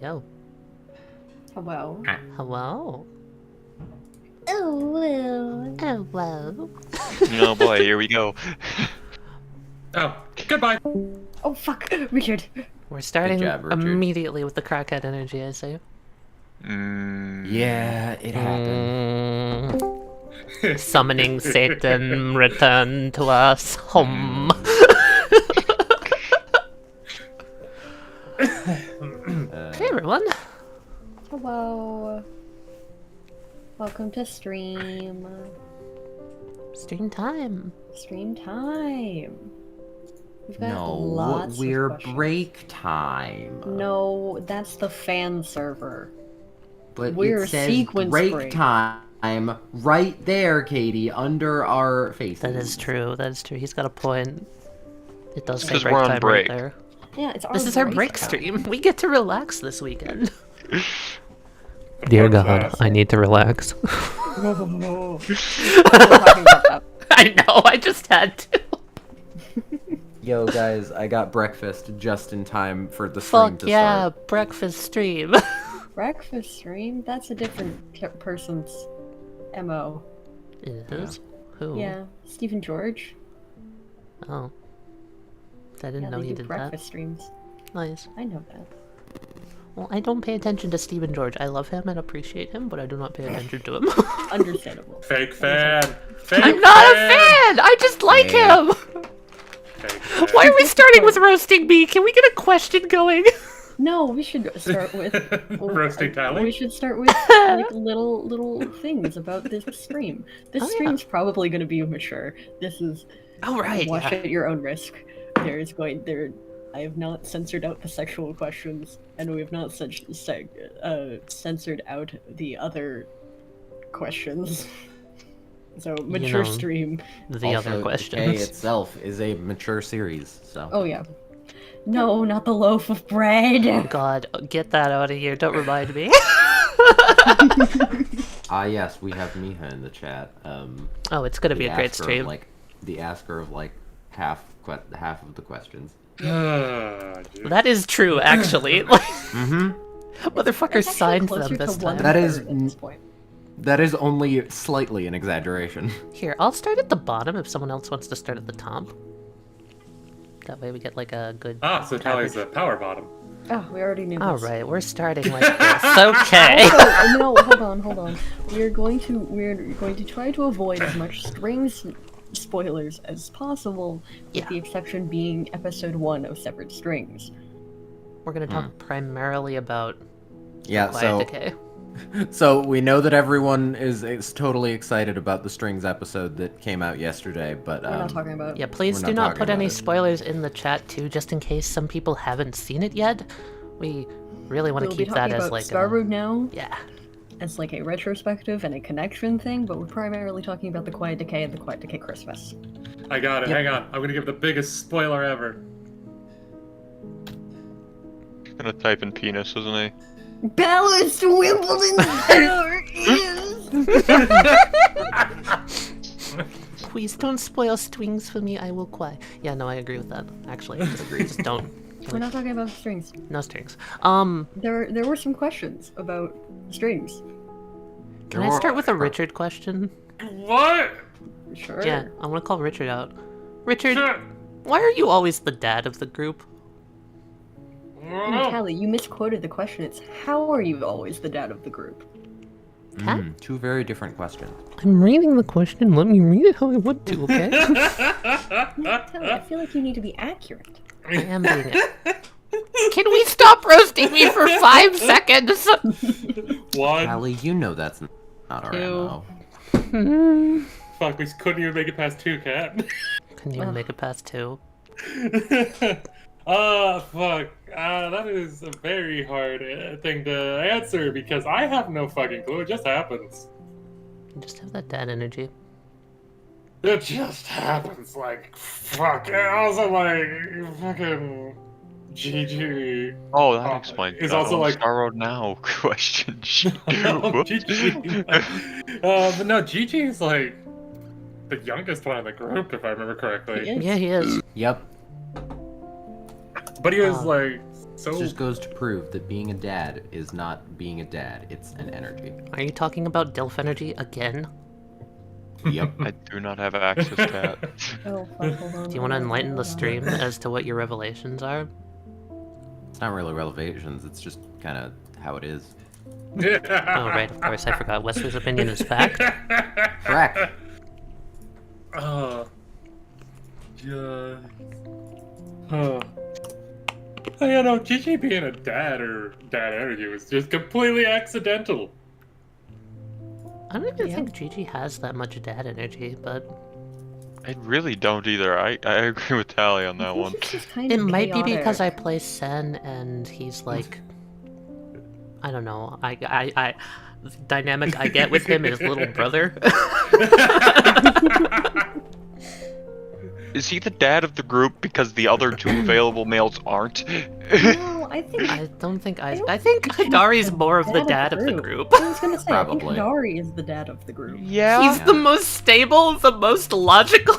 Yo. Hello. Hello. Hello. Hello. Oh boy, here we go. Oh, goodbye. Oh fuck, Richard. We're starting job, Richard. immediately with the crackhead energy, I say. Yeah, it happened. Summoning Satan, return to us. Home. Hey everyone. Hello. Welcome to stream. Stream time. Stream time. We've got No, lots we're of questions. break time. No, that's the fan server. But we're it says sequence break time right there, Katie, under our faces. That is true. That is true. He's got a point. It does say Because break we're on time break. right there. Yeah, it's our This is our break time. stream. We get to relax this weekend. Dear God, I need to relax. We're talking about that. I know, I just had to. Yo, guys, I got breakfast just in time for the stream Fuck to yeah, start. breakfast stream. Breakfast stream? That's a different person's MO. It is? Who? Yeah, Stephen George. Oh. I didn't Yeah, know they he do did breakfast streams. that. Nice. I know that. Well, I don't pay attention to Stephen George. I love him and appreciate him, but I do not pay attention to him. Understandable. Fake fan. Fake I'm not a fan! I just like Hey. him! Fake fan. Why are we starting with roasting me? Can we get a question going? No, we should start with Roasting Tali? We should start with like little things about this stream. This Oh, yeah. stream's probably going to be mature. This is Oh, right, watch yeah. at your own risk. I have not censored out the sexual questions, and we have not censored out the other questions. So mature know, stream. The Also, other Decay questions. itself is a mature series, so. Oh yeah. No, not the loaf of bread. God, get that out of here. Don't remind me. Yes, we have Miha in the chat. Oh, it's gonna be the a great asker of, stream. the asker of like half of the questions. Ah, dude. That is true, actually. Like, Mm-hmm. motherfucker It's actually signed closer them to this one time. That is third at this point. That is only slightly an exaggeration. Here, I'll start at the bottom if someone else wants to start at the top. That way we get like a good. So Tali's a power bottom. Oh, we already knew this. Alright, we're starting like this. Okay. Also, no, hold on. We're going to try to avoid as much strings spoilers as possible, with Yeah. the exception being episode 1 of Severed Strings. We're gonna talk primarily about Yeah, Quiet Decay. so we know that everyone is totally excited about the Strings episode that came out yesterday, but We're not talking about. Yeah, please We're do not not talking put about any it. spoilers in the chat too, just in case some people haven't seen it yet. We really want to We'll be keep that talking as about like Starroad now yeah. as like a retrospective and a connection thing, but we're primarily talking about the Quiet Decay and the Quiet Decay Christmas. I got it. Hang on. I'm gonna give the biggest spoiler ever. Gonna type in penis, isn't he? Balance to Wimbledon there is. Please don't spoil strings for me, I will cry. Yeah, no, I agree with that. Actually, I disagree. Just don't. We're not talking about strings. No strings. There were some questions about strings. Can I start with a Richard question? What? Sure. Yeah, I want to call Richard out. Richard, Shit. why are you always the dad of the group? Tali, you misquoted the question. It's how are you always the dad of the group? Two very different questions. I'm reading the question. Let me read it how I want to, okay? Tali, I feel like you need to be accurate. I am doing it. Can we stop roasting me for 5 seconds? One. Allie, you know that's not our Two. MO. Fuck, we couldn't even make it past 2, Cat. Can you make it past 2? Fuck. That is a very hard thing to answer because I have no fucking clue. It just happens. You just have that dad energy. It just happens. Like, fuck. And also, like, fucking GG. Oh, that explains. It's that. also like- Star Road now question. Oh, Whoops. GG. But no, GG is like the youngest one in the group, if I remember correctly. He is. Yeah, he is. Yep. But he was like So This just goes to prove that being a dad is not being a dad, it's an energy. Are you talking about DILF energy again? Yep. I do not have access to that. Oh, fuck, hold on. Do you want to enlighten the hold on. stream as to what your revelations are? It's not really revelations, it's just kind of how it is. Oh, right, of course, I forgot. Wesley's opinion is fact. Correct. Yeah. Oh, you know, Gigi being a dad or dad energy was just completely accidental. I don't even Yeah. think Gigi has that much dad energy, but I really don't either. I agree with Tali on I that think one. it's just kind it of might be because I chaotic. play Sen and he's like, I don't know. The dynamic I get with him is little brother. Is he the dad of the group because the other two available males aren't? No, I think I don't think I don't think think he's Hidari's the more of the dad dad of the group. I was gonna say, I think Probably. Hidari is the dad of the group. Yeah. He's the most stable, the most logical.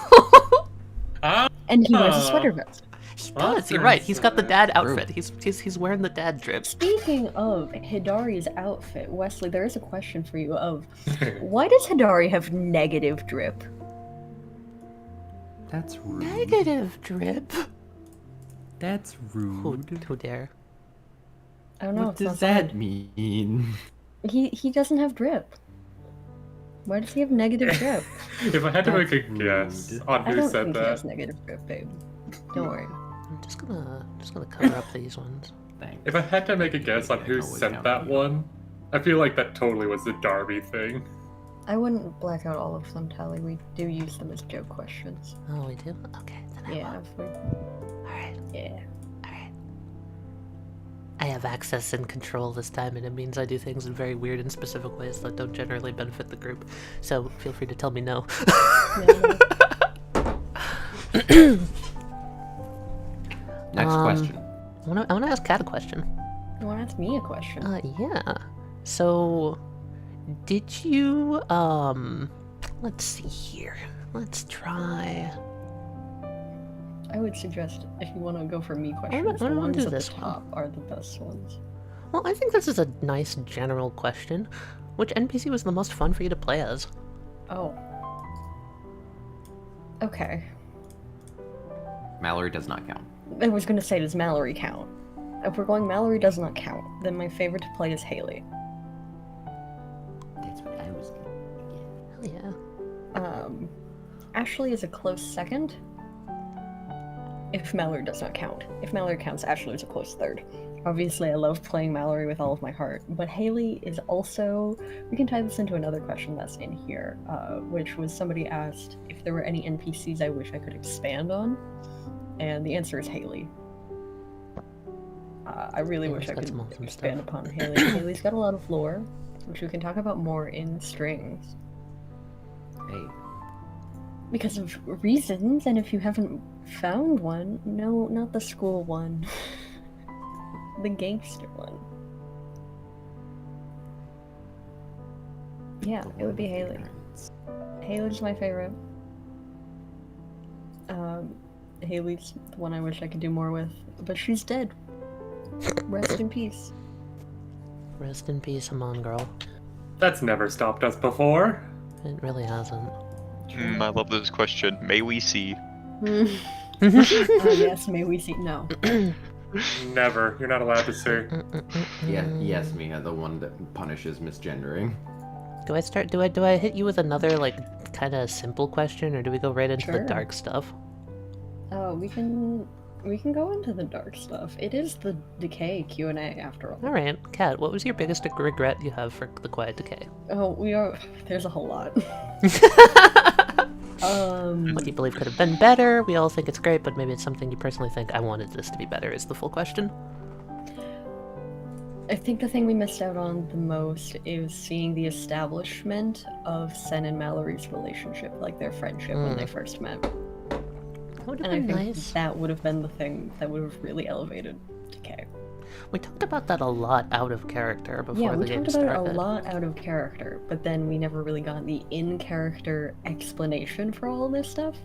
And he wears a sweater vest. He does. You're right. He's got the dad outfit. He's wearing the dad drip. Speaking of Hidari's outfit, Wesley, there is a question for you of, why does Hidari have negative drip? That's rude. Negative drip. That's rude. Who dare? I don't know. What it's not does that fun. mean? He doesn't have drip. Why does he have negative drip? If I had to make a That's guess rude. on I who don't said think he that, has negative drip, babe. Don't worry. I'm just gonna cover up these ones. Thanks. if I had to make a guess on who Always sent count that on one, I feel like that totally was the Darby thing. I wouldn't black out all of them, Tali. We do use them as joke questions. Oh, we do? Okay, then I Yeah, will. Alright, yeah. alright. I have access and control this time, and it means I do things in very weird and specific ways that don't generally benefit the group. So feel free to tell me no. Next question. I wanna ask Kat a question. You want to ask me a question? Yeah. So, did you, let's see here. Let's try. I would suggest if you want to go for me I questions, the wanna ones do at the this one. top are the best ones. Well, I think this is a nice general question. Which NPC was the most fun for you to play as? Oh. Okay. Mallory does not count. I was gonna say, does Mallory count? If we're going Mallory does not count, then my favorite to play is Haley. That's what I was thinking. Hell yeah. Ashley is a close second. If Mallory does not count. If Mallory counts, Ashley is a close third. Obviously, I love playing Mallory with all of my heart, but Haley is also... We can tie this into another question that's in here, which was somebody asked if there were any NPCs I wish I could expand on, and the answer is Haley. I really Haley's wish I got could some awesome expand stuff. upon Haley. Haley's got a lot of lore, which we can talk about more in strings. Hey, Because of reasons, and if you haven't found one, no, not the school one. The gangster one. Yeah, it would be Haley. Haley's my favorite. Haley's the one I wish I could do more with, but she's dead. Rest in peace. Rest in peace, Amon girl. That's never stopped us before. It really hasn't. I love this question. May we see? Yes, may we see. No. Never. You're not allowed to say. Yeah, yes, Mia, the one that punishes misgendering. Do I start? Do I hit you with another like kind of simple question, or do we go right into the Sure. dark stuff? We can go into the dark stuff. It is the Decay Q&A after all. All right, Kat, what was your biggest regret you have for the Quiet Decay? Oh, there's a whole lot. What do you believe could have been better? We all think it's great, but maybe it's something you personally think I wanted this to be better. Is the full question? I think the thing we missed out on the most is seeing the establishment of Sen and Mallory's relationship, like their friendship when they first met. That would have And I been think nice. that would have been the thing that would have really elevated Decay. We talked about that a lot out of character before Yeah, the we game talked about started. it a lot out of character, but then we never really got the in-character explanation for all this stuff.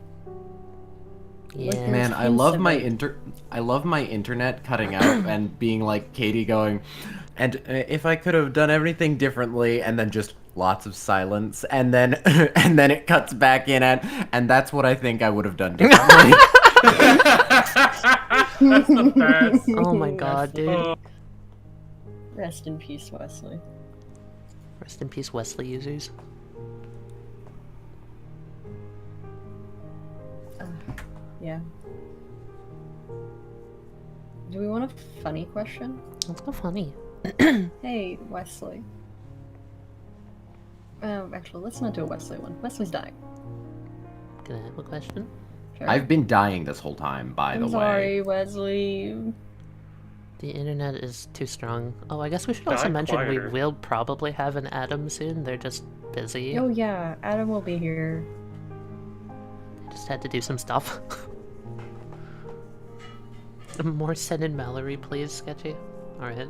Yeah. Man, I love my internet cutting out and being like Katie going, and if I could have done everything differently, and then just lots of silence, and then and then it cuts back in, and that's what I think I would have done differently. That's the best. Oh my god, dude. Rest in peace, Wesley. Rest in peace, Westley users. Yeah. Do we want a funny question? That's so funny. Hey, Wesley. Actually, let's not do a Wesley one. Wesley's dying. Can I have a question? Sure. I've been dying this whole time, by the I'm way. sorry, Wesley. The internet is too strong. Oh, I guess we should also Die mention quieter. we will probably have an Adam soon. They're just busy. Oh yeah, Adam will be here. Just had to do some stuff. More Sen and Mallory, please, Sketchy. Alright.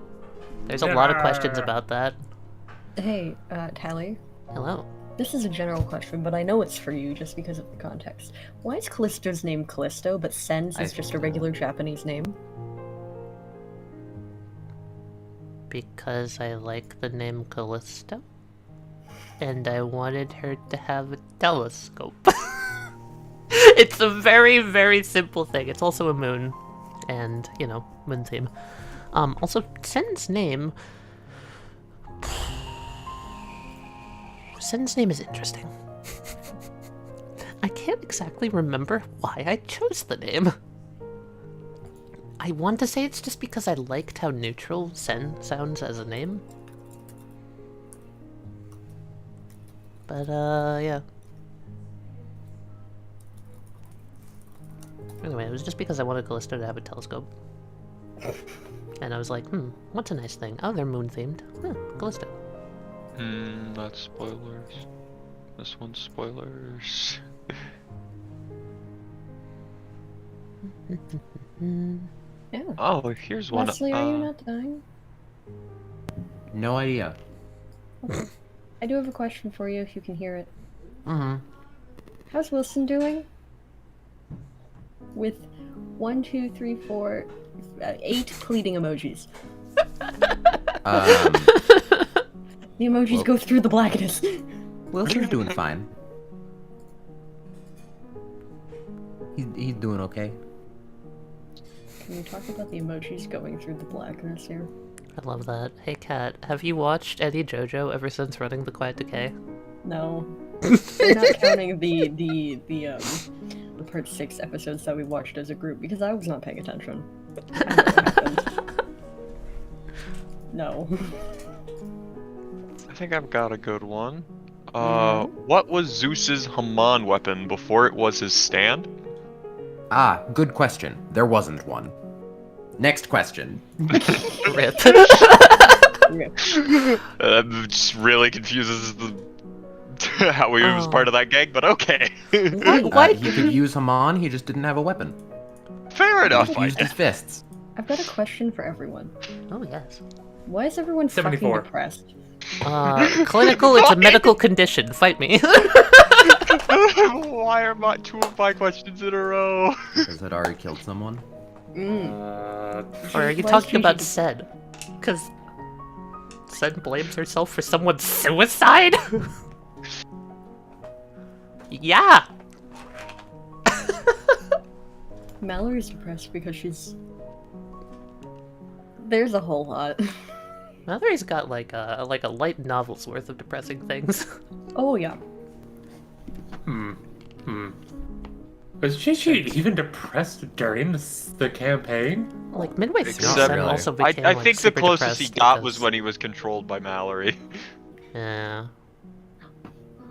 There's a lot of questions about that. Hey, Tali. Hello. This is a general question, but I know it's for you just because of the context. Why is Callisto's name Callisto, but Sen's is just a regular Japanese name? Because I like the name Callisto. And I wanted her to have a telescope. It's a very, very simple thing. It's also a moon. And, you know, moon theme. Also, Sen's name... Sen's name is interesting. I can't exactly remember why I chose the name. I want to say it's just because I liked how neutral Sen sounds as a name. But, yeah. Anyway, it was just because I wanted Callisto to have a telescope. And I was like, what's a nice thing? Oh, they're moon-themed. Callisto. That's spoilers. This one's spoilers. Yeah. Oh, here's one. Wesley, are you not dying? No idea. I do have a question for you if you can hear it. Mm-hmm. How's Wilson doing? With 1, 2, 3, 4, 8 pleading emojis. The emojis Well- go through the blackness. Wilson's doing fine. He's doing okay. Can we talk about the emojis going through the blackness here? I love that. Hey, Kat, have you watched any JoJo ever since running the Quiet Decay? No. We're not counting the part 6 episodes that we watched as a group because I was not paying attention. I don't know what happened. No. I think I've got a good one. What was Zeus's Haman weapon before it was his stand? Ah, good question. There wasn't one. Next question. Rip. Just really confuses the how he was part of that gang, but okay. What? He could use Haman, he just didn't have a weapon. Fair enough, He I used his guess. fists. I've got a question for everyone. Oh, yes. Why is everyone 74. fucking depressed? Clinical, it's a medical condition. Fight me. Why are two of my questions in a row? Because had already killed someone. Or are you Why is talking Gigi about de- Sen? Because Sen blames herself for someone's suicide? Yeah! Mallory's depressed because she's... There's a whole lot. Mallory's got like a light novel's worth of depressing things. Oh yeah. Was Gigi even depressed during the campaign? Like midway through, Except- Sen really. also I became like, think the super closest he depressed got was because- when he was controlled by Mallory. Yeah.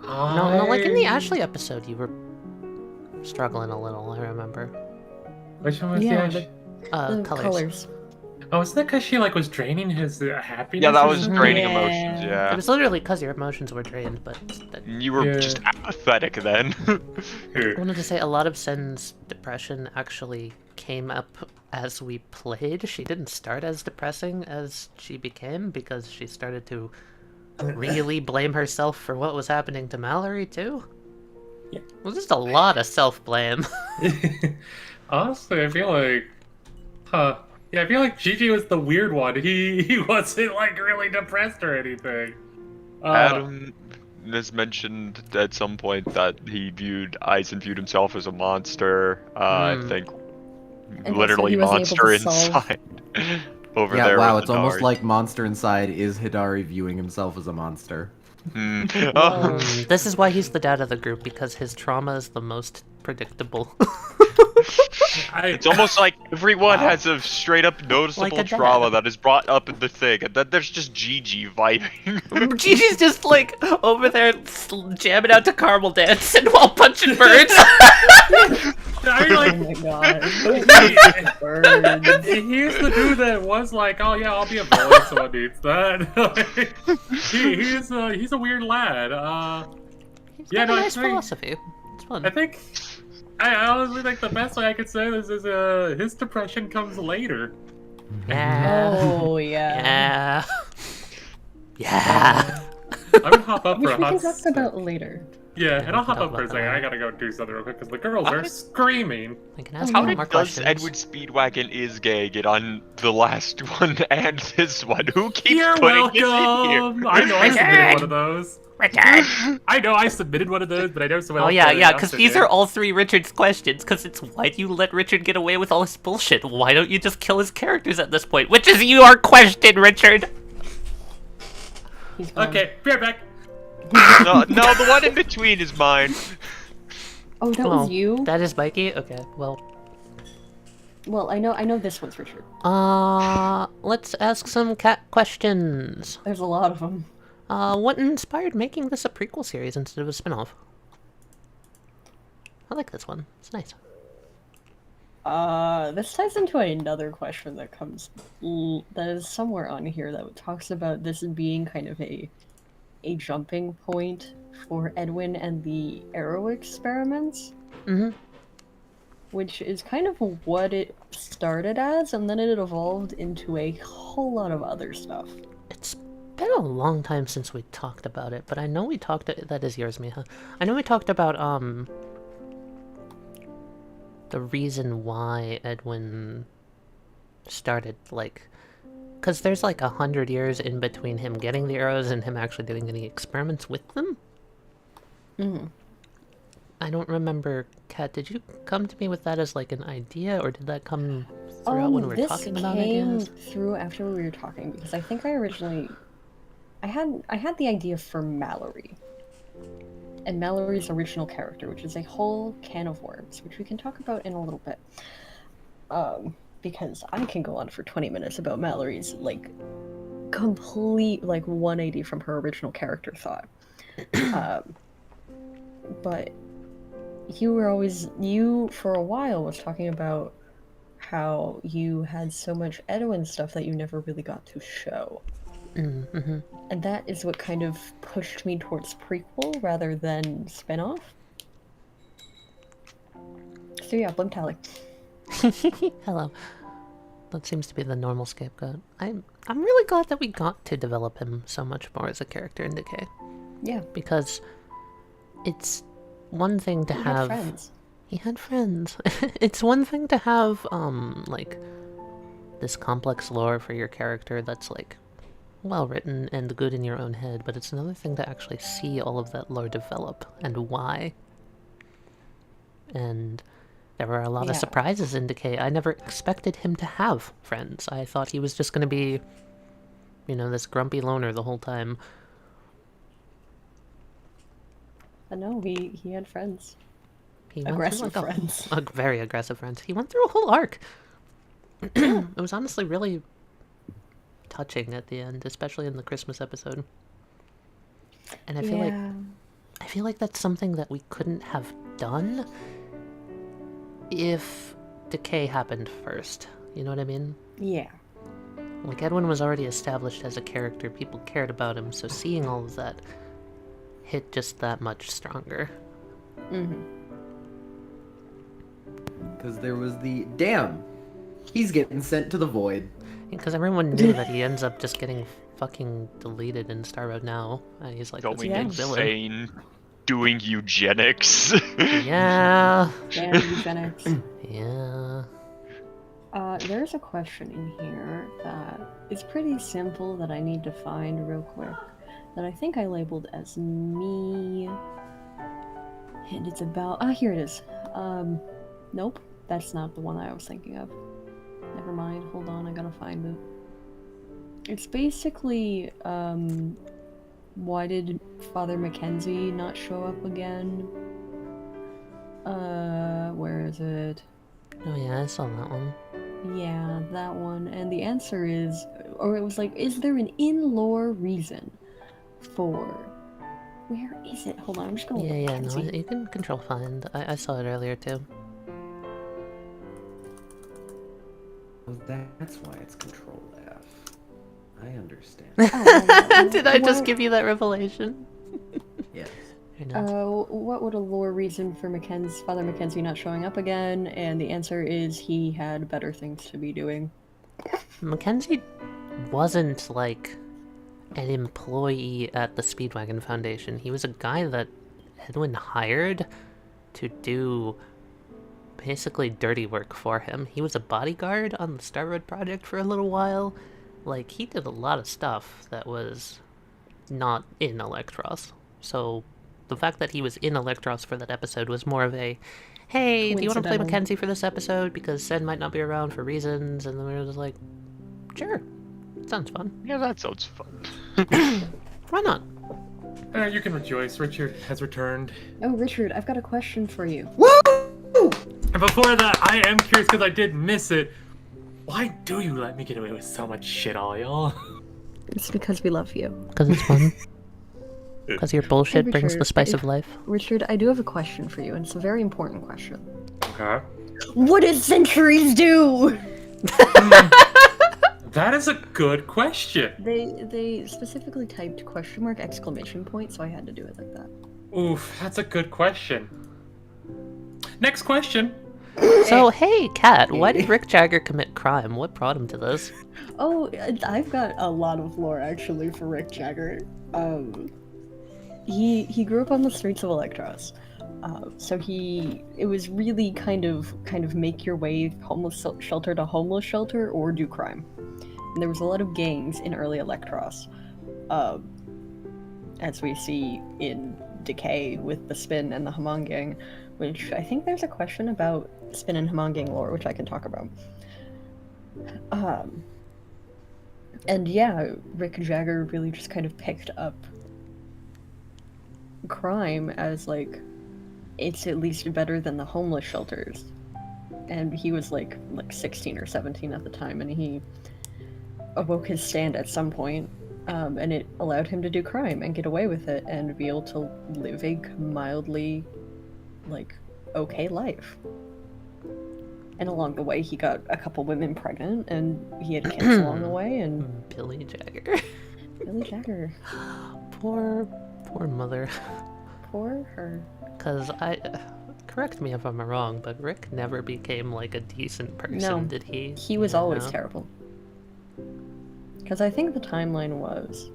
No, like in the Ashley episode, you were struggling a little. I remember. Which one was Yeah, the the Colors. colors. Oh, wasn't that because she like was draining his happiness? Yeah, that or was something? draining Yeah. emotions, It yeah. was literally because your emotions were drained, but that, You were Yeah. just apathetic then. I wanted to say a lot of Sen's depression actually came up as we played. She didn't start as depressing as she became because she started to really blame herself for what was happening to Mallory too. Well, there's a lot of self-blame. Honestly, I feel like, yeah, I feel like Gigi was the weird one. He wasn't like really depressed or anything. Adam has mentioned at some point that Eisen viewed himself as a monster. I think And literally also he wasn't monster able to solve- inside. Over Yeah, there. wow, with it's almost Hidari. like Monster Inside is Hidari viewing himself as a monster. Oh. This is why he's the dad of the group, because his trauma is the most predictable. It's almost like everyone has a straight up noticeable Like a dad. trauma that is brought up in the thing, and then there's just Gigi vibing. Gigi's just like over there jamming out to caramel dancing while punching birds. I Oh like, my god. he's the dude that was like, oh yeah, I'll be a villain if someone needs that. He's a weird lad. He's Yeah, got no, a I nice think- philosophy. It's fun. I think, I honestly think the best way I could say this is his depression comes later. Yeah. Oh yeah. Yeah. Yeah. I'm gonna hop up Which for a we hot can talk sec. about later. Yeah, and I'll hop talk up for a about second. that. I gotta go do something real quick because the girls are What? screaming. I can ask How one did- more Does questions. Edward Speedwagon is gay get on the last one and this one? Who keeps You're putting this in welcome. here? I know I submitted one of those. Richard! I know I submitted one of those, but I know someone Oh else. yeah, put it yeah, up because to these date. are all three Richard's questions, because it's why do you let Richard get away with all this bullshit? Why don't you just kill his characters at this point? Which is your question, Richard! He's gone. Okay, be right back. No, the one in between is mine. Oh, that was you? That is Mikey? Okay, well. Well, I know this one's Richard. Let's ask some cat questions. There's a lot of them. What inspired making this a prequel series instead of a spin-off? I like this one. It's nice. This ties into another question that comes that is somewhere on here that talks about this being kind of a jumping point for Edwin and the Arrow experiments. Mm-hmm. Which is kind of what it started as, and then it evolved into a whole lot of other stuff. It's been a long time since we talked about it, but I know we talked... That is yours, Miha. I know we talked about, the reason why Edwin started, like... Because there's like 100 years in between him getting the arrows and him actually doing any experiments with them? Mm-hmm. I don't remember, Kat, did you come to me with that as like an idea, or did that come throughout when we were talking about ideas? This came through after we were talking, because I think I originally... I had the idea for Mallory. And Mallory's original character, which is a whole can of worms, which we can talk about in a little bit. Because I can go on for 20 minutes about Mallory's, like, complete, like, 180 from her original character thought. But you for a while was talking about how you had so much Edwin stuff that you never really got to show. Mm-hmm. And that is what kind of pushed me towards prequel rather than spin-off. So yeah, blame Tali. Hello. That seems to be the normal scapegoat. I'm really glad that we got to develop him so much more as a character in Decay. Yeah. Because it's one thing to He have... had friends. He had friends. It's one thing to have, like, this complex lore for your character that's, like, well written and good in your own head, but it's another thing to actually see all of that lore develop and why. And there were a lot of Yeah. surprises in Decay. I never expected him to have friends. I thought he was just gonna be, you know, this grumpy loner the whole time. But no, he had friends. He went Aggressive through, like, friends. very aggressive friends. He went through a whole arc. It was honestly really touching at the end, especially in the Christmas episode. And I feel like that's something that we couldn't have done if Decay happened first. You know what I mean? Yeah. Like, Edwin was already established as a character, people cared about him, so seeing all of that hit just that much stronger. Mm-hmm. Because there was the, damn, he's getting sent to the void. Because everyone knew that he ends up just getting fucking deleted in Star Road now. And he's like this Going big villain. insane. doing eugenics. Yeah. Damn eugenics. Yeah. There's a question in here that is pretty simple that I need to find real quick. That I think I labeled as me. And it's about. Here it is. Nope. That's not the one I was thinking of. Never mind. Hold on. I gotta find it. It's basically, why did Father Mackenzie not show up again? Where is it? Oh yeah, I saw that one. Yeah, that one. And the answer is, or it was like, is there an in-lore reason for... Where is it? Hold on, I'm just gonna Yeah, look. yeah, no, you can control find. I saw it earlier too. Oh, that's why it's Control F. I understand. Did I just give you that revelation? Yes. Or not? What would a lore reason for Father Mackenzie not showing up again? And the answer is he had better things to be doing. Mackenzie wasn't like an employee at the Speedwagon Foundation. He was a guy that Edwin hired to do basically dirty work for him. He was a bodyguard on the Star Road project for a little while. Like, he did a lot of stuff that was not in Electros. So the fact that he was in Electros for that episode was more of a, hey, do you want to play Coincidental. Mackenzie for this episode? Because Sen might not be around for reasons. And then we were just like, sure, sounds fun. Yeah, that sounds fun. Why not? You can rejoice. Richard has returned. Oh, Richard, I've got a question for you. And before that, I am curious because I did miss it. Why do you let me get away with so much shit, all y'all? It's because we love you. Because it's fun. Because your bullshit brings the Richard, spice of life. Richard, I do have a question for you, and it's a very important question. Okay. What did centuries do? That is a good question. They specifically typed question mark exclamation point, so I had to do it like that. Oof, that's a good question. Next question. So, hey, Kat, why did Rick Jagger commit crime? What brought him to this? Oh, I've got a lot of lore actually for Rick Jagger. He grew up on the streets of Electros. So it was really kind of make your way homeless shelter to homeless shelter or do crime. And there was a lot of gangs in early Electros, as we see in Decay with the Spin and the Haman gang, which I think there's a question about Spin and Haman gang lore, which I can talk about. And yeah, Rick Jagger really just kind of picked up crime as like, it's at least better than the homeless shelters. And he was like 16 or 17 at the time, and he awoke his stand at some point, and it allowed him to do crime and get away with it and be able to live a mildly, okay life. And along the way, he got a couple women pregnant, and he had kids along the way, and... Billy Jagger. Billy Jagger. Poor mother. Poor her. Because correct me if I'm wrong, but Rick never became like a decent person, No, did he? He was You always know? terrible. Because I think the timeline was,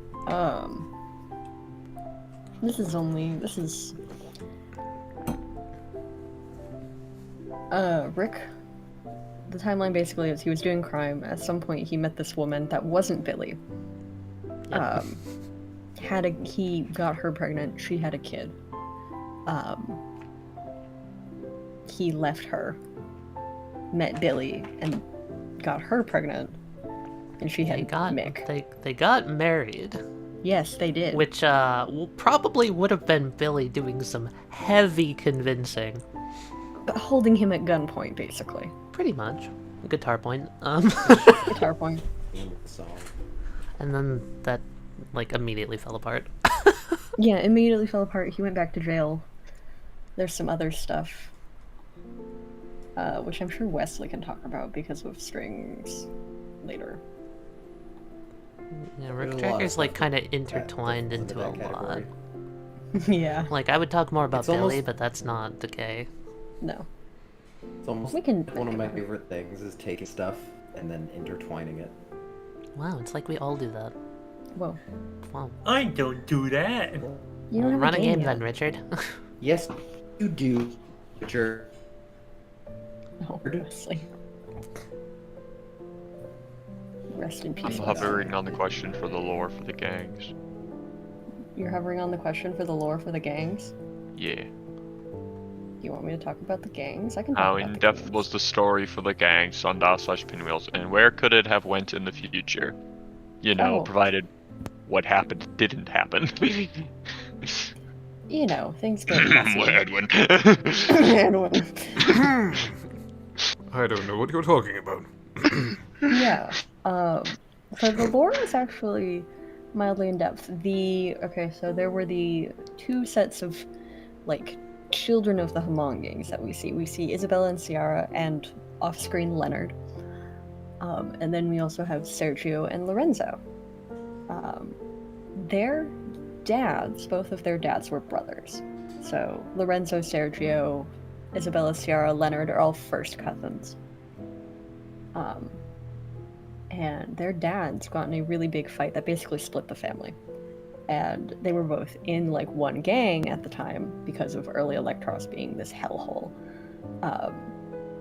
Rick, the timeline basically is he was doing crime. At some point he met this woman that wasn't Billy. Yep. He got her pregnant, she had a kid. He left her, met Billy, and got her pregnant. And she had Mick. They got married, Yes, they did. which probably would have been Billy doing some heavy convincing. Holding him at gunpoint, basically. Pretty much. Guitar point. Guitar point. Song. And then that immediately fell apart. Yeah, immediately fell apart. He went back to jail. There's some other stuff, which I'm sure Westley can talk about because of strings later. Yeah, Rick There's a lot of Jagger's stuff kind of that intertwined falls into a that lot. category. Yeah, I would talk more about It's Billy, almost- but that's not Decay. no. It's almost We can- one of my favorite things is taking stuff and then intertwining it. Wow, it's like we all do that. Whoa. Wow. I don't do that. You don't have Run a a game game yet. then, Richard. Yes, you do, Richard. Oh, Westley. Rest in I'm peace. hovering on the question for the lore for the gangs. You're hovering on the question for the lore for the gangs? Yeah. You want me to talk about the gangs? I can talk How about in the depth gangs. was the story for the gang, Sundial/Pinwheels, and where could it have went in the future? You know, Oh. provided what happened didn't happen. You know, things get messy. Edwin. Edwin. I don't know what you're talking about. Yeah. So the lore is actually mildly in depth. So there were the two sets of like children of the Homongings that we see. We see Isabella and Ciara and off-screen Leonard. And then we also have Sergio and Lorenzo. Their dads, both of their dads were brothers. So Lorenzo, Sergio, Isabella, Ciara, Leonard are all first cousins. And their dads got in a really big fight that basically split the family. And they were both in like one gang at the time because of early Electros being this hellhole.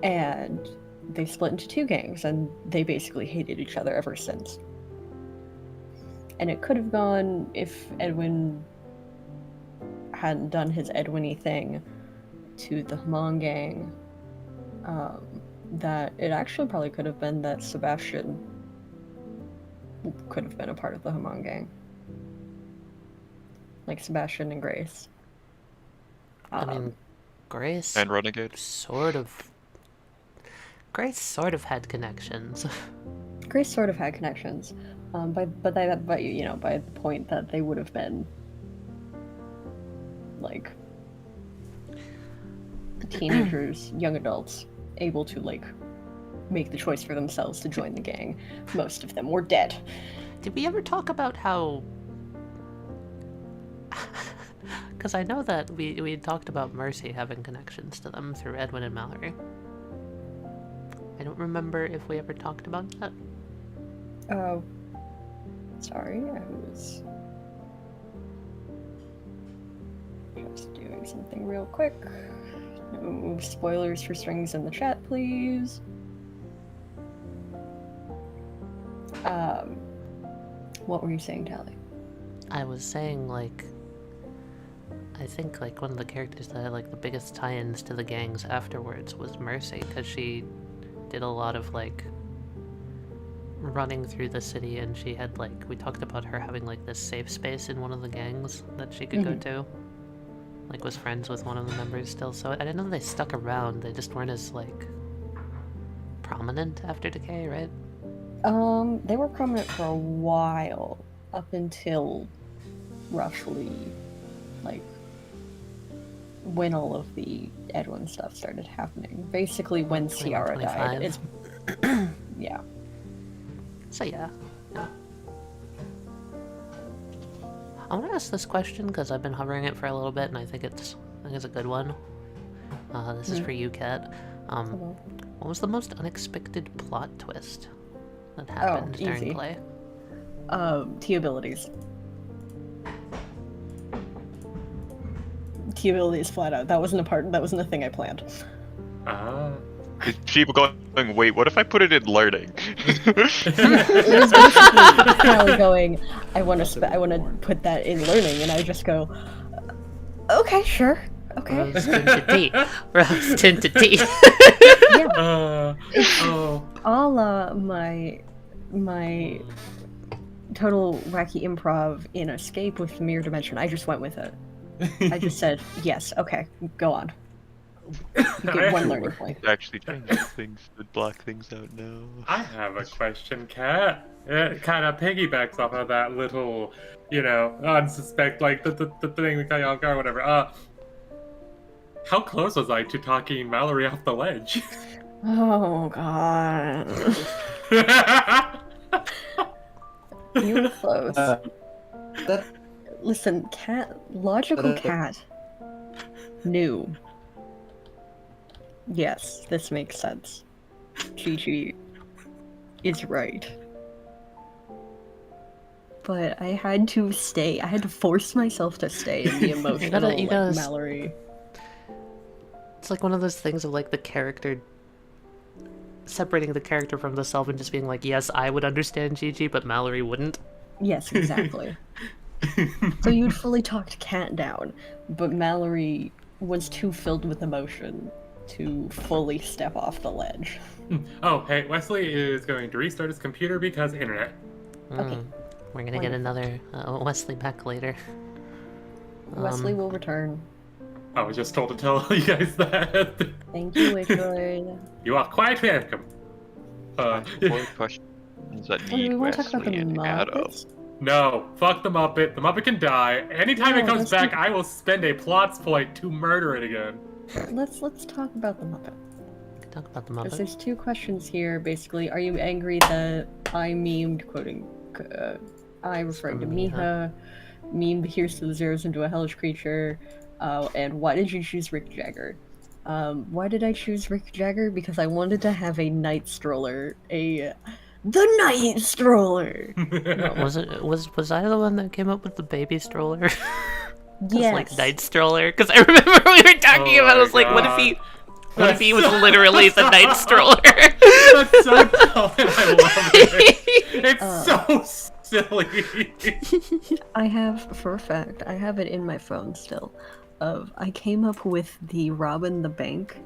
And they split into two gangs, and they basically hated each other ever since. And it could have gone if Edwin hadn't done his Edwin-y thing to the Hamon gang, that it actually probably could have been that Sebastian could have been a part of the Hamon gang. Like Sebastian and Grace. I mean, Grace And Renegade. Grace sort of had connections. Grace sort of had connections, but you know, by the point that they would have been like teenagers, young adults, able to like make the choice for themselves to join the gang. Most of them were dead. Did we ever talk about how... Because I know that we had talked about Mercy having connections to them through Edwin and Mallory. I don't remember if we ever talked about that. Sorry, I was just doing something real quick. No spoilers for strings in the chat, please. What were you saying, Tali? I was saying, like... I think, like, one of the characters that had, like, the biggest tie-ins to the gangs afterwards was Mercy, because she did a lot of, like, running through the city, and she had, like, we talked about her having, like, this safe space in one of the gangs that she could go to. Like, was friends with one of the members still, so I didn't know they stuck around, they just weren't as, like, prominent after Decay, right? They were prominent for a while, up until roughly, like, when all of the Edwin stuff started happening. Basically, when Ciara died. 21, It's yeah. So yeah. I want to ask this question because I've been hovering it for a little bit, and I think it's a good one. This is for you, Kat. What was the most unexpected plot twist that happened during easy. play? T abilities. T abilities flat out. That wasn't a thing I planned. People going, wait, what if I put it in learning? It was basically Tali going, I want to put that in learning, and I just go, okay, sure, okay. Rose tinted tea. Yeah. All my total wacky improv in Escape with the Mirror Dimension. I just went with it. I just said, yes, okay, go on. You get one learning point. Actually change things, block things out now. I have a question, Kat. It kind of piggybacks off of that little, you know, unsuspect, like the thing we got you off guard, whatever. How close was I to talking Mallory off the ledge? Oh god. You were close. Listen, logical cat knew. Yes, this makes sense. Chi-Chi is right. but I had to stay. I had to force myself to stay in the emotional you gotta Mallory. It's like one of those things of like the character separating the character from the self and just being like, yes, I would understand Gigi, but Mallory wouldn't. Yes, exactly. So you'd fully talked Cat down, but Mallory was too filled with emotion to fully step off the ledge. Oh, hey, Wesley is going to restart his computer because internet. Okay. We're gonna get another Wesley back later. Wesley will return. I was just told to tell you guys that. Thank you, Lighthearted. You are quite welcome. More questions that Oh, do we need want to talk about the Wesley and Adam. Muppets? No, fuck the Muppet. The Muppet can die. Anytime it No, comes let's back, I will spend a plot point to murder it again. Let's talk about the Muppet. Talk about the Because Muppet. there's two questions here, basically. Are you angry that I memed, quoting, I referring to Miha, memed Here's to the Zeros into a Hellish Creature, and why did you choose Rick Jagger? Why did I choose Rick Jagger? Because I wanted to have a night stroller, the night stroller! Was I the one that came up with the baby stroller? Yes. Like night stroller? Because I remember we were talking Oh about. I my was like, what if he was literally the night stroller? That's so dumb, and I love it. It's so silly. I have, for a fact, I have it in my phone still, I came up with the Robin the Bank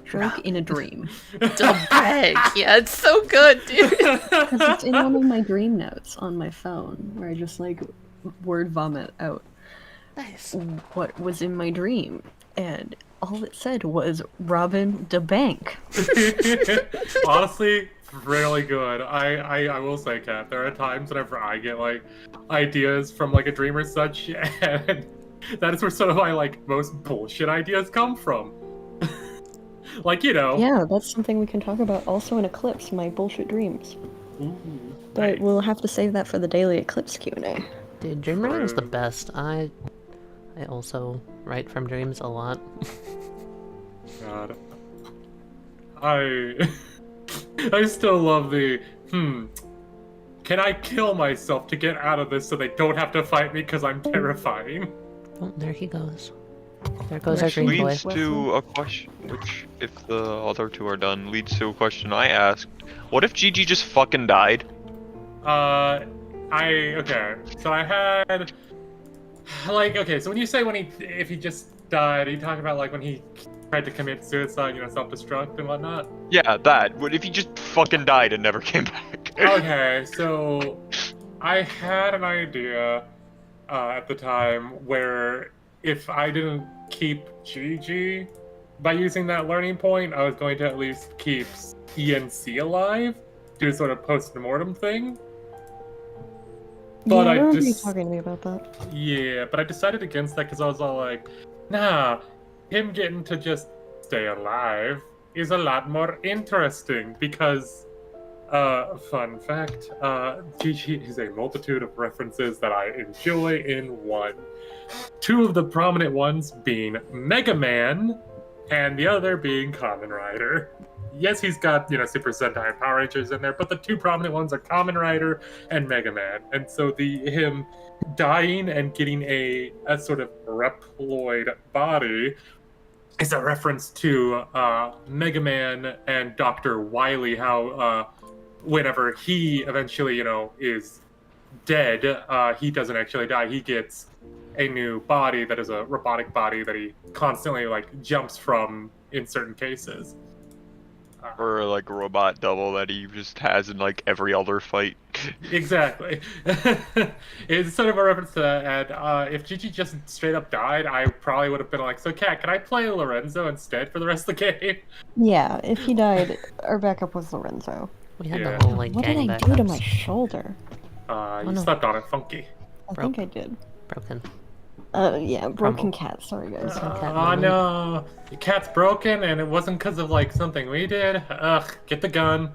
joke in a dream. The bank. Yeah, it's so good, dude. Because it's in one of my dream notes on my phone, where I just, like, word vomit out Nice. what was in my dream. And all it said was, Robin the Bank. Honestly, really good. I will say, Kat, there are times whenever I get, like, ideas from, like, a dream or such, and that is where some of my, like, most bullshit ideas come from. Like, you know. Yeah, that's something we can talk about also in Eclipse, my bullshit dreams. Ooh, But nice. we'll have to save that for the daily Eclipse Q&A. Dude, dream writing's the True. best. I also write from dreams a lot. God. I still love the, can I kill myself to get out of this so they don't have to fight me because I'm terrifying? Oh, there he goes. There goes our Which green boy. Leads to a question, which, if the other two are done, leads to a question I asked. What if Gigi just fucking died? Okay, so I had, like, okay, so when you say if he just died, are you talking about, like, when he tried to commit suicide, you know, self-destruct and whatnot? Yeah, that. What if he just fucking died and never came back? Okay, so I had an idea at the time where if I didn't keep Gigi by using that learning point, I was going to at least keep ENC alive, do a sort of post-mortem thing. But yeah, I I remember you just talking to me about that. yeah, but I decided against that because I was all like, nah, him getting to just stay alive is a lot more interesting because, fun fact, Gigi is a multitude of references that I enjoy in one. Two of the prominent ones being Mega Man, and the other being Kamen Rider. Yes, he's got, you know, Super Sentai and Power Rangers in there, but the two prominent ones are Kamen Rider and Mega Man. And so him dying and getting a sort of Reploid body is a reference to Mega Man and Dr. Wily, how whenever he eventually, you know, is dead, he doesn't actually die. He gets a new body that is a robotic body that he constantly, like, jumps from in certain cases. Or like a robot double that he just has in like every other fight. Exactly. It's sort of a reference to that, and if Gigi just straight up died, I probably would have been like, so Kat, can I play Lorenzo instead for the rest of the game? Yeah, if he died, our backup was Lorenzo. We had Yeah. the whole like What did gang I do to backups. my shoulder? You no. slept on it, funky. I Broke. think I did. Broken. Yeah, broken Crumble. cat. Sorry, guys. Cat Oh moment. no, the cat's broken, and it wasn't because of like something we did. Ugh, get the gun.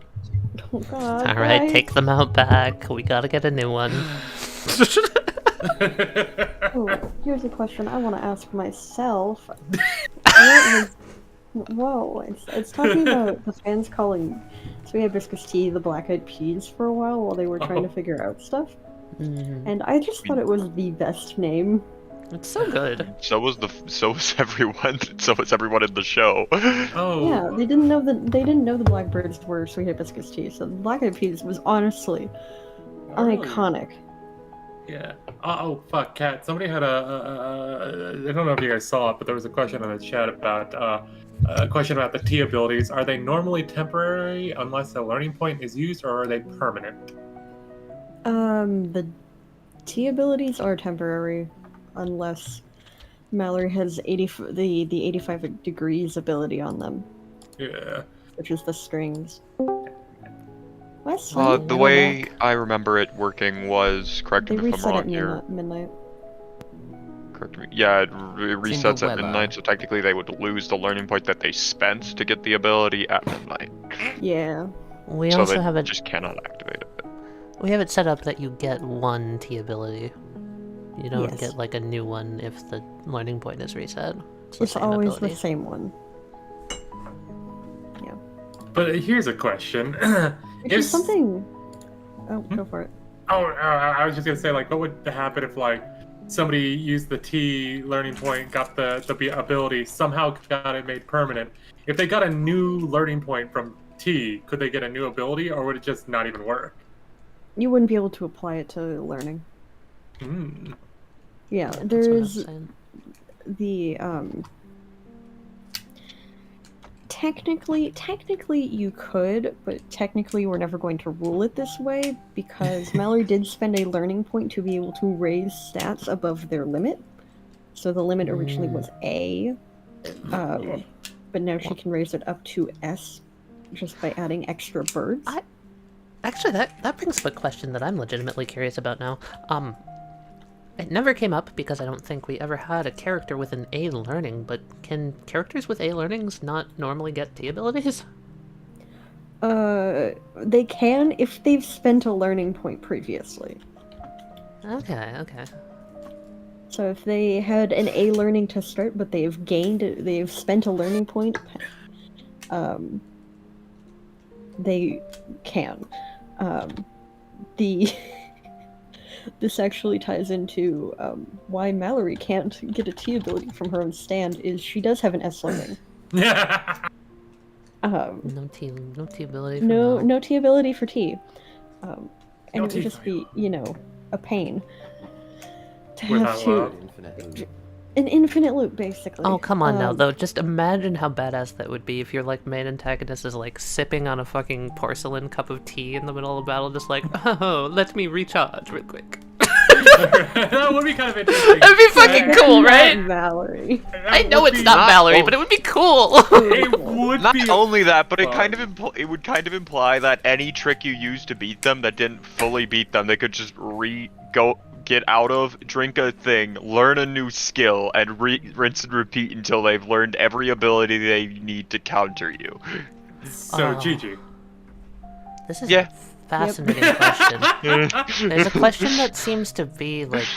Oh, God, All right, guys. take them out back. We gotta get a new one. Oh, here's a question I want to ask myself. Whoa, it's talking about the fans calling Sweet Hibiscus Tea the Black Eyed Peas for a while they were trying to figure out stuff. And I just thought it was the best name. It's so good. So was everyone. So was everyone in the show. Oh. Yeah, they didn't know the blackbirds were sweet hibiscus tea, so the black eyed peas was honestly really? iconic. Yeah. Oh, fuck, Cat. Somebody had I don't know if you guys saw it, but there was a question in the chat about the T abilities. Are they normally temporary unless a learning point is used, or are they permanent? The T abilities are temporary, unless Mallory has the 85 degrees ability on them, Yeah. which is the strings. Westley, The way I remember it working was, correct they me if I'm reset wrong at here. midnight. Correct me. Yeah, it resets at Cinderella. midnight, so technically they would lose the learning point that they spent to get the ability at midnight. Yeah. We So also they have it. just cannot activate it. We have it set up that you get one T ability. You don't Yes. get like a new one if the learning point is reset. the It's same always ability. the same one. But here's a question. Which is something. Oh, go for it. I was just gonna say, like, what would happen if, like, somebody used the T learning point, got the ability, somehow got it made permanent? If they got a new learning point from T, could they get a new ability, or would it just not even work? You wouldn't be able to apply it to learning. Hmm. Yeah, That's what I'm there's saying. the technically you could, but technically we're never going to rule it this way because Mallory did spend a learning point to be able to raise stats above their limit. So the limit originally was A, but now she can raise it up to S just by adding extra birds. Actually, that brings up a question that I'm legitimately curious about now. It never came up because I don't think we ever had a character with an A learning, but can characters with A learnings not normally get T abilities? They can if they've spent a learning point previously. Okay. So if they had an A learning to start, but they've spent a learning point, they can. This actually ties into why Mallory can't get a T ability from her own stand. Is she does have an S learning. Yeah. No T ability. For No T ability for T. And No it would T just for be, a pain to Without have to love. an infinite loop basically. Oh, come on now, though. Just imagine how badass that would be if your, like, main antagonist is, like, sipping on a fucking porcelain cup of tea in the middle of battle, just like, oh, let me recharge real quick. That would be kind of interesting. That'd be fucking cool, Not right? Mallory. I know would it's be- not Not Mallory, only- but it would be cool! It would Not be only that, but it fun. kind of would kind of imply that any trick you used to beat them that didn't fully beat them, they could just get out of, drink a thing, learn a new skill, and rinse and repeat until they've learned every ability they need to counter you. So, Oh. GG. This is Yeah. a fascinating question. There's a question that seems to be, like...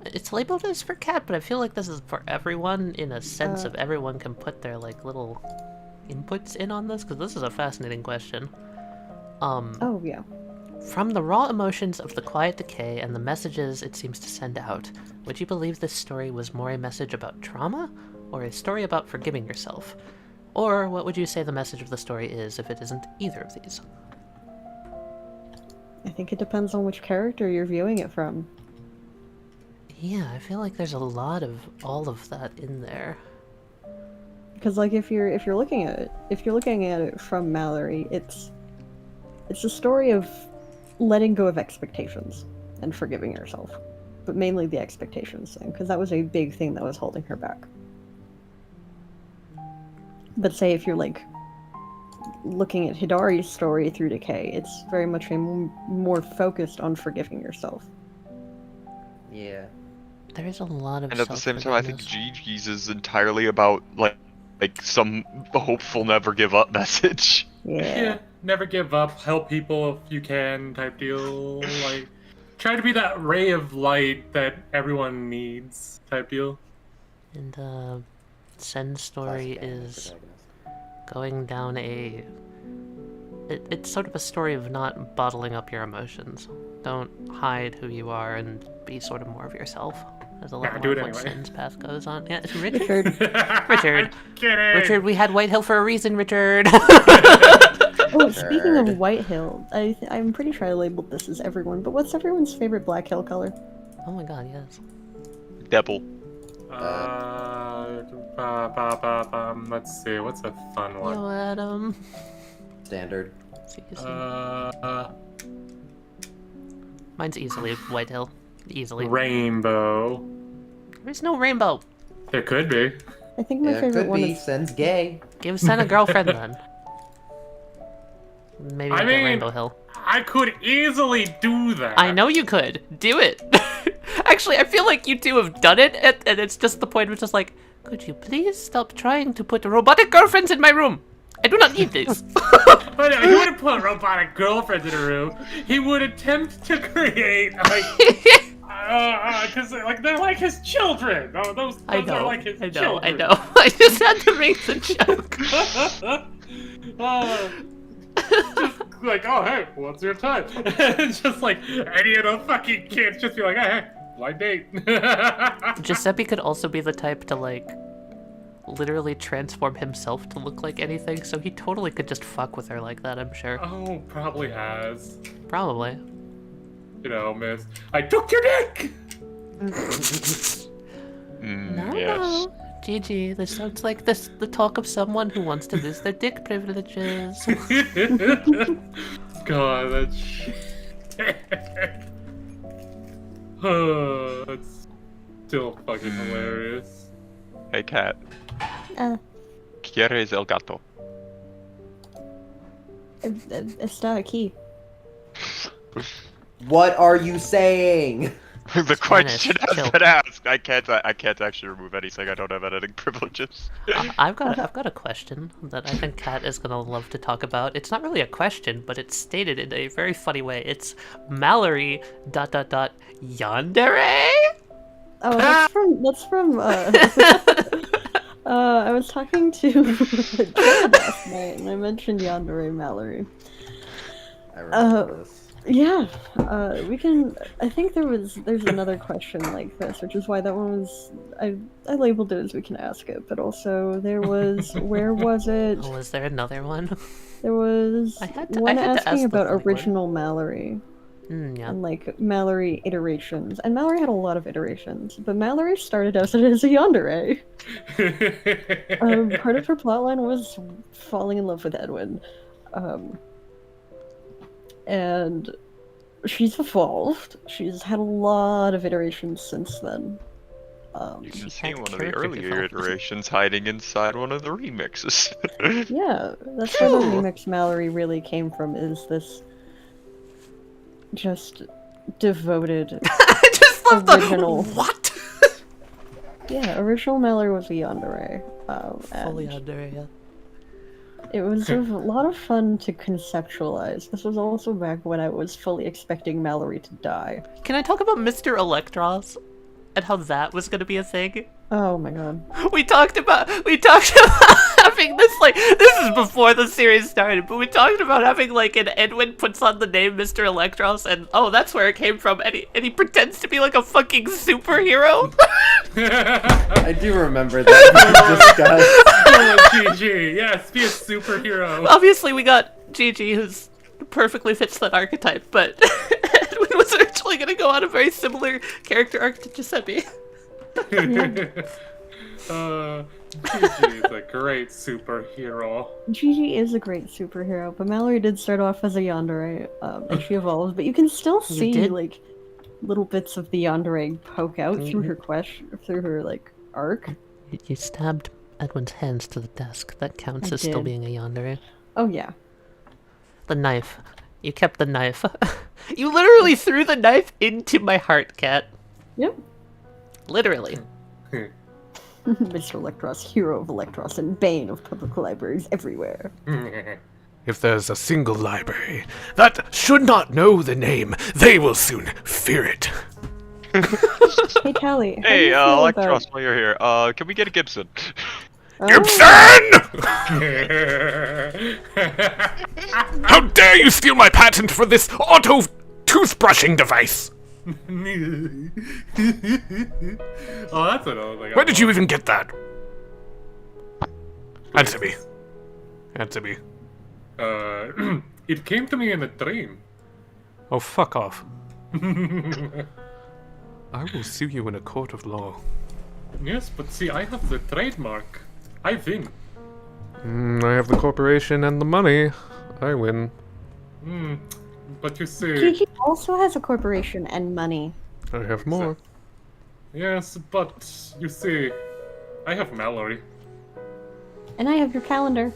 It's labeled as for Cat, but I feel like this is for everyone, in a sense of everyone can put their, like, little inputs in on this, because this is a fascinating question. Oh yeah. From the raw emotions of the Quiet Decay and the messages it seems to send out, would you believe this story was more a message about trauma, or a story about forgiving yourself? Or what would you say the message of the story is if it isn't either of these? I think it depends on which character you're viewing it from. Yeah, I feel like there's a lot of all of that in there. Because like if you're looking at it from Mallory, it's a story of letting go of expectations and forgiving yourself, but mainly the expectations thing, because that was a big thing that was holding her back. But say if you're like looking at Hidari's story through Decay, it's very much more focused on forgiving yourself. Yeah. There's a lot of And at the same time, I think self-forgiveness. Gigi's is entirely about like some hopeful never give up message. Yeah, never give up, help people if you can, type deal. Like, try to be that ray of light that everyone needs, type deal. And Sen's story Classic anime is protagonist. going down a... It's sort of a story of not bottling up your emotions. Don't hide who you are and be sort of more of yourself. As a lot do more it of what anyway. Sin's path goes on. Yeah, it's Richard. Richard. Richard. Kidding. Richard, we had White Hill for a reason, Richard. Oh, speaking of White Hill, I'm pretty sure I labeled this as everyone, but what's everyone's favorite Black Hill color? Oh my god, yes. Devil. Let's see, what's a fun one? Yo, Adam. Standard. Mine's easily White Hill. Easily. Rainbow. There's no rainbow. There could be. I think my Yeah, favorite could one be. is Sen's gay. Give Sen a girlfriend then. Maybe I we'll get mean- Rainbow Hill. I could easily do that. I know you could. Do it. Actually, I feel like you two have done it, and it's just the point of just like, could you please stop trying to put robotic girlfriends in my room? I do not need these. But he wouldn't put robotic girlfriends in a room. He would attempt to create like, because like they're like his children. Oh, those I know. are like his I know. children. I know. I just had to make the joke. Just like, oh hey, what's your type? Just like any of the fucking kids, just be like, hey, blind date. Giuseppe could also be the type to like literally transform himself to look like anything, so he totally could just fuck with her like that, I'm sure. Oh, probably has. Probably. You know, miss. I took your dick. No, Yes. no. GG, this sounds like the talk of someone who wants to lose their dick privileges. God, that's. Oh, that's still fucking hilarious. Hey, cat. uh, ¿Quieres el gato? está aquí. What are you saying? The question Spanish, has chill. been asked. I can't actually remove anything. I don't have editing privileges. I've got a question that I think Kat is gonna love to talk about. It's not really a question, but it's stated in a very funny way. It's Mallory ... Yandere? Oh, that's from I was talking to Jared last night, and I mentioned Yandere Mallory. I remember this. Yeah, we can. I think there's another question like this, which is why that one was. I labeled it as we can ask it, but also there was where was it? Oh, was there another one? There was I had one to ask asking the about funny one. original Mallory Yeah. and like Mallory iterations, and Mallory had a lot of iterations, but Mallory started out as a yandere. Part of her plotline was falling in love with Edwin. And she's evolved. She's had a lot of iterations since then. You can She see had one of the character earlier development. iterations hiding inside one of the remixes. Yeah, that's where the remix Mallory really came from, is this just devoted I just love original. what? Yeah, original Mallory was a yandere. Fully And Yandere, yeah. it was a lot of fun to conceptualize. This was also back when I was fully expecting Mallory to die. Can I talk about Mr. Electros and how that was gonna be a thing? Oh my god. We talked about having this, like, this is before the series started, but we talked about having like an Edwin puts on the name Mr. Electros, and oh, that's where it came from, and he pretends to be like a fucking superhero. I do remember that being discussed. Oh, GG. Yes, be a superhero. Obviously, we got Gigi, who's perfectly fits that archetype, but Edwin was originally gonna go on a very similar character arc to Giuseppe. Gigi is a great superhero. Gigi is a great superhero, but Mallory did start off as a yandere, and she evolves. But you can still You see did? like little bits of the yandere poke out through Mhm. her through her like arc. You stabbed Edwin's hands to the desk. That counts I as still did. being a yandere. Oh yeah, The knife. You kept the knife. You literally threw the knife into my heart, Cat. yep. Literally. Mr. Electros, hero of Electros, and bane of public libraries everywhere. If there's a single library that should not know the name, they will soon fear it. Hey Tali, how do Hey, you feel Electros, about... while you're here, can we get a Gibson? Oh, Gibson! How dare you steal my patent for this auto toothbrushing device. Oh, that's another thing. Where did you even get that? Answer me. Answer me. It came to me in a dream. Oh, fuck off. I will sue you in a court of law. Yes, but see, I have the trademark. I win. I have the corporation and the money. I win. But you see... Gigi also has a corporation and money. I have more. Yes, but you see, I have Mallory. And I have your calendar.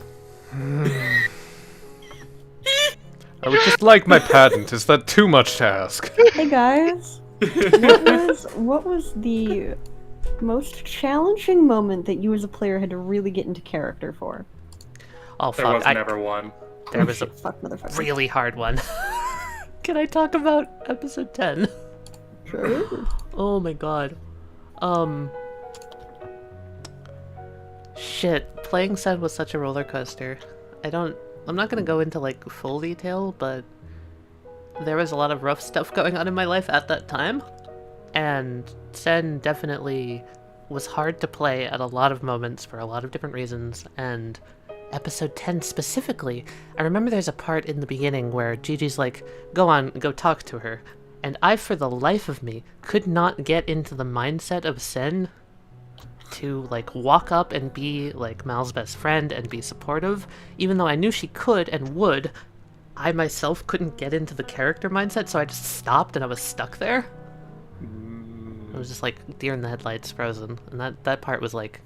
I would just like my patent. Is that too much to ask? Hey guys, what was the most challenging moment that you as a player had to really get into character for? Oh There fuck! was never one. There was a Fuck motherfucker. really hard one. Can I talk about episode 10? Sure. Oh my god. Shit, playing Sen was such a roller coaster. I'm not gonna go into like full detail, but there was a lot of rough stuff going on in my life at that time. And Sen definitely was hard to play at a lot of moments for a lot of different reasons, and episode 10 specifically, I remember there's a part in the beginning where Gigi's like, go on, go talk to her. And I, for the life of me, could not get into the mindset of Sen to, like, walk up and be, like, Mal's best friend and be supportive. Even though I knew she could and would, I myself couldn't get into the character mindset, so I just stopped and I was stuck there. It was just like deer in the headlights, frozen. And that part was, like,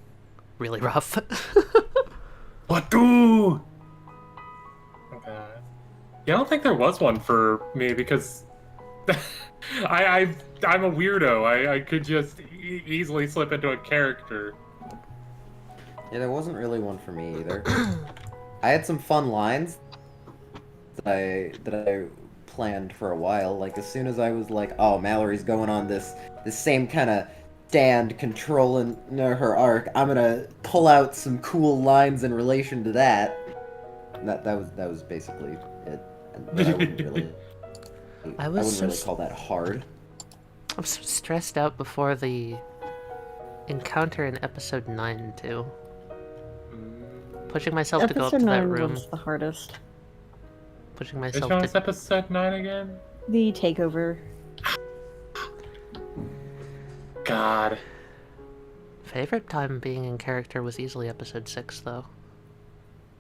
really rough. What do? Okay. Yeah, I don't think there was one for me because I'm a weirdo. I could just easily slip into a character. Yeah, there wasn't really one for me either. I had some fun lines that I planned for a while. Like as soon as I was like, oh, Mallory's going on this same kind of stand controlling her arc, I'm gonna pull out some cool lines in relation to that. That was basically it. But I wouldn't really. I wouldn't really call that hard. I was so stressed out before the encounter in episode 9 too. Pushing myself to go up to that room. Was the hardest. Pushing Which myself one to was episode 9 again? The takeover. God. Favorite time being in character was easily episode 6 though.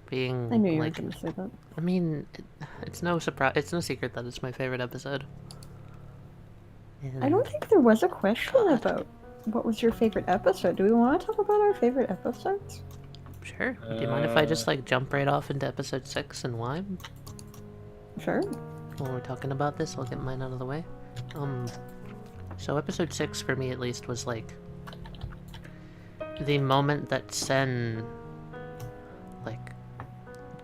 Being I knew you like, were going to say that. I mean, it's no surprise. It's no secret that it's my favorite episode. I don't think there was a question about what was your favorite episode. Do we want to talk about our favorite episodes? Sure. Do you mind if I just like jump right off into episode 6 and why? Sure. While we're talking about this, I'll get mine out of the way. So episode 6 for me at least was like the moment that Sen, like,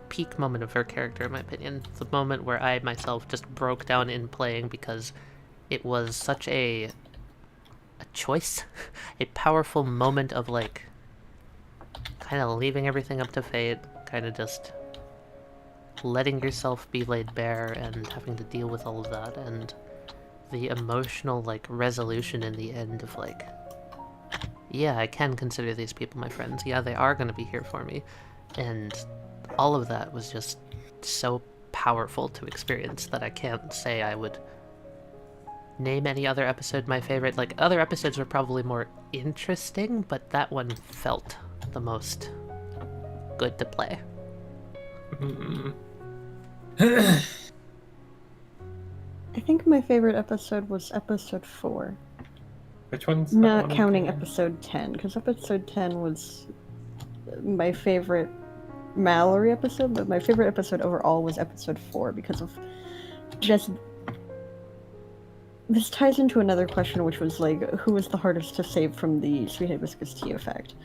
peak moment of her character in my opinion. The moment where I myself just broke down in playing because it was such a choice, a powerful moment of like kind of leaving everything up to fate, kind of just letting yourself be laid bare and having to deal with all of that, and the emotional like resolution in the end of like, yeah, I can consider these people my friends, yeah, they are going to be here for me, and all of that was just so powerful to experience that I can't say I would name any other episode my favorite. Like, other episodes were probably more interesting, but that one felt the most good to play. I think my favorite episode was episode 4. Which one's that Not one counting again? episode 10, because episode 10 was my favorite Mallory episode, but my favorite episode overall was episode 4 because of just... This ties into another question, which was like, who was the hardest to save from the Sweet Hibiscus Tea effect?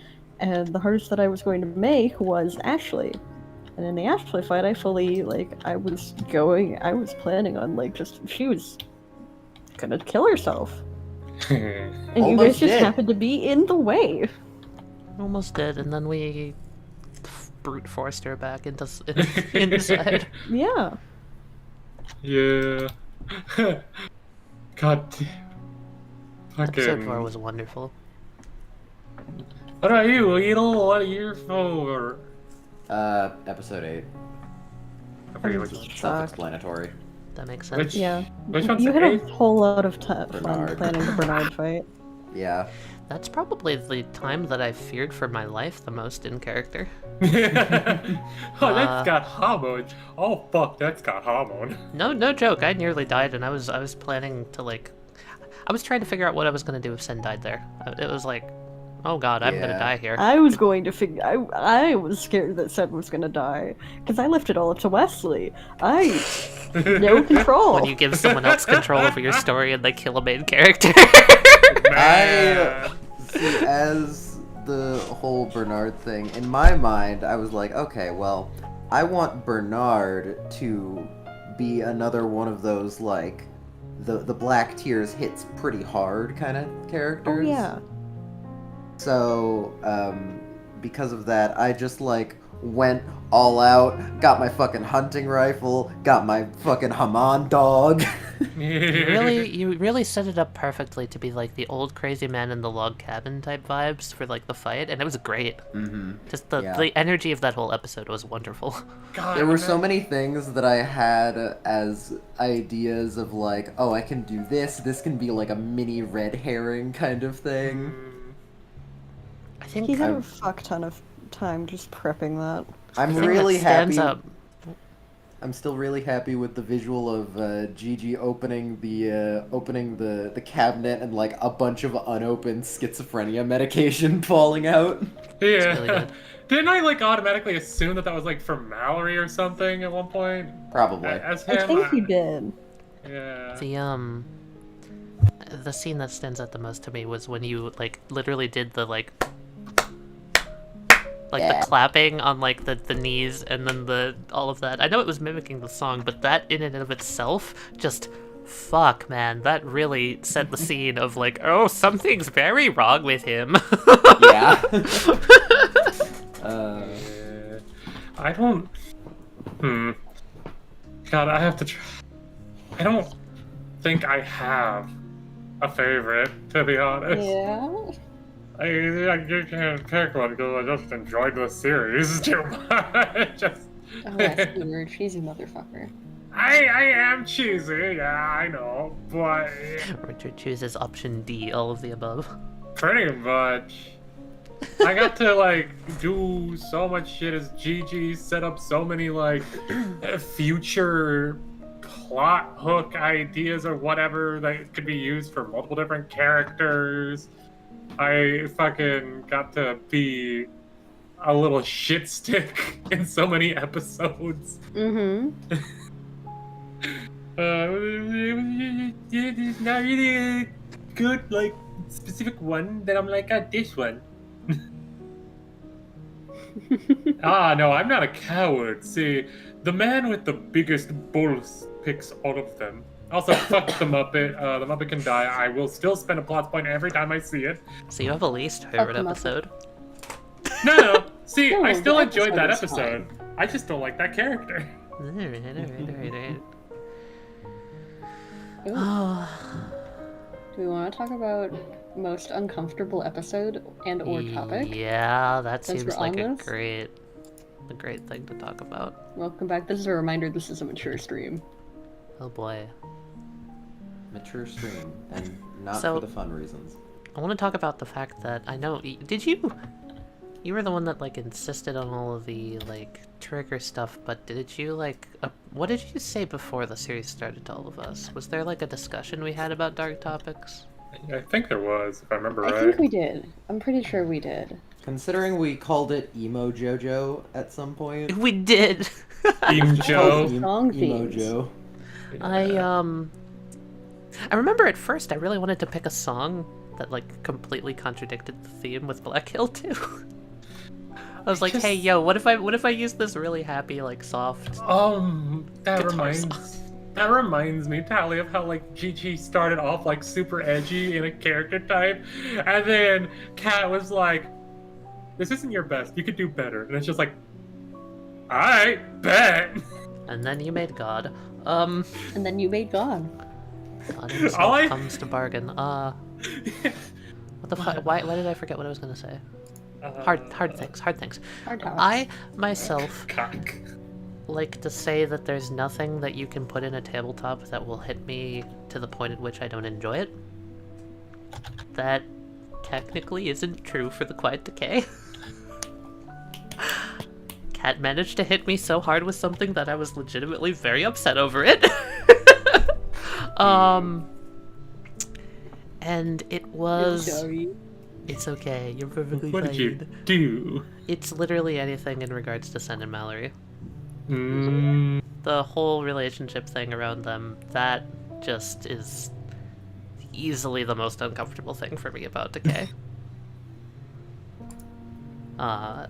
And the hardest that I was going to make was Ashley. And in the Ashley fight, I fully, like, I was planning on, like, just, she was gonna kill herself. And you Almost guys just did. happened to be in the way. Almost did, and then we brute forced her back into inside. Yeah. Yeah. God damn. Episode 4 Fucking. was wonderful. What about you, Weedle? What are you for? Episode 8. I forget which one. Self-explanatory. That makes sense. Which, Yeah. which one's You the had a eighth? whole lot of fun Bernard. planning the Bernard fight. Yeah. That's probably the time that I feared for my life the most in character. Oh, that's got hormones. Oh fuck, that's got hormone. No joke. I nearly died, and I was planning to like, I was trying to figure out what I was gonna do if Sen died there. It was like, oh god, I'm gonna Yeah. die here. I was going to figure. I was scared that Seth was gonna die because I left it all up to Wesley. No control. When you give someone else control over your story and they kill a main character. I see, as the whole Bernard thing, in my mind, I was like, okay, well, I want Bernard to be another one of those, like, the Black Tears hits pretty hard kind of characters. Oh yeah. So, because of that, I just, like, went all out, got my fucking hunting rifle, got my fucking Haman dog. You really set it up perfectly to be like the old crazy man in the log cabin type vibes for like the fight, and it was great. Mm-hmm. Just Yeah. the energy of that whole episode was wonderful. God, There were so many things that I had as ideas of like, oh, I can do this. This can be like a mini red herring kind of thing. I think He had a fuck ton of time just prepping that. I'm the thing really that stands happy. up. I'm still really happy with the visual of Gigi opening the cabinet and like a bunch of unopened schizophrenia medication falling out. Yeah. really good. Didn't I like automatically assume that was like from Mallory or something at one point? Probably. As him? I think he did. Yeah. The scene that stands out the most to me was when you like literally did the like Yeah. the clapping on like the knees and then the all of that. I know it was mimicking the song, but that in and of itself just fuck man, that really set the scene of like, oh, something's very wrong with him. Yeah. I don't. God, I have to try. I don't think I have a favorite, to be honest. Yeah. I can't pick one because I just enjoyed the series too much. Just, Oh, that's you were a cheesy motherfucker. I am cheesy, yeah, I know, but Richard chooses option D, all of the above. pretty much. I got to like do so much shit as Gigi, set up so many like future plot hook ideas or whatever that could be used for multiple different characters. I fucking got to be a little shit stick in so many episodes. Mm-hmm. It's not really a good, like, specific one that I'm like, this one. No, I'm not a coward. See, the man with the biggest balls picks all of them. Also, fuck the Muppet. The Muppet can die. I will still spend a plot point every time I see it. So you have a least favorite the Muppet. episode? No. See, No, I still the enjoyed that episode is episode. I just don't like that character. Alright. Ooh. Do we want to talk about most uncomfortable episode and or topic? Yeah, that Since seems we're like on a this? great thing to talk about. Welcome back. This is a reminder this is a mature stream. Oh boy. Mature stream, and not So- for the fun reasons. I want to talk about the fact that I know did you were the one that like insisted on all of the like trigger stuff, but did you like what did you say before the series started to all of us? Was there like a discussion we had about dark topics? I think there was, if I remember I right. think we did. I'm pretty sure we did. Considering we called it Emo JoJo at some point. We did. Team Joe. Song Emo themes. Joe. I remember at first I really wanted to pick a song that like completely contradicted the theme with Black Hill too. I was like, hey yo, what if I use this really happy, like soft That guitar song? reminds me, Tali, of how like Gigi started off like super edgy in a character type, and then Kat was like, "This isn't your best. You could do better." And it's just like, "Alright, bet." And then you made God. And then you made God. God All himself I- comes to bargain. What the fuck? Why did I forget what I was gonna say? Hard things. Hard talks. I myself Cock. like to say that there's nothing that you can put in a tabletop that will hit me to the point at which I don't enjoy it. That technically isn't true for the Quiet Decay. Cat managed to hit me so hard with something that I was legitimately very upset over it. And it was... Sorry. It's okay, you're perfectly What fine. did you do? It's literally anything in regards to Sen and Mallory. Mm. The whole relationship thing around them, that just is easily the most uncomfortable thing for me about Decay.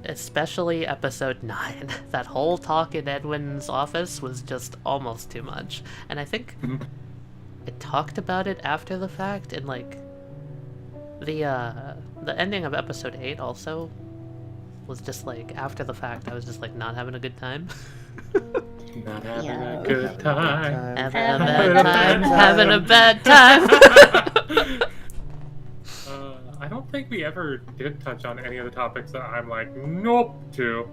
Especially episode 9. That whole talk in Edwin's office was just almost too much. And I think I talked about it after the fact, and like the ending of episode 8 also was just like after the fact I was just like not having a good time. Not having Yeah. a good time. Having a Having bad a time. bad Having a bad time. I don't think we ever did touch on any of the topics that I'm like, nope, to.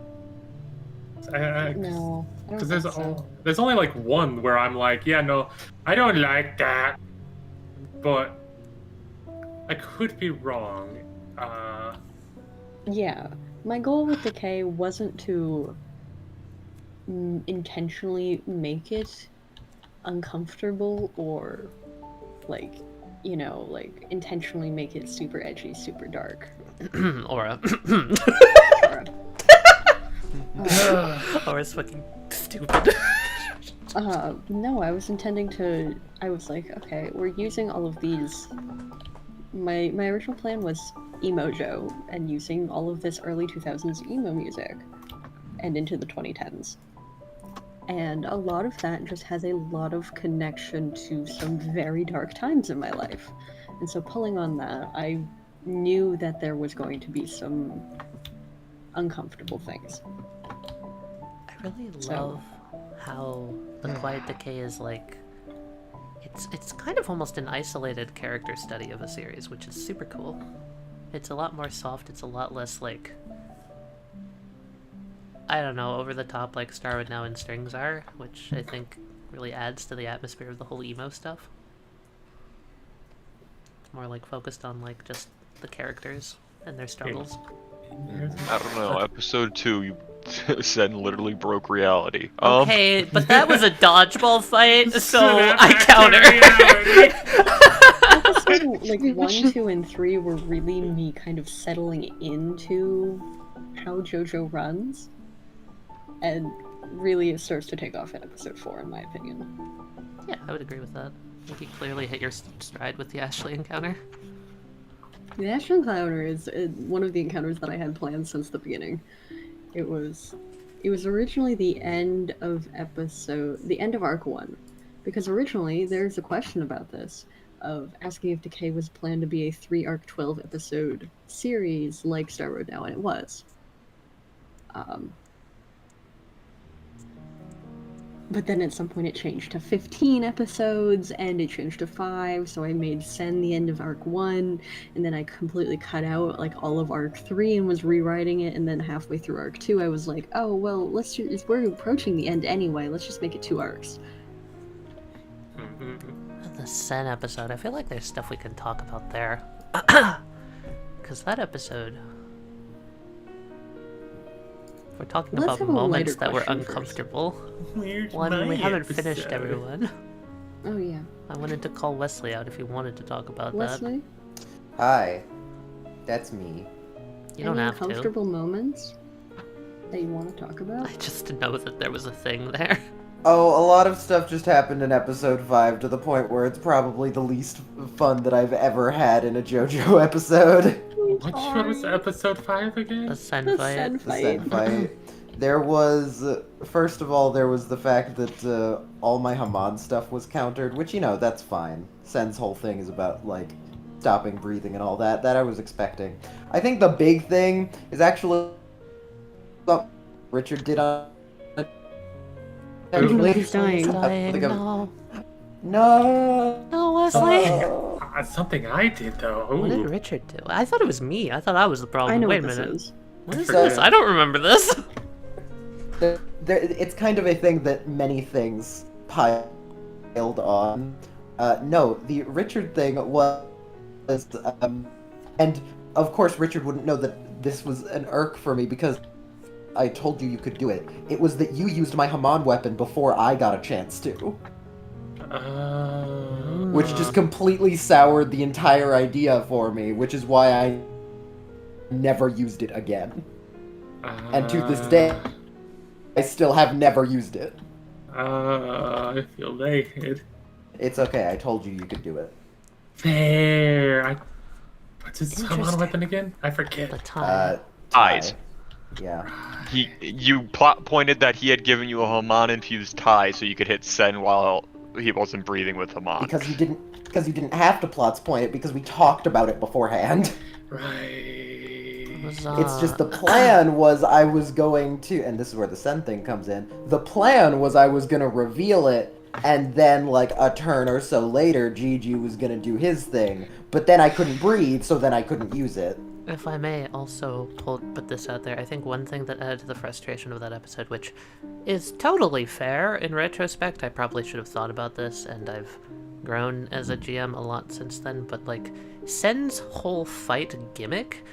No, I don't Because think so. there's only like one where I'm like, yeah, no, I don't like that, but I could be wrong. Yeah, my goal with Decay wasn't to intentionally make it uncomfortable or, like, you know, like, intentionally make it super edgy, super dark. Aura. Aura's fucking stupid. No, I was intending to. I was like, okay, we're using all of these. My original plan was Emojo and using all of this early 2000s emo music and into the 2010s. And a lot of that just has a lot of connection to some very dark times in my life. And so pulling on that, I knew that there was going to be some uncomfortable things. I really So- love how the Quiet Decay is like it's kind of almost an isolated character study of a series, which is super cool. It's a lot more soft, it's a lot less like I don't know, over the top like Starwood Now and Strings are, which I think really adds to the atmosphere of the whole emo stuff. It's more like focused on like just the characters and their struggles. I don't know. Episode 2, you said literally broke reality. Okay, but that was a dodgeball fight, so Snap I back to counter. Episode like 1, 2, and 3 were really me kind of settling into how JoJo runs, and really it starts to take off in episode 4, in my opinion. Yeah, I would agree with that. I think you clearly hit your stride with the Ashley encounter. The Ashley encounter is one of the encounters that I had planned since the beginning. It was originally the end of arc 1, because originally there's a question about this of asking if Decay was planned to be a 3-arc 12-episode series like Star Road Now, and it was. But then at some point it changed to 15 episodes, and it changed to 5, so I made Sen the end of arc 1, and then I completely cut out like all of arc 3 and was rewriting it, and then halfway through arc 2 I was like, oh well, we're approaching the end anyway, let's just make it 2 arcs. The Sen episode, I feel like there's stuff we can talk about there. Because that episode... We're talking Let's about have a moments lighter that were question first. uncomfortable. Where's One, we my haven't finished episode? everyone. Oh yeah. I wanted to call Wesley out if he wanted to talk about Leslie, Hi, that's me. that. You don't any have to. uncomfortable moments that you want to talk about? I just know that there was a thing there. Oh, a lot of stuff just happened in episode 5 to the point where it's probably the least fun that I've ever had in a JoJo episode. Which one was episode 5 again? The Sen The fight. Sen The fight. Sen fight. There was, first of all, there was the fact that all my Haman stuff was countered, which, you know, that's fine. Sen's whole thing is about, like, stopping breathing and all that. That I was expecting. I think the big thing is actually what Richard did on Everybody's dying. Dying, of- no. No. No, Wesley. Something I did though. What did Ooh. Richard do? I thought it was me. I thought I was the problem. I know Wait what a this minute. is. What is So- this? I don't remember this. It's kind of a thing that many things piled on. No, the Richard thing was, and of course Richard wouldn't know that this was an irk for me because I told you could do it. It was that you used my Haman weapon before I got a chance to, which just completely soured the entire idea for me, which is why I never used it again. And to this day, I still have never used it. I feel naked. It's okay, I told you could do it. Fair. What's his Haman Interesting. weapon again? I The forget. time. Eyes. Yeah. You plot pointed that he had given you a Haman infused tie so you could hit Sen while he wasn't breathing with Haman. Because you didn't have to plots point it because we talked about it beforehand. Right. It's just the plan was I was going to, and this is where the Sen thing comes in. The plan was I was gonna reveal it, and then like a turn or so later, Gigi was gonna do his thing. But then I couldn't breathe, so then I couldn't use it. If I may also put this out there, I think one thing that added to the frustration of that episode, which is totally fair in retrospect, I probably should have thought about this, and I've grown as a GM a lot since then, but like, Sen's whole fight gimmick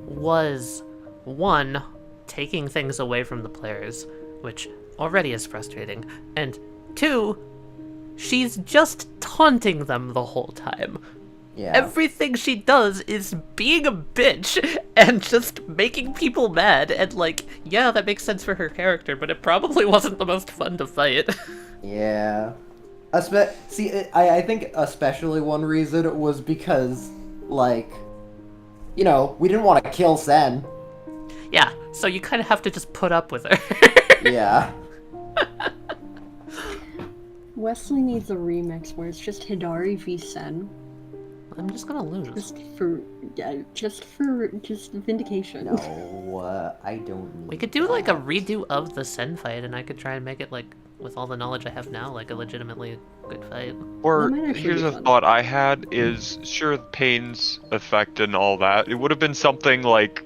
was, one, taking things away from the players, which already is frustrating, and two, she's just taunting them the whole time. Yeah. Everything she does is being a bitch and just making people mad, and like, yeah, that makes sense for her character, but it probably wasn't the most fun to fight. Yeah. I think especially one reason was because, like, you know, we didn't want to kill Sen. Yeah, so you kind of have to just put up with her. Yeah. Wesley needs a remix where it's just Hidari v Sen. I'm just gonna lose. Just vindication. No, I don't need We could do like a redo of the Sen fight, and I could try and make it like, with all the knowledge I have now, like a legitimately good fight. Or That might actually here's be a fun. thought I had is sure Pain's effect and all that. It would have been something like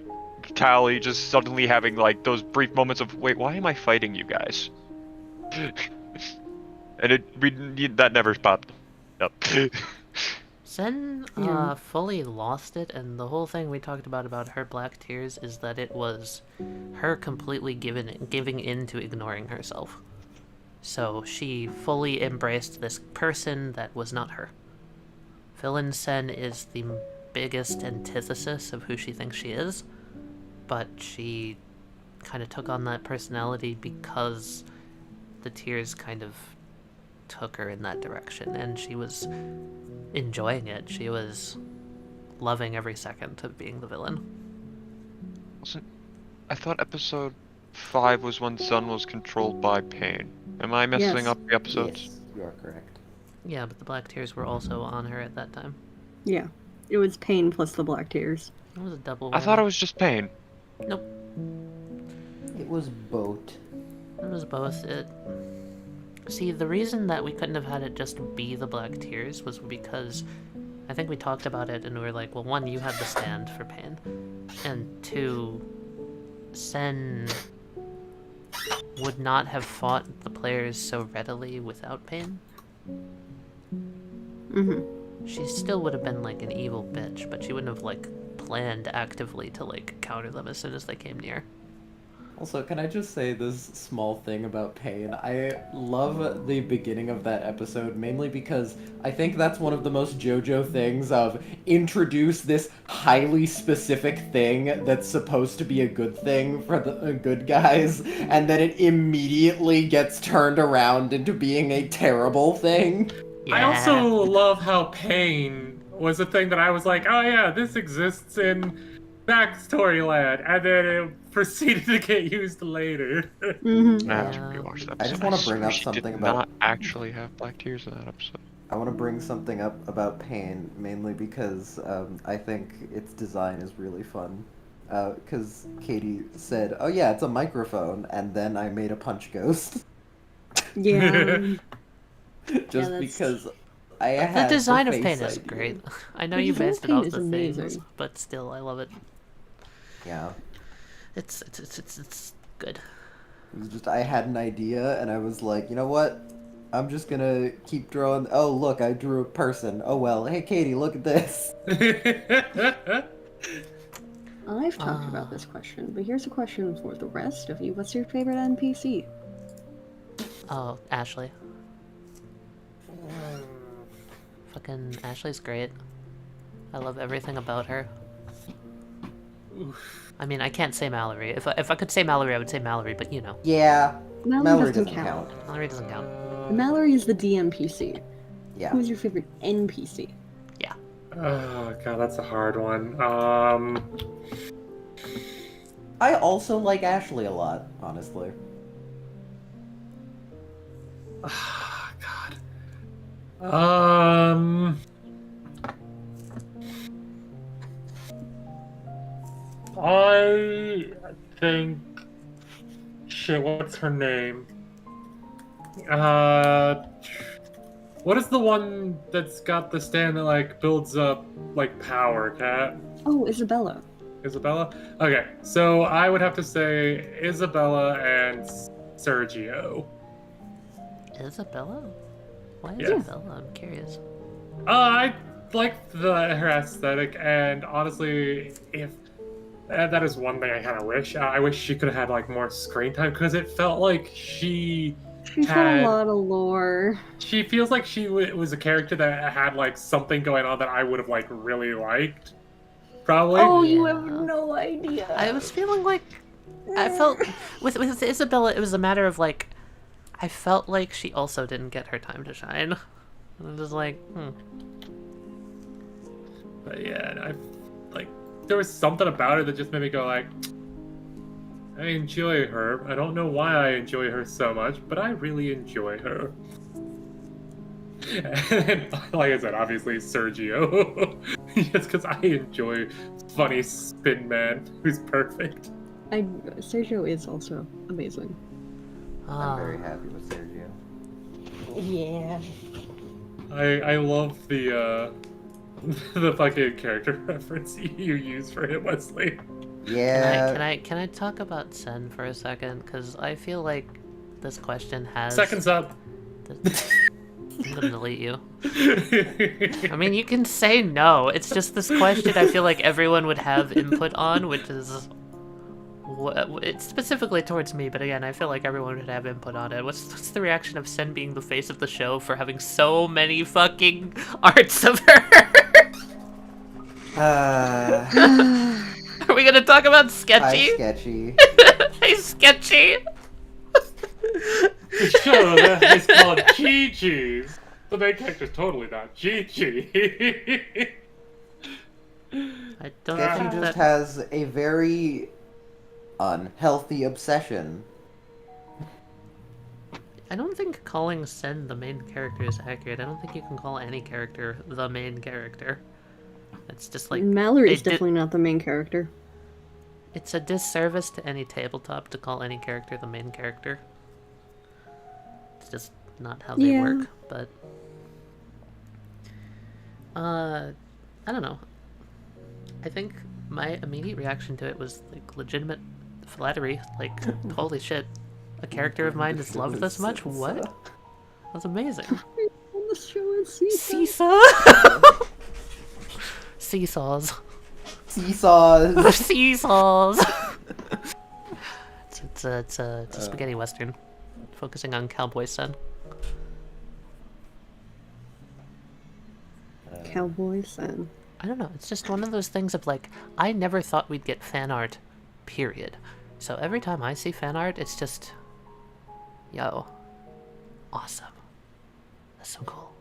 Tali just suddenly having like those brief moments of wait, why am I fighting you guys? And that never popped up. Sen Yeah. fully lost it, and the whole thing we talked about her black tears is that it was her completely giving in to ignoring herself. So she fully embraced this person that was not her. Villain Sen is the biggest antithesis of who she thinks she is, but she kind of took on that personality because the tears kind of took her in that direction, and she was enjoying it. She was loving every second of being the villain. I thought episode 5 was when Sun was controlled by Pain. Am I messing Yes. up the episodes? Yes, you are correct. Yeah, but the black tears were also on her at that time. Yeah. It was Pain plus the Black Tears. It was a double. I thought it was just Pain. Nope, It was both. it was both. See, the reason that we couldn't have had it just be the black tears was because I think we talked about it and we were like, well, one, you had the stand for Pain, and two, Sen would not have fought the players so readily without Pain. Mm-hmm. She still would have been like an evil bitch, but she wouldn't have like planned actively to like counter them as soon as they came near. Also, can I just say this small thing about Pain? I love the beginning of that episode, mainly because I think that's one of the most JoJo things of introduce this highly specific thing that's supposed to be a good thing for the good guys, and then it immediately gets turned around into being a terrible thing. I also love how Pain was a thing that I was like, oh yeah, this exists in Backstory Land, and then it proceeded to get used later. Mm-hmm. I have to Yeah. rewatch that I episode. just wanna swear bring up she something did about- not actually have black tears in that episode. I want to bring something up about Pain, mainly because I think its design is really fun. Because Katie said, oh yeah, it's a microphone, and then I made a punch ghost. Yeah. Just that's- because I The had design of face paint is idea. great. I know The you design of based it paint off is the things, amazing. but still, I love it. Yeah. It's good. It was just I had an idea and I was like, you know what? I'm just gonna keep drawing. Oh look, I drew a person. Oh well. Hey Katie, look at this. I've talked about this question, but here's a question for the rest of you. What's your favorite NPC? Oh, Ashley. Fucking Ashley's great. I love everything about her. I mean, I can't say Mallory. If I could say Mallory, I would say Mallory, but you know. Yeah. Mallory doesn't count. Mallory doesn't count. Mallory is the DNPC. Yeah. Who's your favorite NPC? Yeah. Oh god, that's a hard one. I also like Ashley a lot, honestly. God. I think. Shit, what's her name? What is the one that's got the stand that like builds up like power, Cat? Oh, Isabella. Isabella? Okay, so I would have to say Isabella and Sergio. Isabella? Why Yeah. Isabella? I'm curious. I like her aesthetic, and honestly, if that is one thing I kind of wish. I wish she could have had like more screen time because it felt like She's got had- a lot of lore. she feels like she was a character that had like something going on that I would have like really liked. Probably. Oh, you have Yeah. no idea. I was feeling like I felt with Isabella, it was a matter of like I felt like she also didn't get her time to shine. And I was like, But yeah, I like there was something about her that just made me go like, I enjoy her. I don't know why I enjoy her so much, but I really enjoy her. And like I said, obviously Sergio, just because I enjoy funny spin man who's perfect. Sergio is also amazing. I'm very happy with Sergio. Yeah. I love the the fucking character reference you use for it, Wesley. Yeah. Can I talk about Sen for a second? Because I feel like this question has Seconds up. I'm gonna delete you. I mean, you can say no. It's just this question I feel like everyone would have input on, which is it's specifically towards me, but again, I feel like everyone would have input on it. What's the reaction of Sen being the face of the show for having so many fucking arts of her? Are we gonna talk about Sketchy? Hi, Sketchy. Hey, Sketchy! The show that is called Gigi's. The main character's totally not Gigi. I don't Sketchy think just that... has a very unhealthy obsession. I don't think calling Sen the main character is accurate. I don't think you can call any character the main character. It's just like... Mallory is they did- definitely not the main character. It's a disservice to any tabletop to call any character the main character. It's just not how they Yeah. work, but... I don't know. I think my immediate reaction to it was, like, legitimate flattery. Like, holy shit. A character of mine is loved this much? What? That's amazing. On the show is Seesaw. Seesaw! Seesaws. Seesaws. Seesaws! It's a spaghetti western. Focusing on Cowboy Sen. Cowboys and I don't know, it's just one of those things of like, I never thought we'd get fan art, period. So every time I see fan art, it's just, yo, awesome. That's so cool.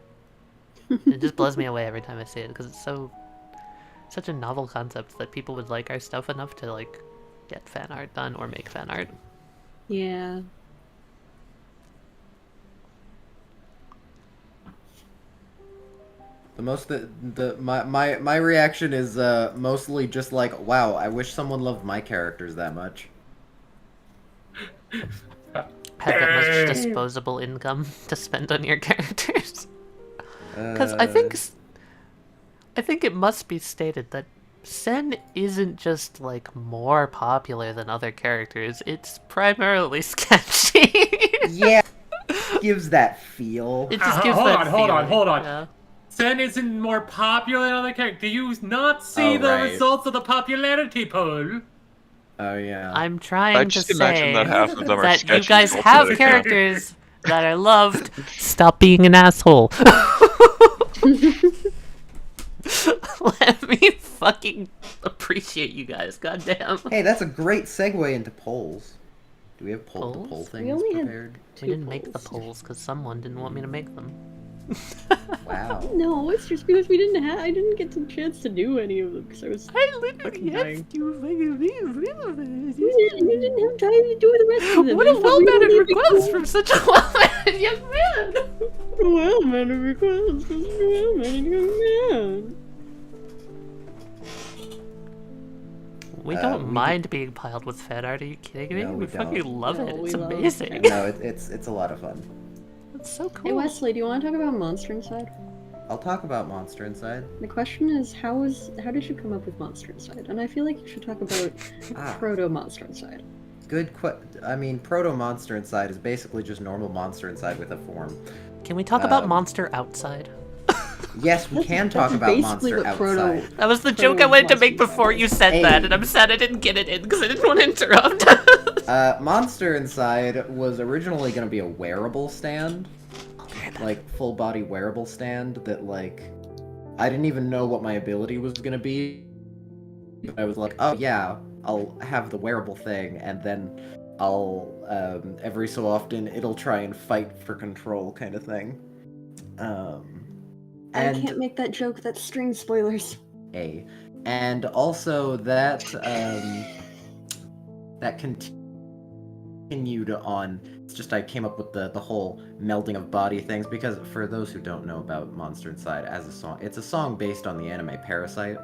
It just blows me away every time I see it, because it's such a novel concept that people would like our stuff enough to like, get fan art done or make fan art. yeah. My reaction is mostly just like, wow, I wish someone loved my characters that much. have that much disposable income to spend on your characters. Because I think it must be stated that Sen isn't just like more popular than other characters, it's primarily sketchy. Yeah, gives that feel. It just gives that hold on. feeling, yeah. Sen isn't more popular than other characters. Do you not see Oh, the right. results of the popularity poll? Oh yeah. I'm I trying to just imagine say that half of them are that you sketchy guys altogether, have yeah. characters that are loved. Stop being an asshole. Let me fucking appreciate you guys, goddamn. Hey, that's a great segue into polls. Do we have the poll Polls? things We only had prepared? We didn't make the polls because someone didn't want me to make them. Wow. No, it's just because we didn't have. I didn't get the chance to do any of them because I was. literally dying. you fucking You didn't have time to do the rest of them. What I a thought we well-mannered were gonna request from such a well-mannered young man! be a well-mannered request from such a well-mannered young man. We we don't did- mind being piled with fan art, are you kidding me? No, we fucking don't. love No, it, we it's love amazing. No, it's a lot of fun. It's so Hey cool. Wesley, do you want to talk about Monster Inside? I'll talk about Monster Inside. The question is, how did you come up with Monster Inside? And I feel like you should talk about Proto Monster Inside. I mean, Proto Monster Inside is basically just normal Monster Inside with a form. Can we talk about Monster Outside? Yes, we can talk about basically Monster what Proto- Outside. That was the Proto joke I wanted to Monster make before Inside you said Hey. that, and I'm sad I didn't get it in because I didn't want to interrupt. Monster Inside was originally going to be a wearable stand. Like, full body wearable stand that, like, I didn't even know what my ability was going to be. But I was like, oh yeah, I'll have the wearable thing, and then I'll, every so often, it'll try and fight for control kind of thing. I can't make that joke, that's string spoilers. And also that, that continued on. It's just I came up with the whole melding of body things, because for those who don't know about Monster Inside as a song, it's a song based on the anime Parasite.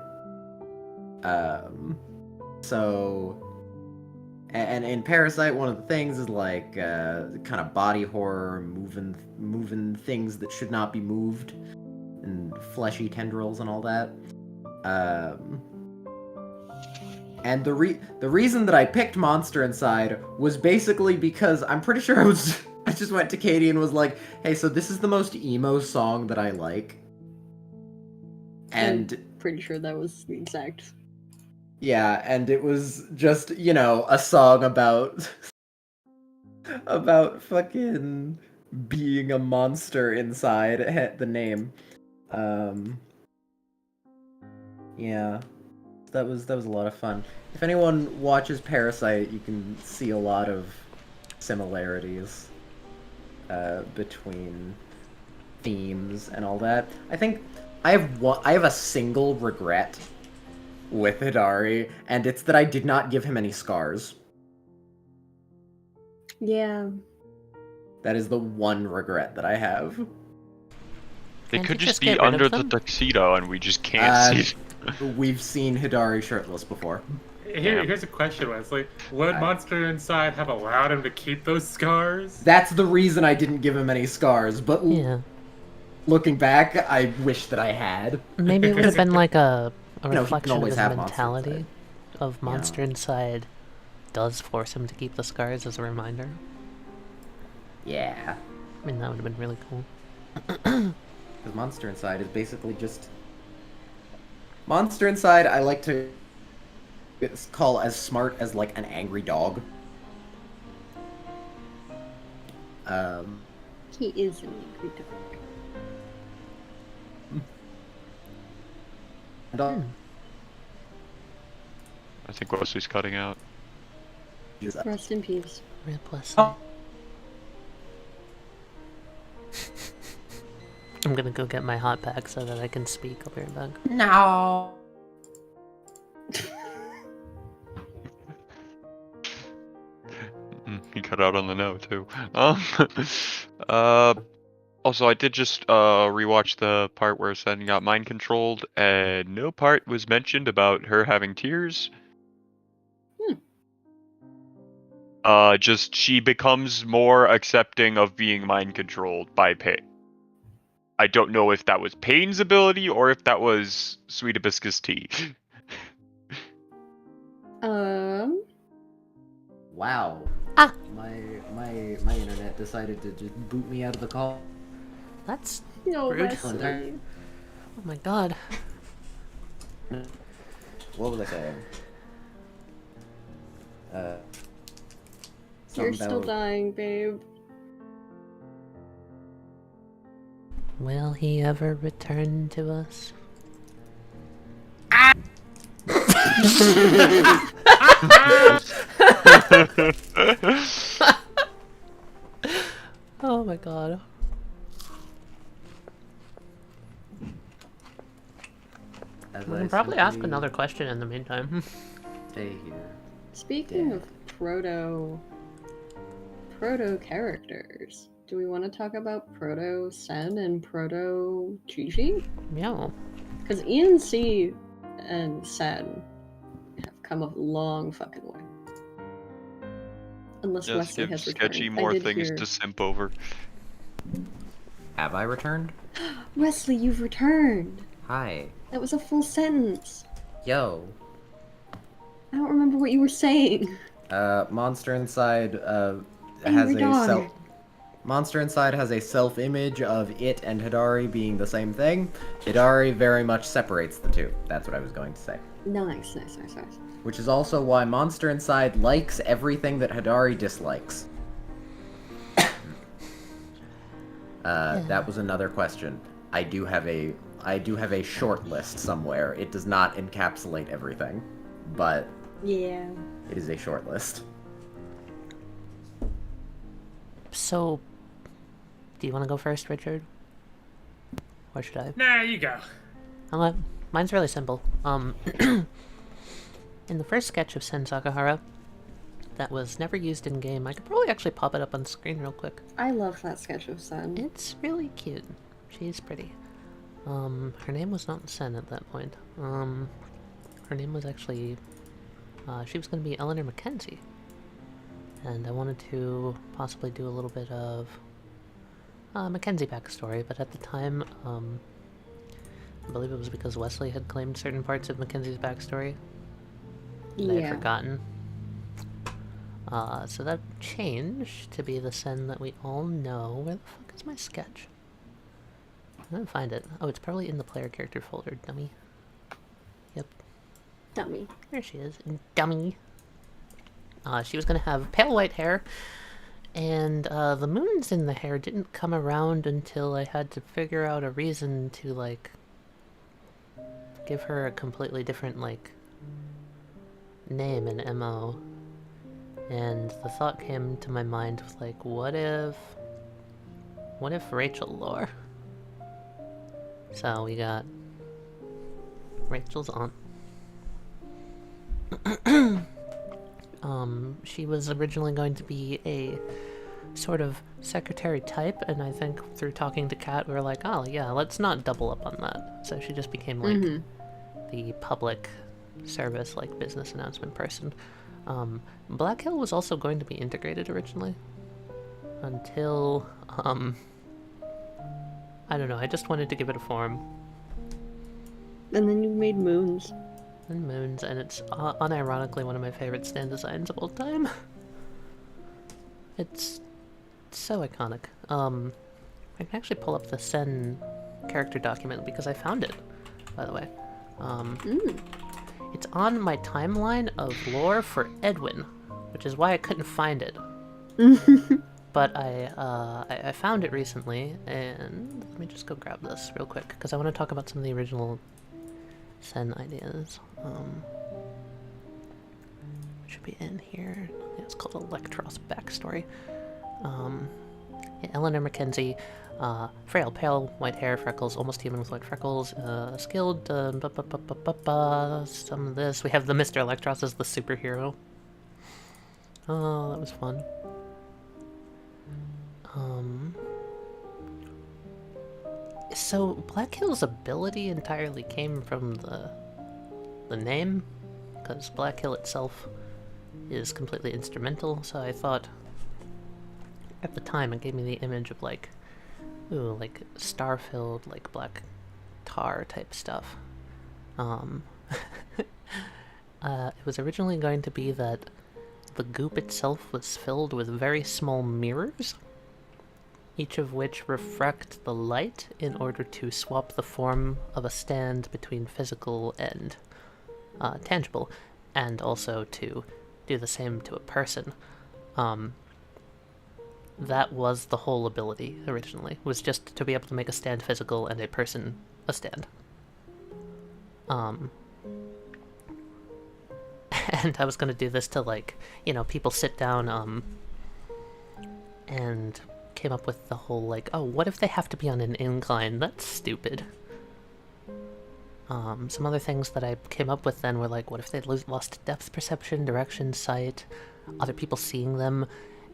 And in Parasite, one of the things is like kind of body horror, moving things that should not be moved, and fleshy tendrils and all that. And the reason that I picked Monster Inside was basically because I'm pretty sure I just went to Katie and was like, hey, so this is the most emo song that I like. And Pretty sure that was the exact. yeah, and it was just, a song about fucking being a monster inside. It had the name. Yeah. That was a lot of fun. If anyone watches Parasite, you can see a lot of similarities between themes and all that. I think I have a single regret with Hidari, and it's that I did not give him any scars. Yeah. That is the one regret that I have. They Can't could you just get be rid of under the them? tuxedo and we just can't see. We've seen Hidari shirtless before. Here's a question, Wesley. Would Monster Inside have allowed him to keep those scars? That's the reason I didn't give him any scars, but Yeah. looking back, I wish that I had. Maybe it would have been like a he can reflection of always his have Monster mentality Inside. of Monster Inside does force him to keep the scars as a reminder. Yeah. I mean, that would have been really cool. Because Monster Inside is basically just... Monster Inside, I like to call as smart as, like, an angry dog. He is an angry dog. And I think Wesley's cutting out. Rest in peace. Rip Wesley. Oh. I'm gonna go get my hot pack so that I can speak. I'll be right back. No. He cut out on the no too. Also, I did just rewatch the part where Sen got mind controlled, and no part was mentioned about her having tears. Just she becomes more accepting of being mind controlled by Pain. I don't know if that was Pain's ability or if that was Sweet Hibiscus tea. Wow. Ah! My internet decided to just boot me out of the call. That's No, rude. Wesley. Oh my god. What was I saying? You're Something still about- dying, babe. Will he ever return to us? Oh my god. As We I can probably ask simply another question in the meantime. Stay here. Speaking Yeah. of proto characters, do we want to talk about proto Sen and proto Gigi? Yeah. Because ENC and Sen have come a long fucking way. Unless Just Wesley give has sketchy returned. I more did things hear... to simp over. Have I returned? Wesley, you've returned! Hi. That was a full sentence. Yo. I don't remember what you were saying. Monster Inside has Angry a dog. self. Monster Inside has a self-image of it and Hidari being the same thing. Hidari very much separates the two. That's what I was going to say. Nice. Which is also why Monster Inside likes everything that Hidari dislikes. That was another question. I do have a short list somewhere. It does not encapsulate everything, but Yeah. it is a short list. So, do you want to go first, Richard? Or should I? Nah, you go. Okay. Mine's really simple. In the first sketch of Sen Sakahara, that was never used in game, I could probably actually pop it up on screen real quick. I love that sketch of Sen. It's really cute. She's pretty. Her name was not Sen at that point. Her name was actually, she was going to be Eleanor Mackenzie. And I wanted to possibly do a little bit of Mackenzie backstory, but at the time, I believe it was because Westley had claimed certain parts of Mackenzie's backstory that I had forgotten. So that changed to be the Sen that we all know. Where the fuck is my sketch? I didn't find it. Oh, it's probably in the player character folder, dummy. Yep, Dummy. there she is, dummy. She was gonna have pale white hair, and the moons in the hair didn't come around until I had to figure out a reason to, like, give her a completely different, like, name and MO. And the thought came to my mind with, like, what if Rachel lore? So we got Rachel's aunt. She was originally going to be a sort of secretary type, and I think through talking to Kat, we were like, oh yeah, let's not double up on that. So she just became like the public service, like business announcement person. Black Hill was also going to be integrated originally, until, I don't know, I just wanted to give it a form. And then you made moons. And moons, and it's unironically one of my favorite stand designs of all time. It's so iconic. I can actually pull up the Sen character document because I found it, by the way. It's on my timeline of lore for Edwin, which is why I couldn't find it. But I found it recently, and let me just go grab this real quick because I want to talk about some of the original Sen ideas. Should be in here. Yeah, it's called Electros Backstory. Yeah, Eleanor Mackenzie, frail, pale, white hair, freckles, almost human with white freckles, skilled, some of this. We have the Mr. Electros as the superhero. Oh, that was fun. So Black Hill's ability entirely came from the name, because Black Hill itself is completely instrumental, so I thought at the time it gave me the image of like, ooh, like star-filled, like black tar type stuff. It was originally going to be that the goop itself was filled with very small mirrors, each of which refract the light in order to swap the form of a stand between physical and tangible, and also to do the same to a person. That was the whole ability originally, was just to be able to make a stand physical and a person a stand. And I was gonna do this to, like, you know, people sit down, and came up with the whole, like, oh, what if they have to be on an incline? That's stupid. Some other things that I came up with then were like, what if they lost depth perception, direction, sight, other people seeing them?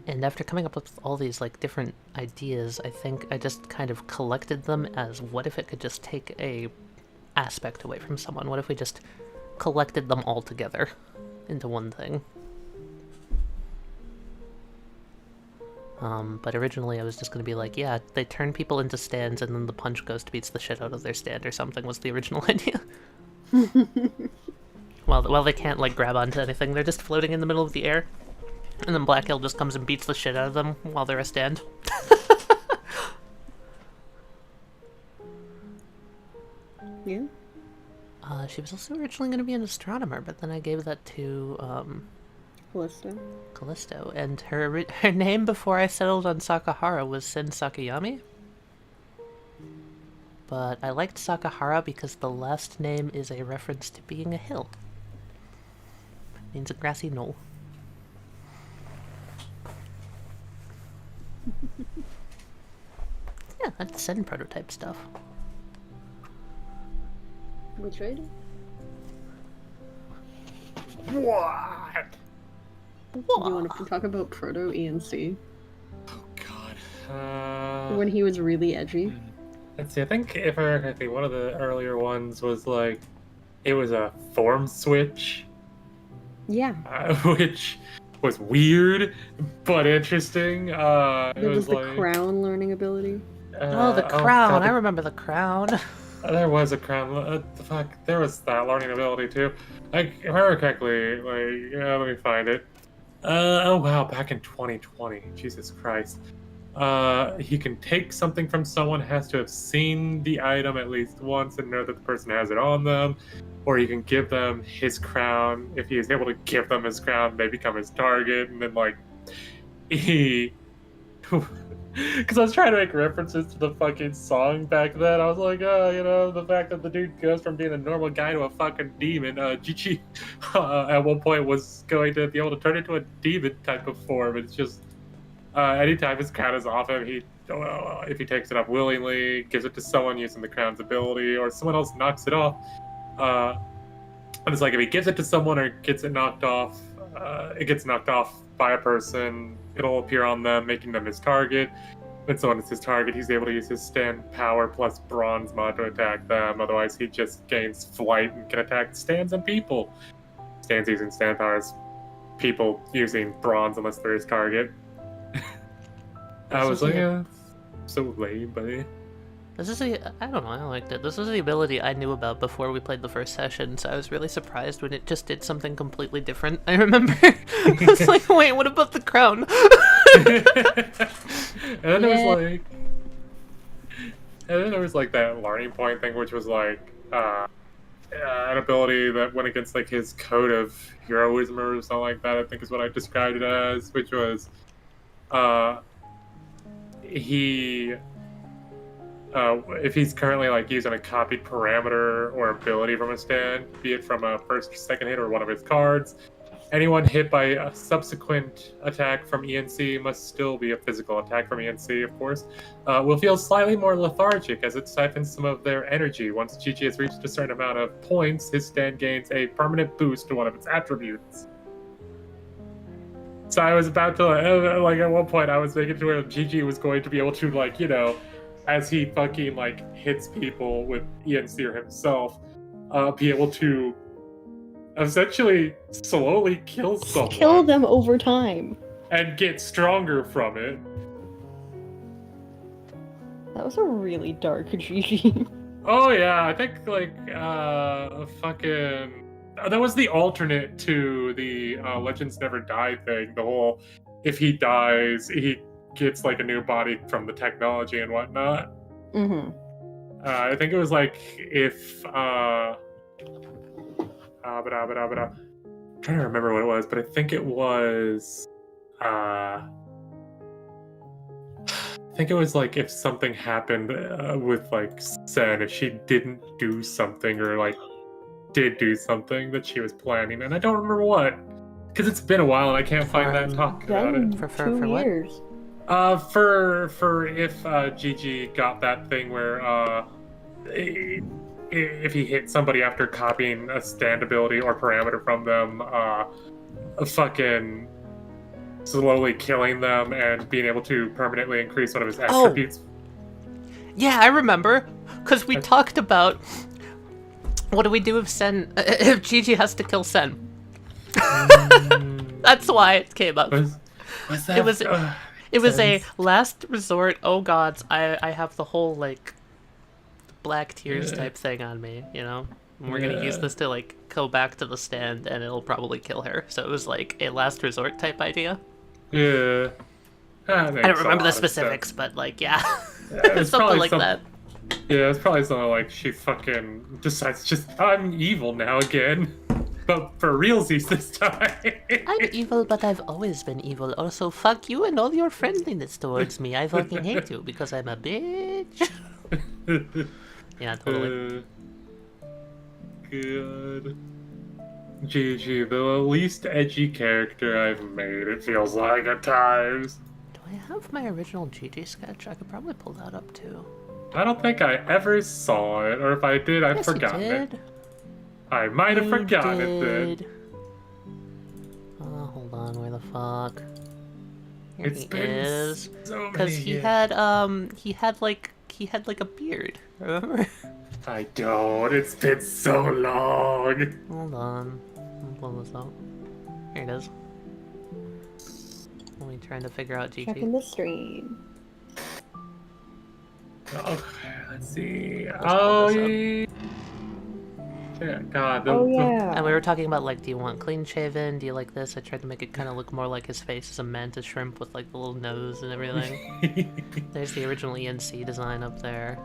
And after coming up with all these, like, different ideas, I think I just kind of collected them as, what if it could just take a aspect away from someone? What if we just collected them all together into one thing? But originally I was just gonna be like, yeah, they turn people into stands and then the punch ghost beats the shit out of their stand or something was the original idea. Well, they can't, like, grab onto anything, they're just floating in the middle of the air. And then Black Hill just comes and beats the shit out of them while they're a stand. Yeah. She was also originally going to be an astronomer, but then I gave that to, Callisto. And her name before I settled on Sakahara was Sen Sakayami. But I liked Sakahara because the last name is a reference to being a hill. It means a grassy knoll. Yeah, that's Sen prototype stuff. Which raid? What? Do you want to talk about Proto ENC? Oh god. When he was really edgy? Let's see, I think if I remember correctly, one of the earlier ones was like, it was a form switch. Yeah. Which was weird, but interesting. There it was the like, crown learning ability. Oh, the crown! God, I remember the crown. There was a crown. Fuck, there was that learning ability too. Like, if I remember correctly, like, yeah, let me find it. Oh wow, back in 2020. Jesus Christ. He can take something from someone, has to have seen the item at least once and know that the person has it on them, or he can give them his crown. If he is able to give them his crown, they become his target, and then, like, he... Because I was trying to make references to the fucking song back then. I was like, oh, you know, the fact that the dude goes from being a normal guy to a fucking demon. Gigi at one point was going to be able to turn into a demon type of form. It's just, anytime his crown is off him, if he takes it up willingly, gives it to someone using the crown's ability, or someone else knocks it off. And it's like, if he gives it to someone or gets it knocked off, it gets knocked off by a person, it'll appear on them, making them his target. When someone is his target, he's able to use his stand power plus bronze mod to attack them. Otherwise, he just gains flight and can attack stands and people. Stands using stand powers, people using bronze unless they're his target. I was like, yeah, so lame, but yeah. This is I don't know, I liked it. This was the ability I knew about before we played the first session, so I was really surprised when it just did something completely different. I remember. I was like, wait, what about the crown? And then there was like that learning point thing, which was like an ability that went against like his code of heroism or something like that, I think is what I described it as, which was if he's currently like using a copied parameter or ability from a stand, be it from a first or second hit or one of his cards, anyone hit by a subsequent attack from ENC must still be a physical attack from ENC, of course, will feel slightly more lethargic as it siphons some of their energy. Once GG has reached a certain amount of points, his stand gains a permanent boost to one of its attributes. So I was about to, like, at one point I was making to where GG was going to be able to, like, you know, as he fucking, like, hits people with ENC or himself, be able to essentially slowly kill someone Kill them over time. and get stronger from it. That was a really dark GG. Oh yeah, I think like fucking that was the alternate to the Legends Never Die thing. The whole if he dies, he gets like a new body from the technology and whatnot. Mm-hmm. I think it was like if trying to remember what it was, but I think it was like if something happened with like Sen, if she didn't do something or like did do something that she was planning, and I don't remember what, because it's been a while and I can't find that talk about it. For For 2 what? years. For if Gigi got that thing where if he hit somebody after copying a stand ability or parameter from them, fucking slowly killing them and being able to permanently increase one of his attributes. Yeah, I remember, because we talked about what do we do if Sen, if Gigi has to kill Sen. That's why it came up. Was that, It was a last resort. Oh gods, I have the whole like black tears type thing on me, you know. And we're gonna use this to like go back to the stand, and it'll probably kill her. So it was like a last resort type idea. Yeah. I don't remember the specifics, but like yeah, It's something probably like that. Yeah, it's probably something like she fucking decides just I'm evil now again, but for realsies this time. I'm evil, but I've always been evil. Also, fuck you and all your friendliness towards me. I fucking hate you because I'm a bitch. Yeah, totally. Good. GG, the least edgy character I've made, it feels like at times. Do I have my original GG sketch? I could probably pull that up too. I don't think I ever saw it, or if I did, I've Yes, you forgotten it. did. I might have You forgotten it did. then. Oh, hold on, where the fuck? Here It's he been is. so many Because he years. had like a beard. Remember? I don't. It's been so long. Hold on. I'll pull this up. Here it is. Only trying to figure out GG. Checking the stream. Okay, let's see. pull Oh, this up. yeah. God. Oh And yeah. we were talking about like, do you want clean shaven? Do you like this? I tried to make it kind of look more like his face as a mantis shrimp with like the little nose and everything. There's the original ENC design up there.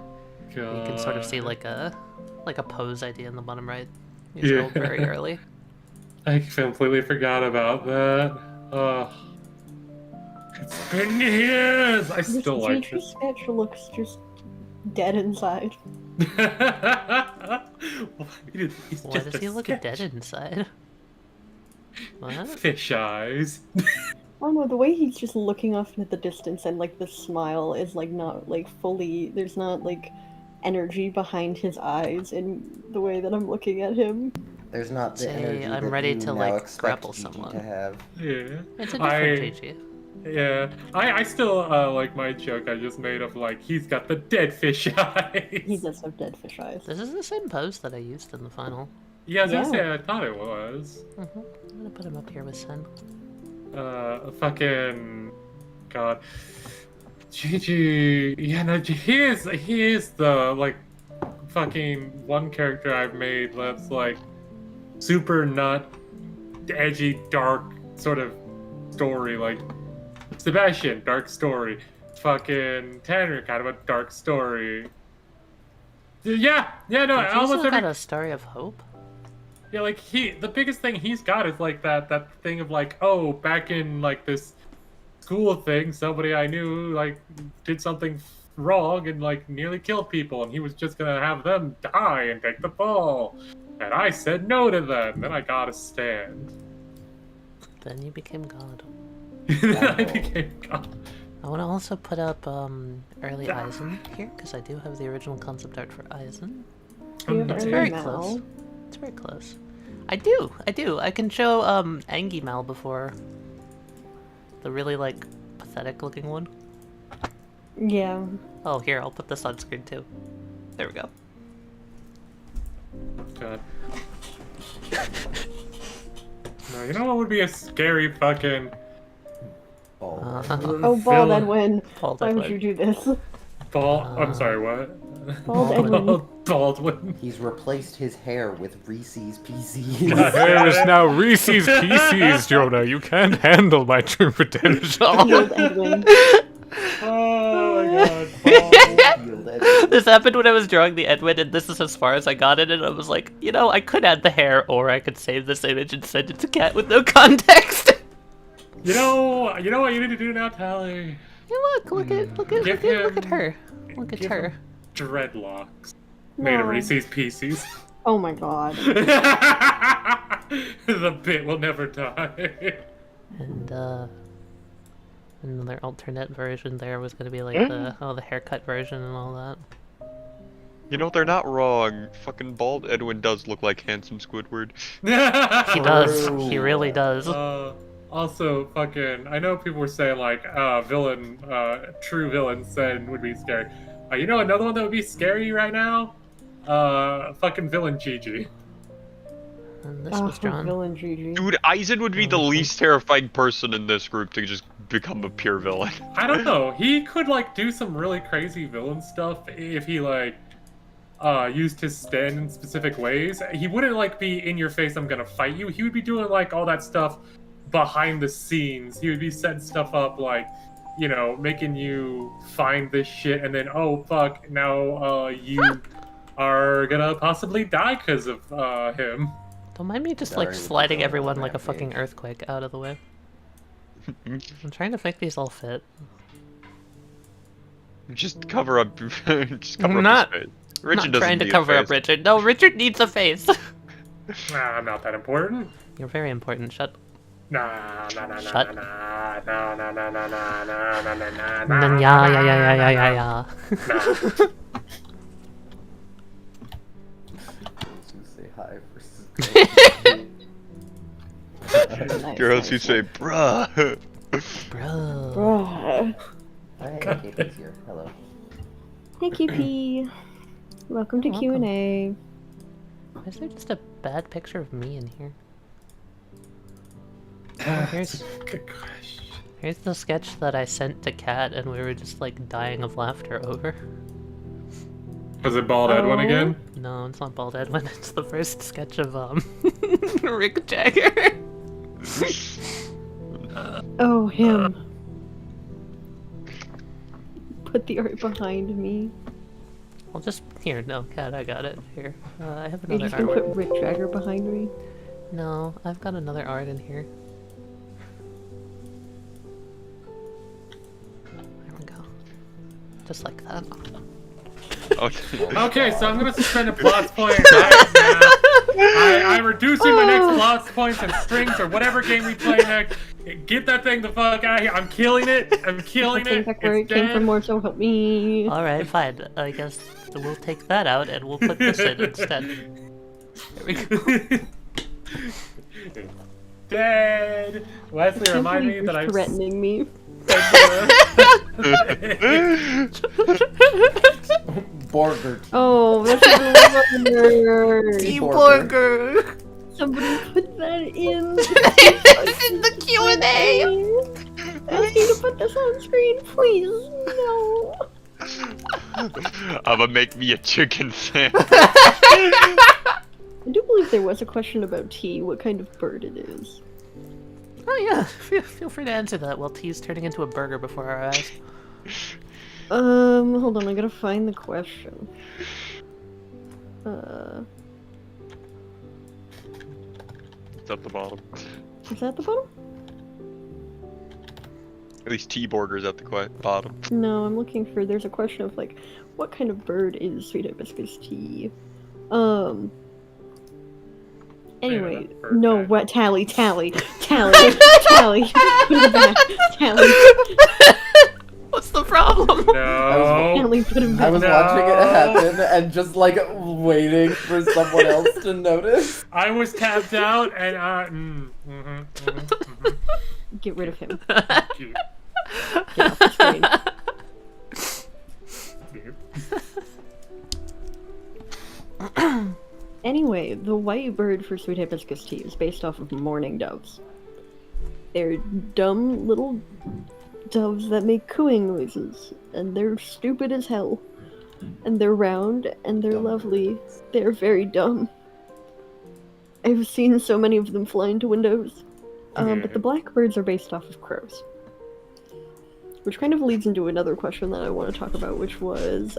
You can sort of see like a pose idea in the bottom right. He's rolled very early. I completely forgot about that. It's been years. I This still like GG this. sketch looks just dead inside. He's Why just does a he look sketch. dead inside? What? Fish eyes. I don't know, the way he's just looking off into the distance and like the smile is like not like fully, there's not like energy behind his eyes in the way that I'm looking at him. There's not the Say, energy I'm that ready you to, now like, expect grapple Gigi someone. to have. Yeah. It's a different GG. Yeah. I still like my joke I just made of like he's got the dead fish eyes. He does have dead fish eyes. This is the same pose that I used in the final. Yeah, I was gonna Yeah. say I thought it was. I'm gonna put him up here with Sen. Fucking God. Gigi, yeah, no, he is the like fucking one character I've made that's like super not edgy, dark sort of story. Like Sebastian, dark story. Fucking Tanner, kind of a dark story. Yeah, no, Did you almost still every got a story of hope? yeah, like the biggest thing he's got is like that thing of like, oh, back in like this school thing, somebody I knew like did something wrong and like nearly killed people, and he was just gonna have them die and take the fall, and I said no to them. Then I got a stand. Then you became God. Then I became God. I want to also put up early Eisen here, because I do have the original concept art for Eisen. Do you have It's early very Mal? close. It's very close. I do. I can show Angie Mal before. The really like pathetic looking one. Yeah. Oh, here, I'll put this on screen too. There we go. God. No, you know what would be a scary fucking Oh. Oh, Bald villain? Edwin. Bald Why would Edwin. you do this? I'm sorry, what? Bald Edwin. Baldwin. He's replaced his hair with Reese's God. Pieces. There is now Reese's Pieces, Jonah. You can't handle my true potential. Bald Edwin. Oh my god. This happened when I was drawing the Edwin, and this is as far as I got it, and I was like, you know, I could add the hair, or I could save this image and send it to Cat with no context. You know what you need to do now, Tali? Hey, look at her. Look at Give her. him dreadlocks. Made of No. Reese's Pieces. Oh my god. The bit will never die. And another alternate version there was gonna be like the haircut version and all that. You know, they're not wrong. Fucking Bald Edwin does look like handsome Squidward. He does. He really does. Also, fucking, I know people were saying like, villain, true villain Sen would be scary. You know another one that would be scary right now? Fucking villain Gigi. And this was drawn. Villain Gigi. Dude, Aizen would be the least terrifying person in this group to just become a pure villain. I don't know. He could like do some really crazy villain stuff if he like used his stand in specific ways. He wouldn't like be in your face, I'm gonna fight you. He would be doing like all that stuff behind the scenes. He would be setting stuff up like, you know, making you find this shit and then, oh fuck, now you are gonna possibly die because of him. Don't mind me just Sorry, like sliding it's everyone on like a that fucking page. earthquake out of the way. I'm trying to make these all fit. Just cover up. Just cover I'm up his face. I'm Richard not doesn't trying to need a cover up face. Richard. No, Richard needs a face. Nah, I'm not that important. You're very important. Shut. Nah, nah, nah, nah, Shut. nah, nah, nah, nah, nah, nah, nah, nah, nah, nah, Then nah, yeah. nah. Say hi for Nice, Girls nice. who say, bruh. Bro. Bruh. Hi, Katie's here. Hello. Hey, KP. Welcome to Welcome. Q&A. Why is there just a bad picture of me in here? Oh, Good question. here's the sketch that I sent to Kat, and we were just like dying of laughter over. Was it Bald Edwin Oh. again? No, it's not Bald Edwin. It's the first sketch of Rick Jagger. Oh, him. Put the art behind me. I'll just here. No, Kat, I got it here. I have Are you another just gonna art. put Rick Jagger behind me? No, I've got another art in here. There we go. Just like that. Okay, so I'm gonna suspend a plot point right now. I'm reducing my next plot points and strings or whatever game we play next. Get that thing the fuck out of here. I'm killing it. I'm killing I it. think back where it It's came dead. from more, so help me. Alright, fine. I guess we'll take that out and we'll put this in instead. There we go. Dead. Wesley, Can't remind me believe that you're I've threatening me. Burger. Oh, that's a burger. Burger. Somebody put that in. It's in the Q&A! Ask you to put this on screen, please. No. I'ma make me a chicken sandwich. I do believe there was a question about tea, what kind of bird it is. Oh yeah, feel free to answer that while T's turning into a burger before our eyes. Hold on, I gotta find the question. It's at the bottom. Is that the bottom? At least T-Borger's at the bottom. No, I'm looking for, there's a question of like, what kind of bird is sweet hibiscus tea? Anyway, that's bird no, bag. what, Tally, Tally, Tally, Tally, put it back, Tally, What's the problem? No. Tally, put him I back. was No. watching it happen and just like waiting for someone else to notice. I was tapped out and Get rid of him. cute. Get off the screen. Anyway, the white bird for sweet hibiscus tea is based off of mourning doves. They're dumb little doves that make cooing noises, and they're stupid as hell. And they're round, and they're lovely. They're very dumb. I've seen so many of them fly into windows. But the blackbirds are based off of crows. Which kind of leads into another question that I want to talk about, which was,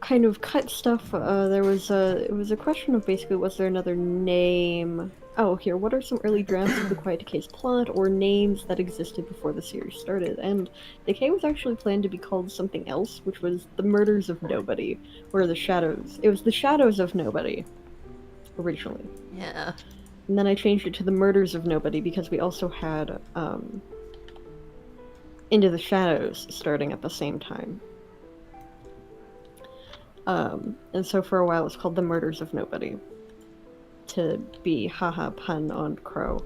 kind of cut stuff. It was a question of basically, was there another name? Oh, here, what are some early drafts of the Quiet Decay's plot, or names that existed before the series started? And Decay was actually planned to be called something else, which was The Murders of Nobody, or The Shadows. It was The Shadows of Nobody, originally. Yeah. And then I changed it to The Murders of Nobody, because we also had, Into the Shadows starting at the same time. And so for a while it was called The Murders of Nobody, to be haha pun on crow.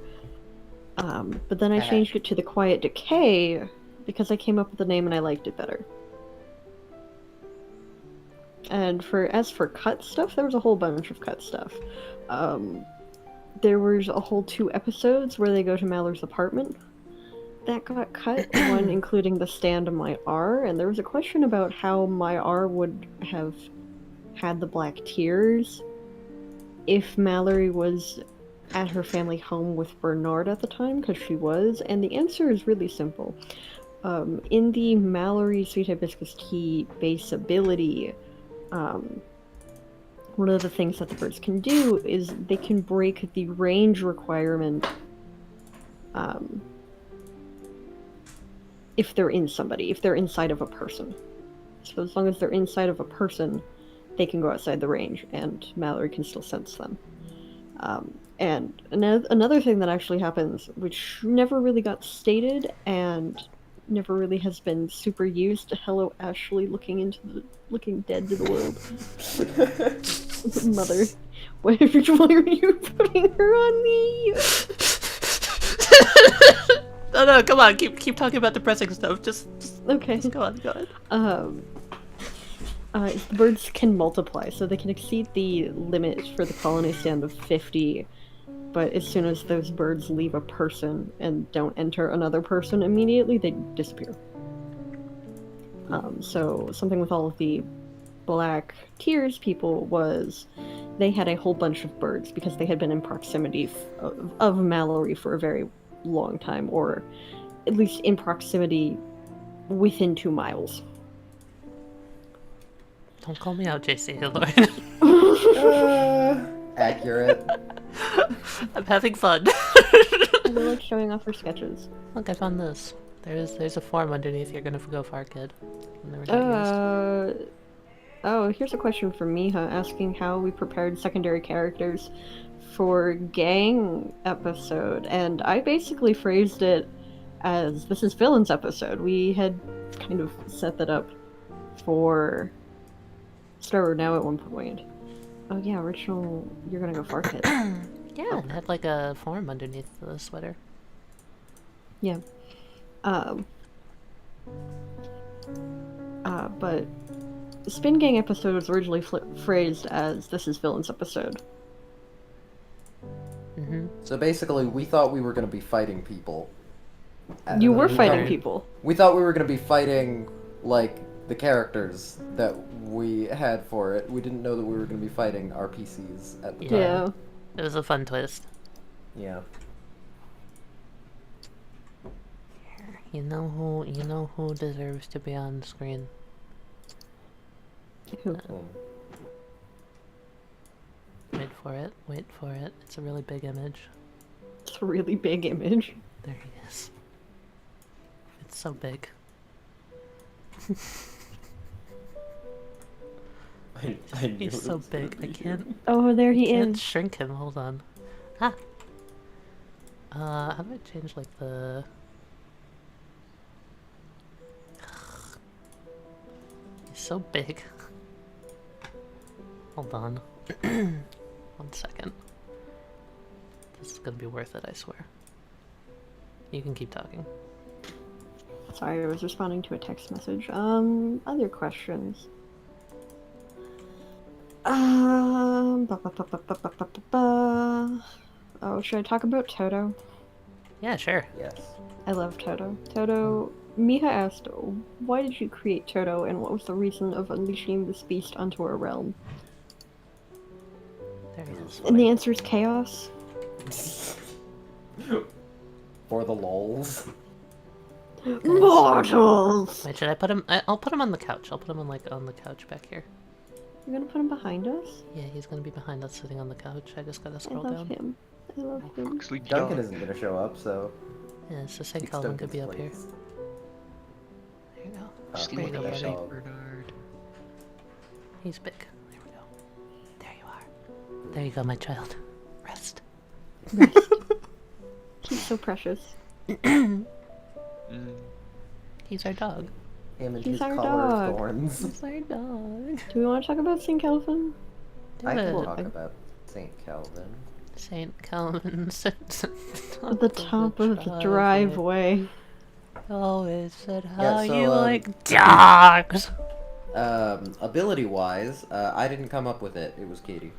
But then I changed it to The Quiet Decay because I came up with the name and I liked it better. And as for cut stuff, there was a whole bunch of cut stuff. There was a whole 2 episodes where they go to Mallory's apartment that got cut, one including the stand of my R, and there was a question about how my R would have had the black tears if Mallory was at her family home with Bernard at the time, because she was, and the answer is really simple. In the Mallory Sweet Hibiscus Tea base ability, one of the things that the birds can do is they can break the range requirement if they're in somebody, if they're inside of a person. So as long as they're inside of a person, they can go outside the range, and Mallory can still sense them. And another thing that actually happens, which never really got stated, and never really has been super used, hello Ashley looking dead to the world. Mother, why are you putting her on me? No, come on, keep talking about depressing stuff. Just okay. Just go on. The birds can multiply, so they can exceed the limit for the colony stand of 50, but as soon as those birds leave a person and don't enter another person immediately, they disappear. So something with all of the Black Tears people was they had a whole bunch of birds because they had been in proximity of Mallory for a very long time, or at least in proximity within 2 miles. Don't call me out, JC. Accurate. I'm having fun. I really like showing off her sketches. Look, I found this. There's a form underneath. You're gonna go far, kid. Oh, here's a question from Miha asking how we prepared secondary characters for gang episode, and I basically phrased it as this is villains episode. We had kind of set that up for Star Now at one point. Oh yeah, original You're Gonna Go Far Kid. Yeah, it had like a form underneath the sweater. Yeah. But Spin Gang episode was originally phrased as this is villains episode. Mm-hmm. So basically, we thought we were going to be fighting people. You were fighting people. We thought we were going to be fighting, like, the characters that we had for it. We didn't know that we were going to be fighting RPCs at the time. Yeah. It was a fun twist. Yeah. You know who deserves to be on screen? Who? Wait for it. It's a really big image. It's a really big image. There he is. It's so big. I knew He's it so was big, gonna I be can't. Oh, there he Can't is. shrink him. Hold on. Ah. How do I change like the? He's so big. Hold on. 1 second. This is gonna be worth it, I swear. You can keep talking. Sorry, I was responding to a text message. Other questions. Ba, ba, ba, ba, ba, ba, ba, ba. Oh, should I talk about Toto? Yeah, sure. Yes. I love Toto. Toto. Miha asked, why did you create Toto, and what was the reason of unleashing this beast onto our realm? There he is. And the answer is chaos. For the lols. Mortals! Wait, should I put him? I'll put him on the couch. I'll put him on on the couch back here. You're gonna put him behind us? Yeah, he's gonna be behind us, sitting on the couch. I just gotta I scroll love down. him. I love him. Sleepy Duncan dog. isn't gonna show up, so. Yeah, so St. it's Calvin could Duncan's be up here. place. There you go. Oh, There you go, okay, buddy. dog. Bernard. He's big. There we go. There you are. There you go, my child. Rest. Rest. He's so precious. He's our dog. Him and He's his our collar dog. of thorns. He's our dog. Do we want to talk about St. Calvin? Do I can it. talk about St. Calvin. St. Calvin sits At the top of the driveway. Always said Yeah, how so, you like dogs. Ability-wise, I didn't come up with it. It was Katie.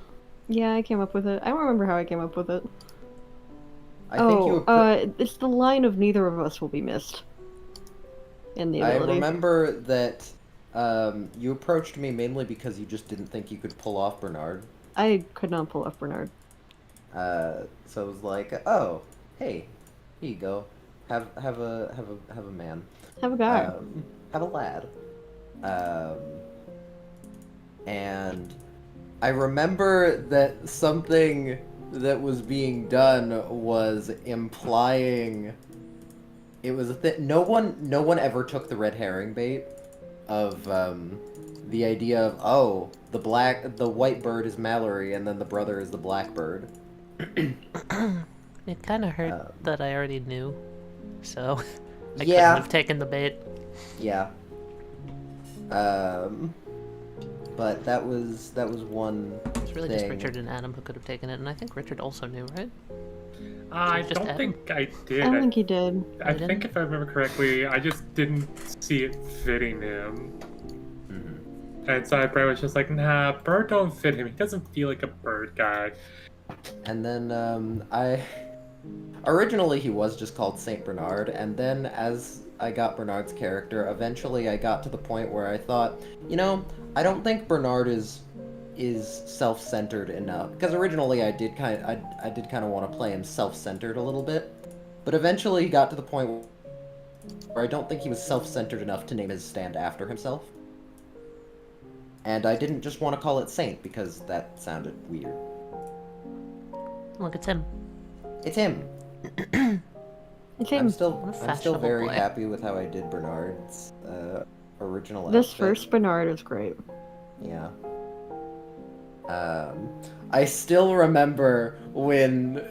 Yeah, I came up with it. I don't remember how I came up with it. I think you. It's the line of neither of us will be missed. In the I ability. remember that you approached me mainly because you just didn't think you could pull off Bernard. I could not pull off Bernard. So it was like, oh, hey, here you go. Have a man. Have a guy. Have a lad. And I remember that something that was being done was implying it was a thing. No one ever took the red herring bait of the idea of, oh, the white bird is Mallory and then the brother is the black bird. It kind of hurt that I already knew, so I couldn't Yeah. have taken the bait. Yeah. But that was one It's really thing. just Richard and Adam who could have taken it, and I think Richard also knew, right? I just don't Adam? think I did. I don't think he did. I You think didn't? if I remember correctly, I just didn't see it fitting him. Mhm. And so I probably was just like, nah, bird don't fit him. He doesn't feel like a bird guy. And then originally he was just called Saint Bernard, and then as I got Bernard's character, eventually I got to the point where I thought, you know, I don't think Bernard is self-centered enough, because originally I did kind of want to play him self-centered a little bit, but eventually he got to the point where I don't think he was self-centered enough to name his stand after himself. And I didn't just want to call it Saint because that sounded weird. Look, it's him. It's him. It's I'm him. still What a I'm still fashionable very boy. happy with how I did Bernard's original This outfit. first Bernard is great. Yeah. I still remember when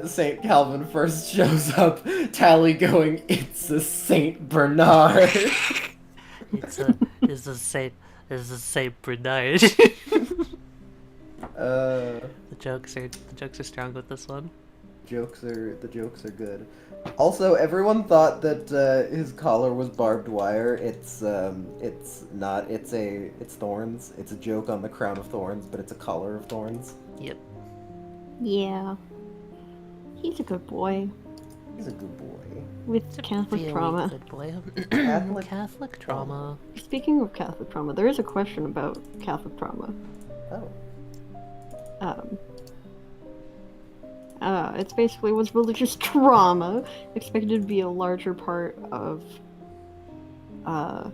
Saint Calvin first shows up, Tali going, "It's a Saint Bernard." It's a Saint Bernard. The jokes are strong with this one. The jokes are good. Also, everyone thought that his collar was barbed wire. It's not. It's thorns. It's a joke on the crown of thorns, but it's a collar of thorns. Yep. Yeah. He's a good boy. He's a good boy. With It's a Catholic really trauma. good boy. Catholic- Catholic trauma. Speaking of Catholic trauma, there is a question about Catholic trauma. Oh. It's basically, was religious trauma expected to be a larger part of, the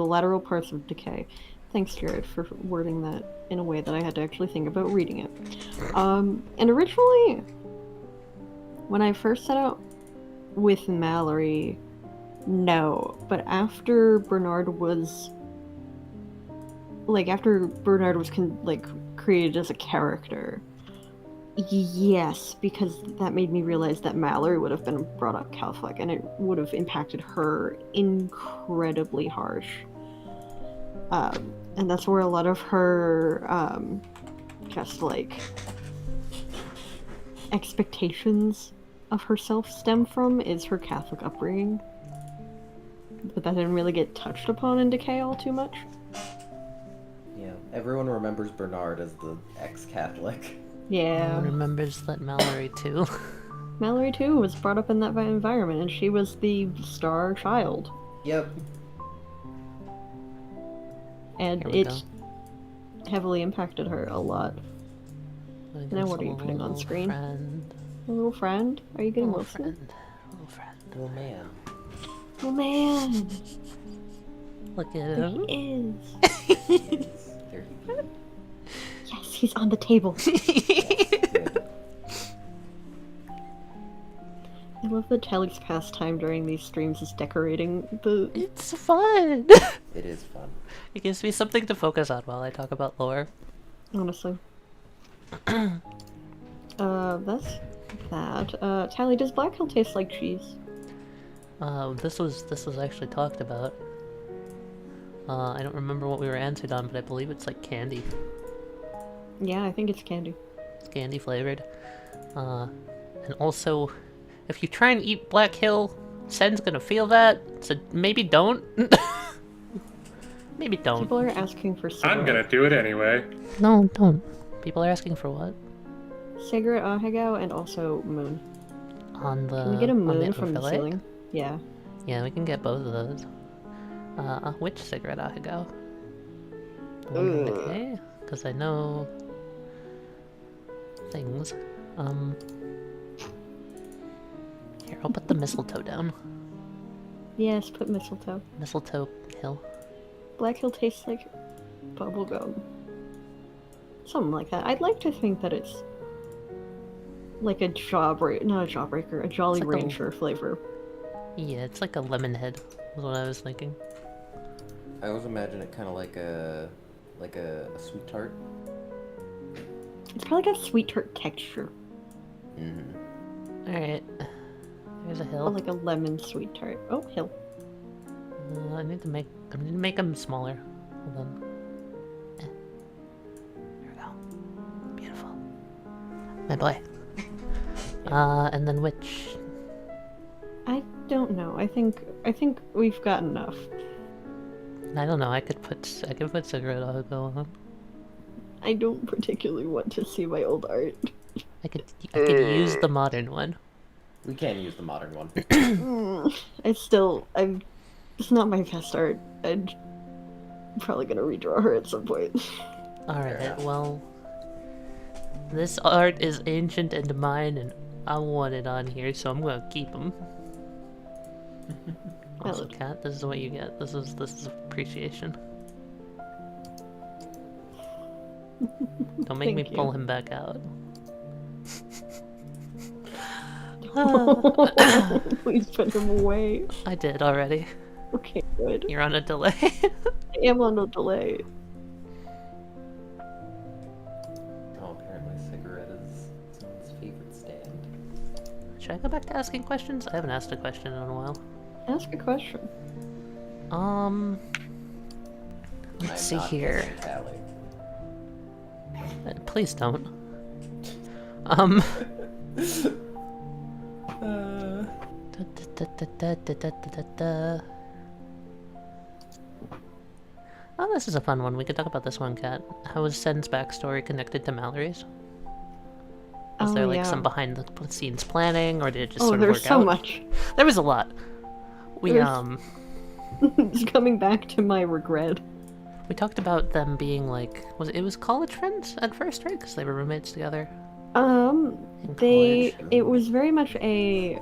lateral parts of decay? Thanks, Jared, for wording that in a way that I had to actually think about reading it. And originally, when I first set out with Mallory, no, but after Bernard was created as a character, yes, because that made me realize that Mallory would have been brought up Catholic, and it would have impacted her incredibly harsh. And that's where a lot of her, expectations of herself stem from, is her Catholic upbringing. But that didn't really get touched upon in Decay all too much. Everyone remembers Bernard as the ex-Catholic. Yeah. Everyone remembers that Mallory too. Mallory too was brought up in that environment, and she was the star child. Yep. And Here we it heavily impacted her a lot. Now what are you putting on screen? Friend. A little friend? Are you getting Little Wilson? friend. Little friend. Oh man. Oh man! Look at There him. he is! There he is. Yes, he's on the table! Good. I love that Tally's pastime during these streams is decorating the... It's fun. It is fun. It gives me something to focus on while I talk about lore. Honestly. That's that. Tally, does Black Hill taste like cheese? This was actually talked about. I don't remember what we were answered on, but I believe it's like candy. Yeah, I think it's candy. It's candy flavored. And also, if you try and eat Black Hill, Sen's gonna feel that, so maybe don't. Maybe don't. People are asking for cigarette. I'm gonna do it anyway. No, don't. People are asking for what? Cigarette Ahegao and also moon. On the... Can we get a on moon from the overlay? ceiling? Yeah. Yeah, we can get both of those. Which cigarette ought to go? The one from Decay? Because I know... things. Here, I'll put the mistletoe down. Yes, put mistletoe. Mistletoe Hill. Black Hill tastes like bubblegum. Something like that. I'd like to think that it's like a jawbreaker, not a jawbreaker, a Jolly It's like a- Rancher flavor. Yeah, it's like a lemon head, is what I was thinking. I always imagine it kind of like a sweet tart. It's probably got sweet tart texture, Mm-hmm. Alright. There's a or hill. like a lemon sweet tart. Oh, hill. I need to make them smaller. Hold on. There we go. Beautiful. My boy. And then which? I don't know. I think we've got enough. I don't know. I could put cigarette Ahegao on. I don't particularly want to see my old art. I could use the modern one. We can use the modern one. It's not my best art. I'm probably gonna redraw her at some point. Alright, enough. well... This art is ancient and mine, and I want it on here, so I'm gonna keep them. Also, Valid. Cat, this is what you get. This is appreciation. Don't make me Thank pull you. him back out. Please put him away. I did already. Okay, good. You're on a delay. I am on a delay. Oh, apparently cigarette is someone's favorite stand. Should I go back to asking questions? I haven't asked a question in a while. Ask a question. Let's I'm see not here. guessing Tally. Please don't. Oh, this is a fun one. We could talk about this one, Kat. How is Sen's backstory connected to Mallory's? Was there like some behind the scenes planning, or did it just Oh, sort of there's work so out? much. There was a lot. We There's- It's coming back to my regret. we talked about them being like it was college friends at first, right? Because they were roommates together. In college. It was very much a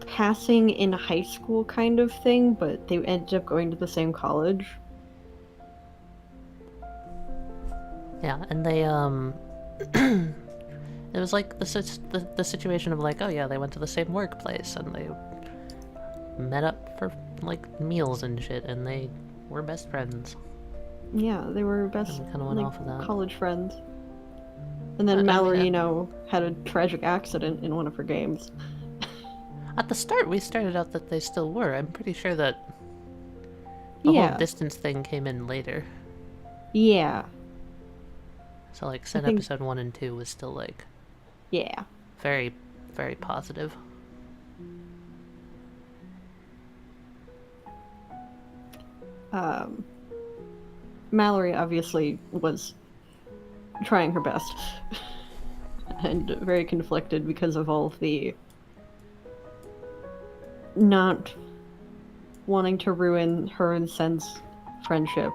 passing in high school kind of thing, but they ended up going to the same college. Yeah, and they it was like the situation of like, oh yeah, they went to the same workplace and they met up for like meals and shit, and they were best friends. Yeah, they were best And we kinda went off of that. college friends. And then I mean, Mallory, had a tragic accident in one of her games. At the start, we started out that they still were. I'm pretty sure that the Yeah. whole distance thing came in later. Yeah. So like, Sen think- episode 1 and 2 was still like Yeah. very, very positive. Mallory obviously was trying her best and very conflicted because of all of the not wanting to ruin her and Sen's friendship,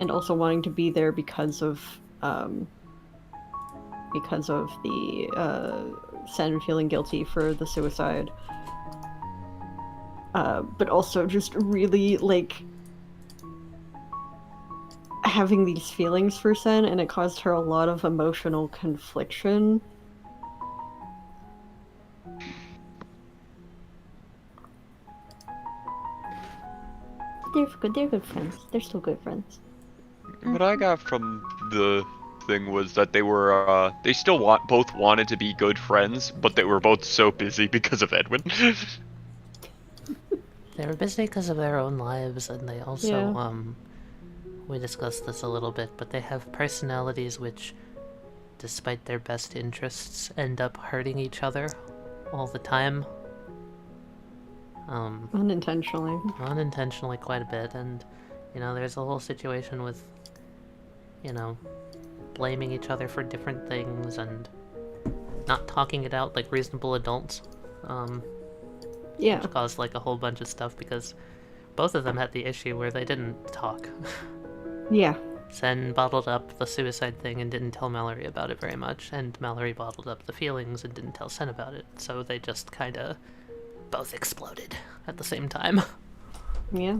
and also wanting to be there because of the Sen feeling guilty for the suicide, but also just really like having these feelings for Sen, and it caused her a lot of emotional confliction. They're good friends. They're still good friends. What I got from the thing was that they were, they still both wanted to be good friends, but they were both so busy because of Edwin. They were busy because of their own lives, and they also, Yeah. we discussed this a little bit, but they have personalities which, despite their best interests, end up hurting each other all the time. Unintentionally. Unintentionally quite a bit, and, you know, there's a whole situation with, you know, blaming each other for different things and not talking it out like reasonable adults. Yeah. Which caused like a whole bunch of stuff because both of them had the issue where they didn't talk. Yeah. Sen bottled up the suicide thing and didn't tell Mallory about it very much, and Mallory bottled up the feelings and didn't tell Sen about it, so they just kinda both exploded at the same time. Yeah.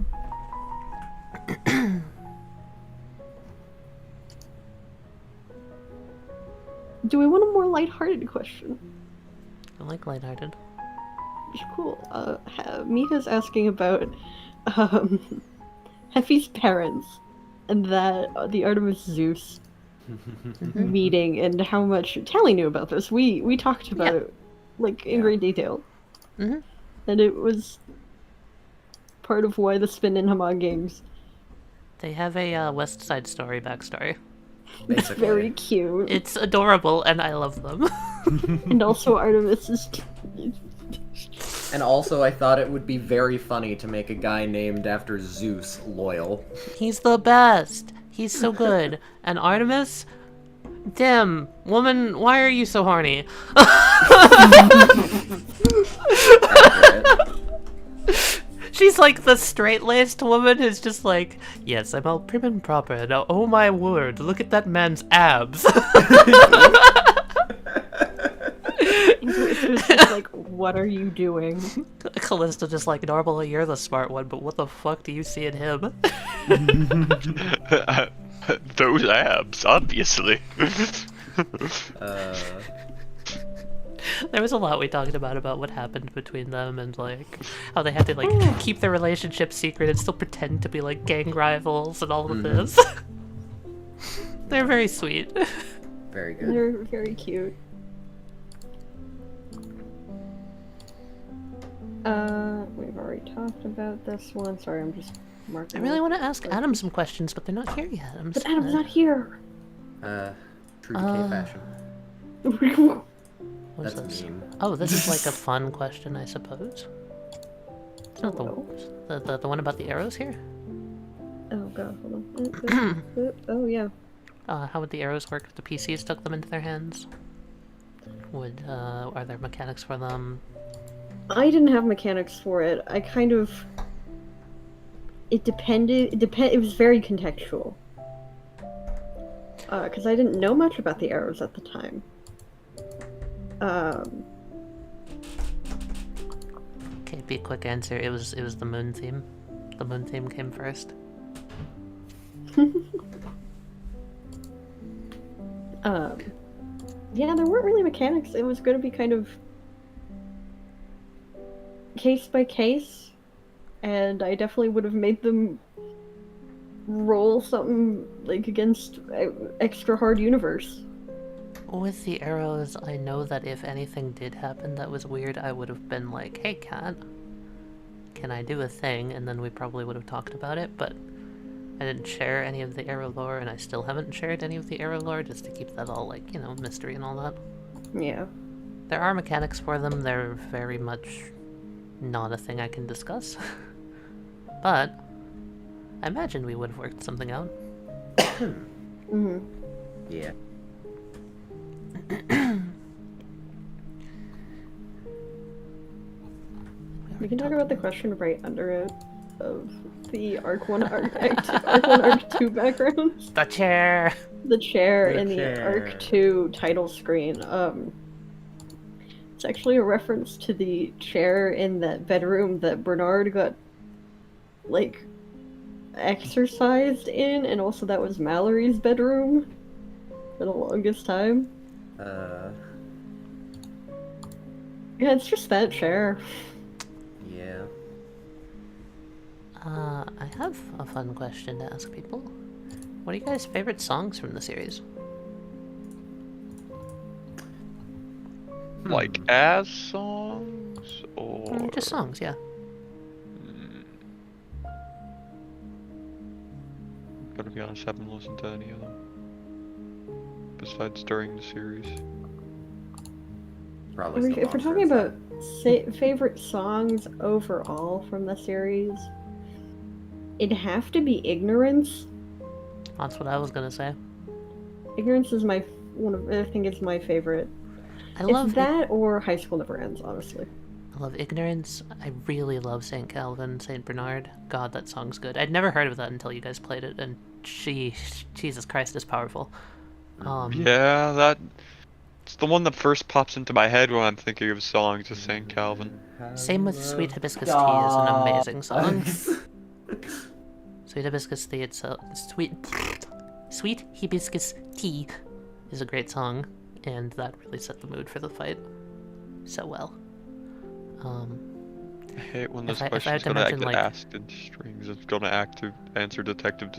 Do we want a more lighthearted question? I like Lighthearted. Cool. Mika's asking about Heffy's parents and that the Artemis Zeus meeting and how much Tali knew about this. We talked about it like in great detail. Mm-hmm. And it was part of why the Spin in Hamon games. They have a West Side Story backstory. It's very cute. It's adorable, and I love them. And also Artemis is... And also, I thought it would be very funny to make a guy named after Zeus loyal. He's the best. He's so good. And Artemis? Damn, woman, why are you so horny? She's like the straight-laced woman who's just like, yes, I'm all prim and proper. Now, oh my word, look at that man's abs. It's just like, what are you doing? Callista just like, normally you're the smart one, but what the fuck do you see in him? Those abs, obviously. There was a lot we talked about what happened between them and like how they had to like keep their relationship secret and still pretend to be like gang rivals and all of this. They're very sweet. Very good. They're very cute. We've already talked about this one. Sorry, I'm just marking. I really want to ask Adam some questions, but they're not here yet. But Adam's not here. True Decay fashion. What's That's this? mean. Oh, this is like a fun question, I suppose. It's not the one about the arrows here? Oh god, hold on. Oh yeah. How would the arrows work if the PCs took them into their hands? Are there mechanics for them? I didn't have mechanics for it. I kind of... It depended... It was very contextual. Because I didn't know much about the arrows at the time. Okay, be a quick answer. It was the moon theme. The moon theme came first. Yeah, there weren't really mechanics. It was going to be kind of case by case, and I definitely would have made them roll something like against extra hard universe. With the arrows, I know that if anything did happen that was weird, I would have been like, hey cat, can I do a thing? And then we probably would have talked about it, but I didn't share any of the arrow lore, and I still haven't shared any of the arrow lore, just to keep that all, like, you know, mystery and all that. Yeah. There are mechanics for them, they're very much not a thing I can discuss. But I imagine we would have worked something out. Mm-hmm. Yeah. We can talk about the question right under it of the Arc 1, Arc 2 backgrounds. The chair! The chair The in the chair. Arc 2 title screen. It's actually a reference to the chair in that bedroom that Bernard got, like, exercised in, and also that was Mallory's bedroom for the longest time. Yeah, it's just that chair. Yeah. I have a fun question to ask people. What are you guys' favorite songs from the series? Like as songs or Just songs, yeah. Gotta be honest, I haven't listened to any of them besides during the series. Probably. If we're talking about favorite songs overall from the series, it'd have to be Ignorance. That's what I was gonna say. Ignorance is I think it's my favorite. I It's love that or High School Never Ends, honestly. I love Ignorance. I really love St. Calvin, St. Bernard. God, that song's good. I'd never heard of that until you guys played it, and Jesus Christ, is powerful. Yeah, it's the one that first pops into my head when I'm thinking of songs of St. Calvin. Same with Sweet Hibiscus Tea is an amazing song. Sweet Hibiscus Tea, Sweet Hibiscus Tea is a great song, and that really set the mood for the fight so well. I hate when this if I had question's to gonna mention, get like- asked in strings. It's gonna answer detective,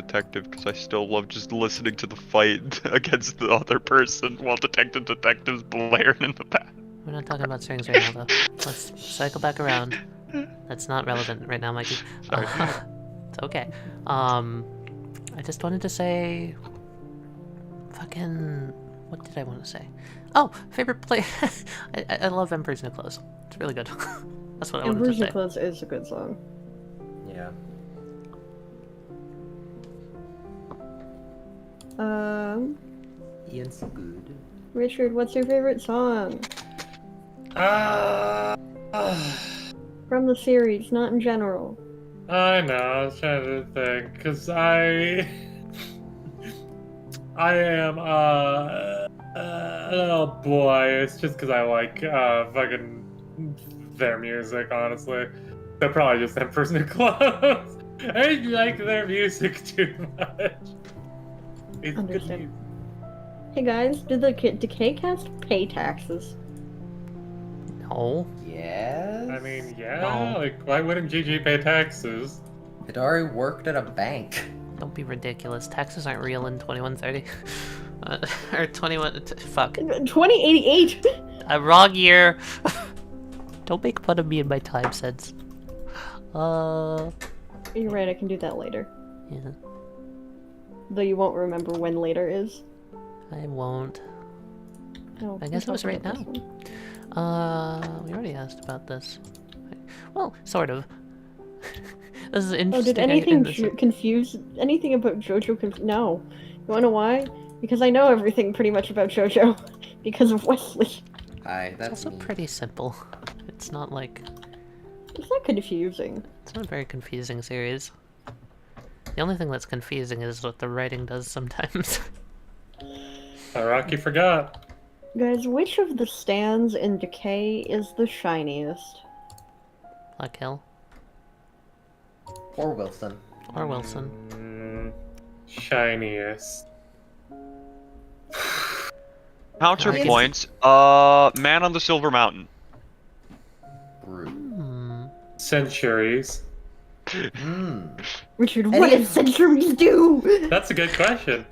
because I still love just listening to the fight against the other person while detective's blaring in the back. We're not talking about strings right now, though. Let's cycle back around. That's not relevant right now, Mikey. Sorry. It's okay. I just wanted to say... Fucking... What did I want to say? Oh! Favorite play... I love Emperor's New Clothes. It's really good. That's what I wanted to Emperor's New say. Clothes is a good song. Yeah. Ian's good. Richard, what's your favorite song? From the series, not in general. I know, I was trying to think, because I am, oh boy, it's just because I like, fucking their music, honestly. They're probably just Emperor's New Clothes. I like their music too much. It's good Understand. music. Hey guys, did the Decay cast pay taxes? No. Yes. I mean, yeah, No. like, why wouldn't GG pay taxes? Hidari worked at a bank. Don't be ridiculous. Taxes aren't real in 2130. Or 21... Fuck. 2088! Wrong year! Don't make fun of me in my time sense. You're right, I can do that later. Yeah. Though you won't remember when later is. I won't. Oh, I guess it we'll was talk right about now. this one. We already asked about this. Well, sort of. This is Oh, interesting. did anything this- confuse... Anything about JoJo No. You wanna know why? Because I know everything pretty much about JoJo. Because of Westley. Hi, It's that's also me. pretty simple. It's not like... It's not confusing. It's not a very confusing series. The only thing that's confusing is what the writing does sometimes. Rocky forgot. Guys, which of the stands in Decay is the shiniest? Black Hill. Or Wilson. Or Wilson. Shiniest. Counterpoints. Man on the Silver Mountain. Rude. Centuries. Richard, what did centuries do? That's a good question.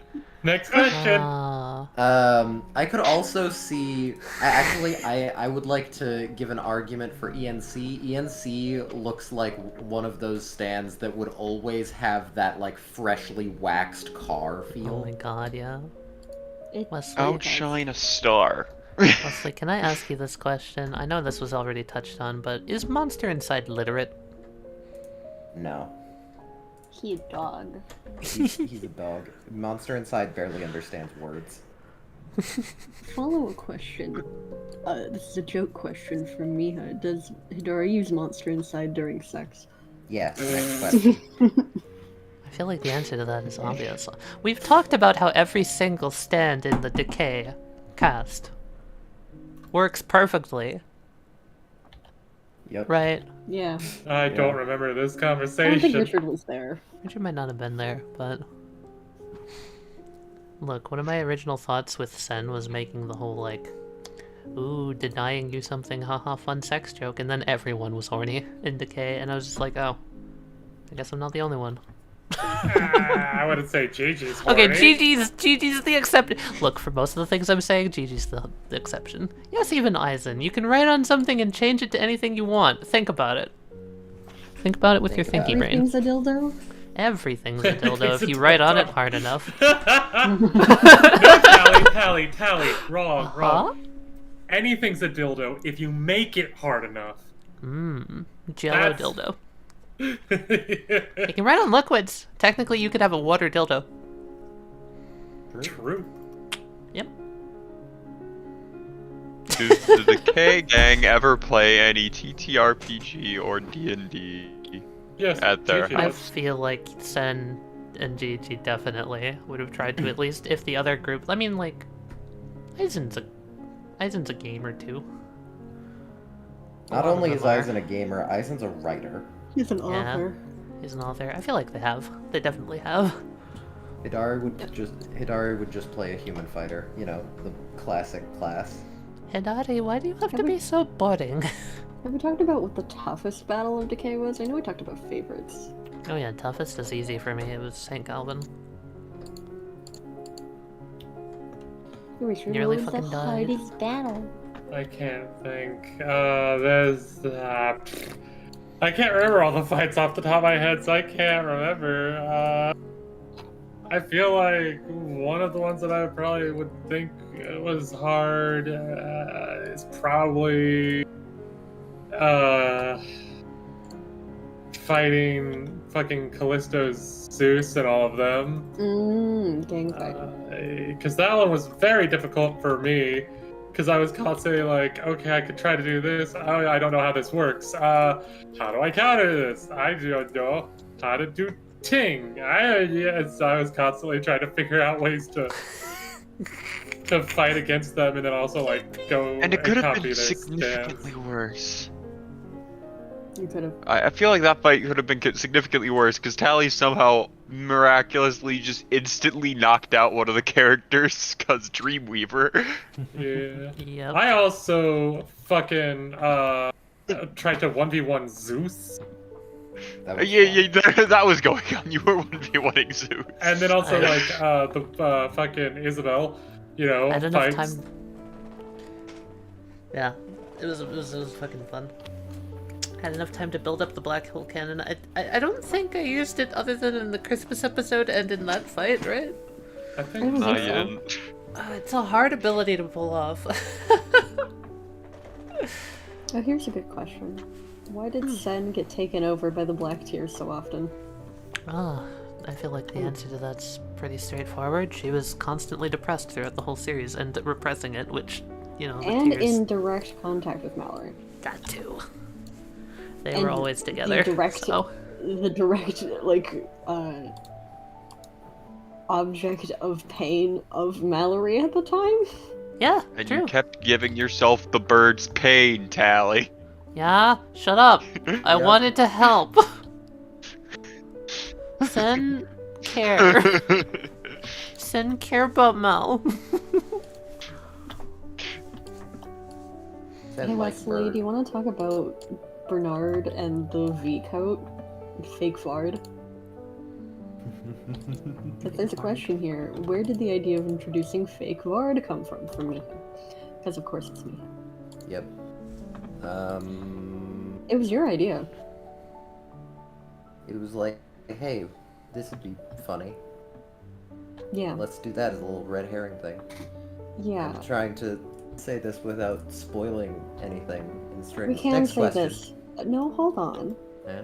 Next question. I could also see. I would like to give an argument for ENC. ENC looks like one of those stands that would always have that like freshly waxed car Oh feel. my god, yeah. Wesley, Outshine a star. Wesley, can I ask you this question? I know this was already touched on, but is Monster Inside literate? No. He a dog. He's a dog. Monster Inside barely understands words. Follow-up question. This is a joke question from Miha. Does Hidari use Monster Inside during sex? Yes, next question. I feel like the answer to that is obvious. We've talked about how every single stand in the Decay cast works perfectly, Yep. right? Yeah. I don't remember this I don't think conversation. Richard was there. Richard might not have been there, but... Look, one of my original thoughts with Sen was making the whole, like, ooh, denying you something, haha, fun sex joke, and then everyone was horny in Decay, and I was just like, oh, I guess I'm not the only one. I wouldn't say Gigi's horny. Okay, Gigi's the exception. Look, for most of the things I'm saying, Gigi's the exception. Yes, even Aizen. You can write on something and change it to anything you want. Think about it. Think about it with your thinky brain. Everything's a dildo? Everything's a dildo if you write on it hard enough. No, Tally, wrong. Huh? Anything's a dildo if you make it hard enough. Jello That's- dildo. You can write on liquids. Technically, you could have a water dildo. True. Yep. Does the Decay gang ever play any TTRPG or D&D Yes, at their Gigi I does. feel like Sen and Gigi definitely would have tried to, at least if the other group. I mean, like, Aizen's a gamer too. Not lot of only them is are. Aizen a gamer, Aizen's a writer. He's an Yeah. author. He's an author. I feel like they have. They definitely have. Hidari would just play a human fighter. You know, the classic class. Hidari, why do you have to be so boring? Have we talked about what the toughest battle of Decay was? I know we talked about favorites. Oh yeah, toughest is easy for me. It was St. Calvin. Which Nearly was the fucking died. hardest battle? I can't think. There's. I can't remember all the fights off the top of my head, so I can't remember. I feel like one of the ones that I probably would think was hard is probably fighting fucking Callisto's Zeus and all of them. Gang fight. Because that one was very difficult for me. Because I was constantly like, okay, I could try to do this. I don't know how this works. How do I counter this? I don't know how to do ting. I was constantly trying to figure out ways to fight against them, and then also like go And it could have copy been their significantly stance. worse. You could have. I feel like that fight could have been significantly worse because Tali somehow miraculously just instantly knocked out one of the characters because Dreamweaver. Yeah. Yep. I also fucking tried to 1v1 Zeus, That was Yeah, that was going on. You were 1v1ing Zeus. and then also like the fucking Isabel, you know, I had enough fights. time. Yeah, it was fucking fun. Had enough time to build up the black hole cannon. I don't think I used it other than in the Christmas episode and in that fight, right? I think No, think you so. didn't. It's a hard ability to pull off. Oh, here's a good question. Why did Sen get taken over by the Black Tears so often? I feel like the answer to that's pretty straightforward. She was constantly depressed throughout the whole series and repressing it, which, you know, the And tears... in direct contact with Mallory. That too. They And were always together. The direct, So. like, object of pain of Mallory at the time? Yeah, And true. you kept giving yourself the bird's pain, Tali. Yeah, shut up. I Yeah. wanted to help. Sen care. Sen care about Mal. Said Hey like Wesley, bird. do you want to talk about Bernard and the V-coat? Fake Vard? But there's a question here. Where did the idea of introducing fake Vard come from me? Because of course it's me. Yep. It was your idea. It was like, hey, this would be funny. Yeah. Let's do that as a little red herring thing. Yeah. I'm trying to say this without spoiling anything in string. We can Next say question. this. No, hold on. Eh?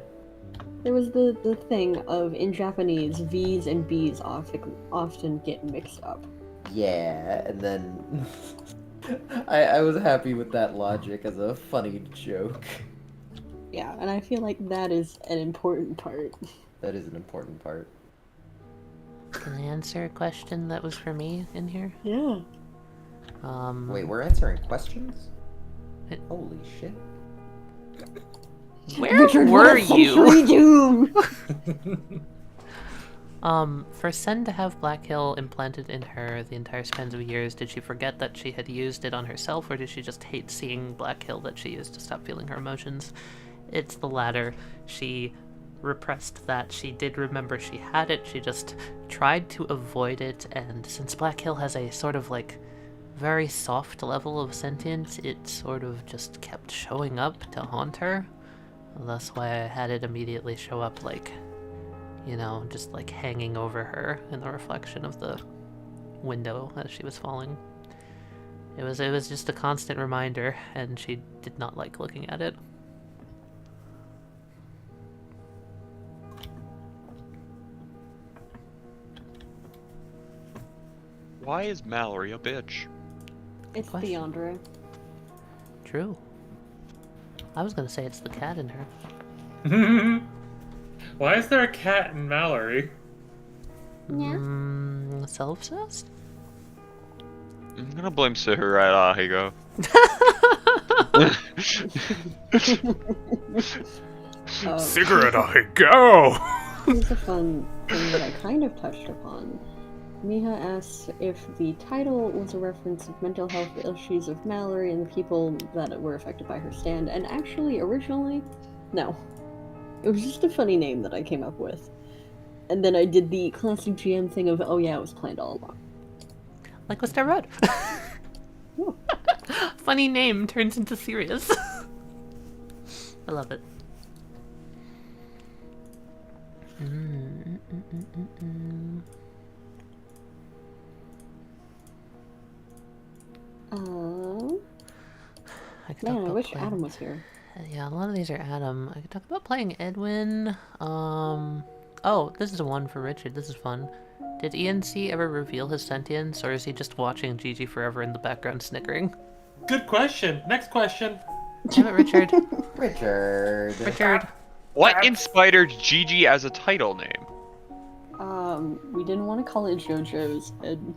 There was the thing of, in Japanese, V's and B's often get mixed up. Yeah, and then I was happy with that logic as a funny joke. Yeah, and I feel like that is an important part. That is an important part. Can I answer a question that was for me in here? Yeah. Wait, we're answering questions? It- Holy shit. Where Richard, were what a you? century doom! For Sen to have Black Hill implanted in her the entire span of years, did she forget that she had used it on herself, or did she just hate seeing Black Hill that she used to stop feeling her emotions? It's the latter. She repressed that. She did remember she had it, she just tried to avoid it, and since Black Hill has a sort of like very soft level of sentience, it sort of just kept showing up to haunt her. That's why I had it immediately show up like, you know, just like hanging over her in the reflection of the window as she was falling. It was just a constant reminder, and she did not like looking at it. Why is Mallory a bitch? It's Question. Theandre. True. I was gonna say it's the cat in her. Why is there a cat in Mallory? Self-obsessed? I'm gonna blame Sihir right Ahigo. Cigarette, I go! Here's a fun thing that I kind of touched upon. Miha asks if the title was a reference of mental health issues of Mallory and the people that were affected by her stand, and actually, originally, no. It was just a funny name that I came up with. And then I did the classic GM thing of, oh yeah, it was planned all along. Like Mr. Red. Oh. Funny name turns into serious. I love it. I could talk Man, I about wish playing- Adam was here. Yeah, a lot of these are Adam. I could talk about playing Edwin. Oh, this is one for Richard. This is fun. Did ENC ever reveal his sentience, or is he just watching Gigi forever in the background snickering? Good question. Next question. Damn it, Richard. Richard. Richard. What inspired Gigi as a title name? We didn't want to call it JoJo's, and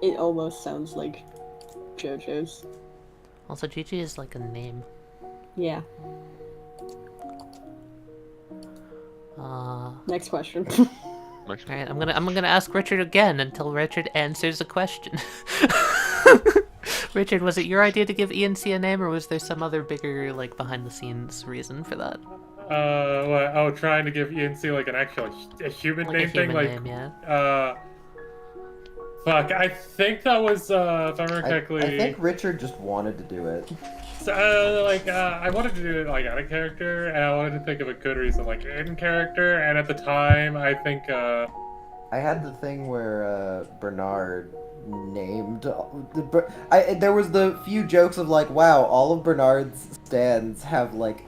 it almost sounds like JoJo's. Also, Gigi is like a name. Yeah. Next question. Alright, I'm gonna ask Richard again until Richard answers the question. Richard, was it your idea to give ENC a name, or was there some other bigger, like, behind-the-scenes reason for that? What? Oh, trying to give ENC like an actual a human Like name a human thing, like name, yeah. fuck. I think that was if I remember correctly. I think Richard just wanted to do it. So, I wanted to do it like out of character, and I wanted to think of a good reason, like in character. And at the time, I think I had the thing where Bernard named. There was the few jokes of like, wow, all of Bernard's stands have like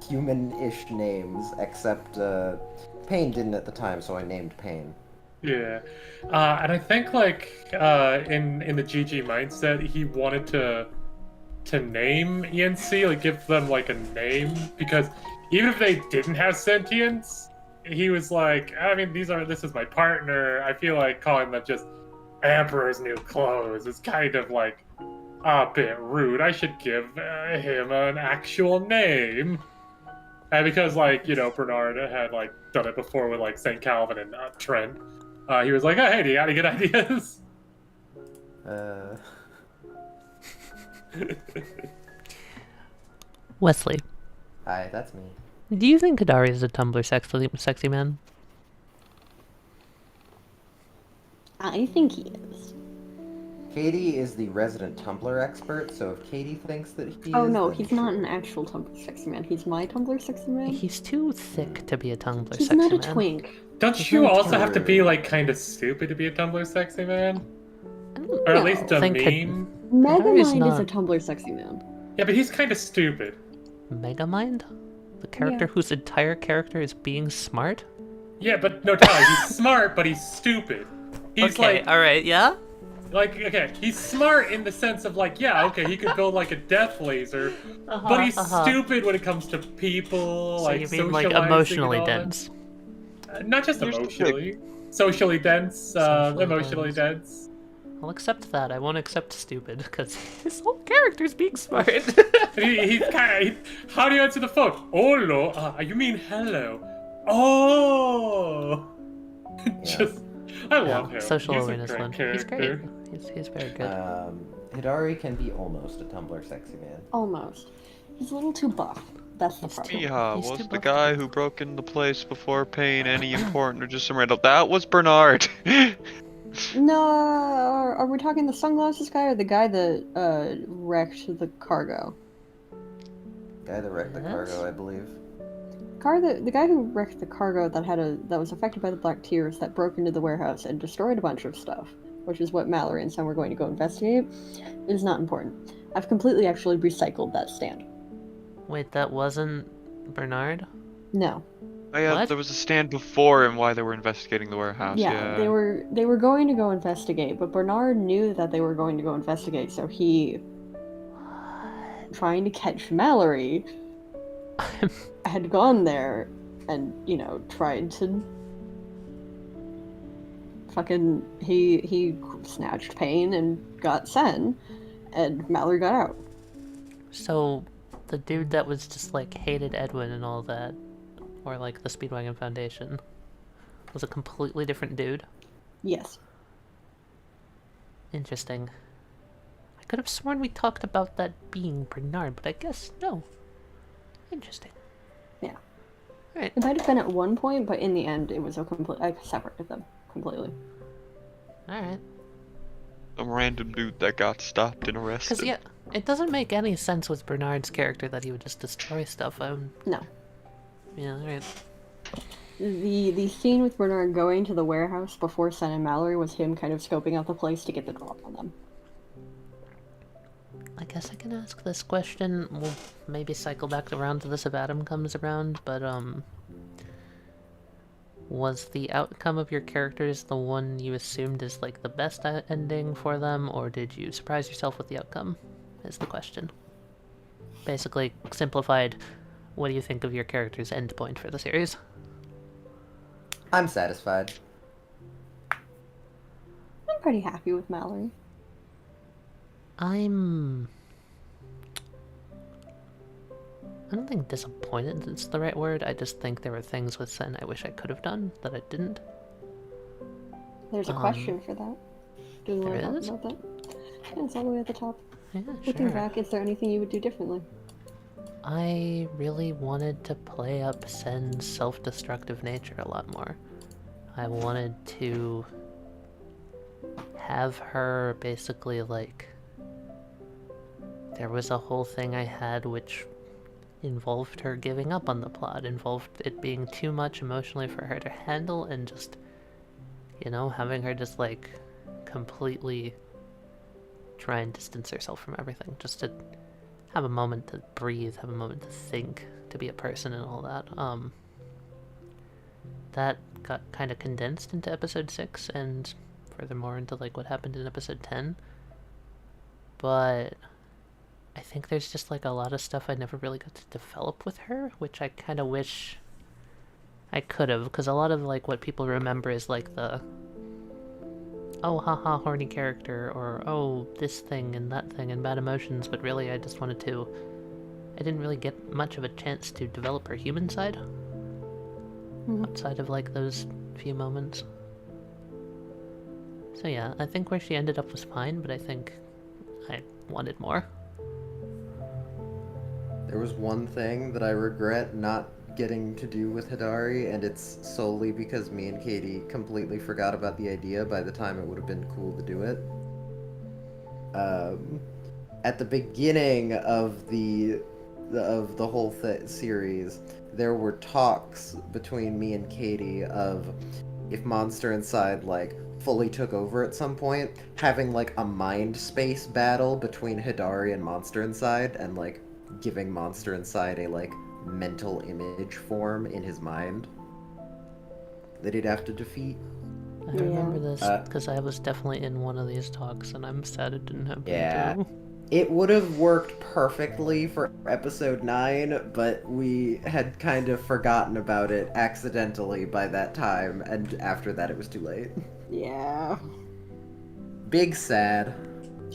human-ish names, except Payne didn't at the time, so I named Payne. yeah, and I think like in the GG mindset, he wanted to name ENC, like give them like a name, because even if they didn't have sentience, he was like, I mean, this is my partner. I feel like calling them just Emperor's New Clothes is kind of like a bit rude. I should give him an actual name. And because, like, you know, Bernard had, like, done it before with, like, St. Calvin and Trent, he was like, oh, hey, do you got any good ideas? Wesley, Hi, that's me. do you think Kadari is a Tumblr sexy man? I think he is. Katie is the resident Tumblr expert, so if Katie thinks that he is... Oh no, then he's not an actual Tumblr sexy man. He's my Tumblr sexy man. He's too thick to be a Tumblr He's sexy not a man. twink. Don't He's you not a also have to Tumblr. be, like, kind of stupid to be a Tumblr sexy man? Or at least a think meme? Kadari's Megamind is a not. Tumblr sexy man. Yeah, but he's kind of stupid. Megamind? The character Yeah. whose entire character is being smart? Yeah, but no, Tyler, he's smart, but he's stupid. He's Okay, like, alright, yeah? okay, he's smart in the sense of like, yeah, okay, he could build like a death laser, but he's uh-huh. stupid when it comes to people, So like you mean like socializing and emotionally all that. dense? Not just There's the emotionally, socially dense, Socially emotionally dense. I'll accept that. I won't accept stupid, because his whole character's being smart. He's kind of. How do you answer the phone? Hello. You mean hello? Oh. Just. I love him. Social He's awareness a great one. character. He's great. He's very good. Hidari can be almost a Tumblr sexy man. Almost. He's a little too buff. That's the problem. Yeehaw, He's was too the buff guy to be- who broke into the place before paying any important or just some random. That was Bernard. No, are we talking the sunglasses guy or the guy that wrecked the cargo? Guy that wrecked the Yes? cargo, I believe. The guy who wrecked the cargo that was affected by the Black Tears that broke into the warehouse and destroyed a bunch of stuff, which is what Mallory and Sam were going to go investigate, is not important. I've completely actually recycled that stand. Wait, that wasn't Bernard? No. Oh yeah, What? there was a stand before and why they were investigating the warehouse. Yeah, They were going to go investigate, but Bernard knew that they were going to go investigate, so he, trying to catch Mallory, had gone there and, tried to fucking he snatched Pain and got Sen, and Mallory got out. So, the dude that was just like hated Edwin and all that, or like the Speedwagon Foundation, was a completely different dude? Yes. Interesting. I could have sworn we talked about that being Bernard, but I guess no. Interesting. Yeah. Alright. It might have been at one point, but in the end, it was I separated them completely. Alright. some random dude that got stopped and arrested. Because, yeah, it doesn't make any sense with Bernard's character that he would just destroy stuff. No. Yeah, alright. The scene with Bernard going to the warehouse before Sen and Mallory was him kind of scoping out the place to get the drop on them. I guess I can ask this question. We'll maybe cycle back around to this if Adam comes around, but, was the outcome of your characters the one you assumed is, like, the best ending for them, or did you surprise yourself with the outcome, is the question. Basically, simplified, what do you think of your character's endpoint for the series? I'm satisfied. I'm pretty happy with Mallory. I don't think disappointed is the right word. I just think there were things with Sen I wish I could have done that I didn't. There's a question for that. Do you want to there talk is? about that? Yeah, it's all the way at the top. Yeah, Looking sure. back, is there anything you would do differently? I really wanted to play up Sen's self-destructive nature a lot more. I wanted to have her basically, like... There was a whole thing I had which involved her giving up on the plot, involved it being too much emotionally for her to handle, and just, you know, having her just, like, completely try and distance herself from everything, just to have a moment to breathe, have a moment to think, to be a person and all that. That got kind of condensed into episode 6, and furthermore into, like, what happened in episode 10. But I think there's just, like, a lot of stuff I never really got to develop with her, which I kind of wish I could have, because a lot of, like, what people remember is, like, the oh, haha, horny character, or oh, this thing and that thing and bad emotions, but really I just wanted to... I didn't really get much of a chance to develop her human side, outside of, like, those few moments. So yeah, I think where she ended up was fine, but I think I wanted more. There was one thing that I regret not getting to do with Hidari, and it's solely because me and Katie completely forgot about the idea by the time it would have been cool to do it. At the beginning of the whole series, there were talks between me and Katie of if Monster Inside, like, fully took over at some point, having, like, a mind space battle between Hidari and Monster Inside, and, like, giving Monster Inside a, like, mental image form in his mind that he'd have to defeat. I remember this Uh, because I was definitely in one of these talks, and I'm sad it didn't happen. Yeah. too. It would have worked perfectly for episode 9, but we had kind of forgotten about it accidentally by that time, and after that it was too late. Yeah. Big sad.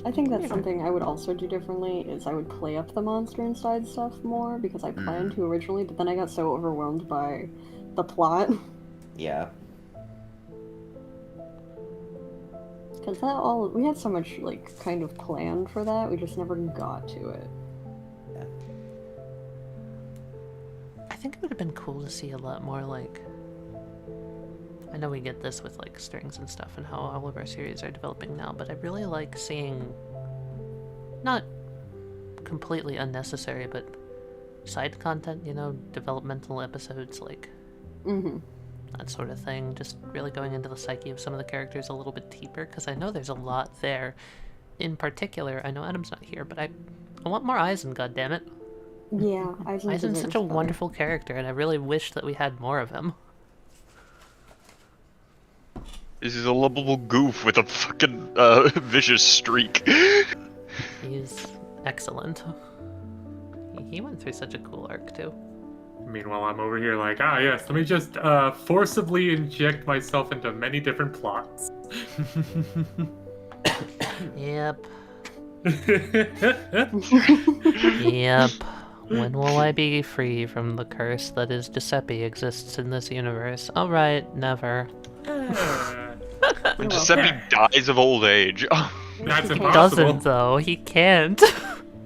I think that's something I would also do differently, is I would play up the Monster Inside stuff more, because I planned to originally, but then I got so overwhelmed by the plot. Yeah. Because we had so much, like, kind of planned for that, we just never got to it. I think it would have been cool to see a lot more, like... I know we get this with, like, strings and stuff and how all of our series are developing now, but I really like seeing... not completely unnecessary, but side content, you know, developmental episodes, like... Mm-hmm. that sort of thing, just really going into the psyche of some of the characters a little bit deeper, because I know there's a lot there. In particular, I know Adam's not here, but I want more Eisen, goddammit. Yeah, Eisen's such a wonderful character, and I really wish that we had more of him. This is a lovable goof with a fucking vicious streak. He's excellent. He went through such a cool arc, too. Meanwhile, I'm over here like, yes, let me just forcibly inject myself into many different plots. Yep. Yep. When will I be free from the curse that is Giuseppe exists in this universe? Alright, never. When Giuseppe dies of old age. That's He impossible. doesn't, though. He can't.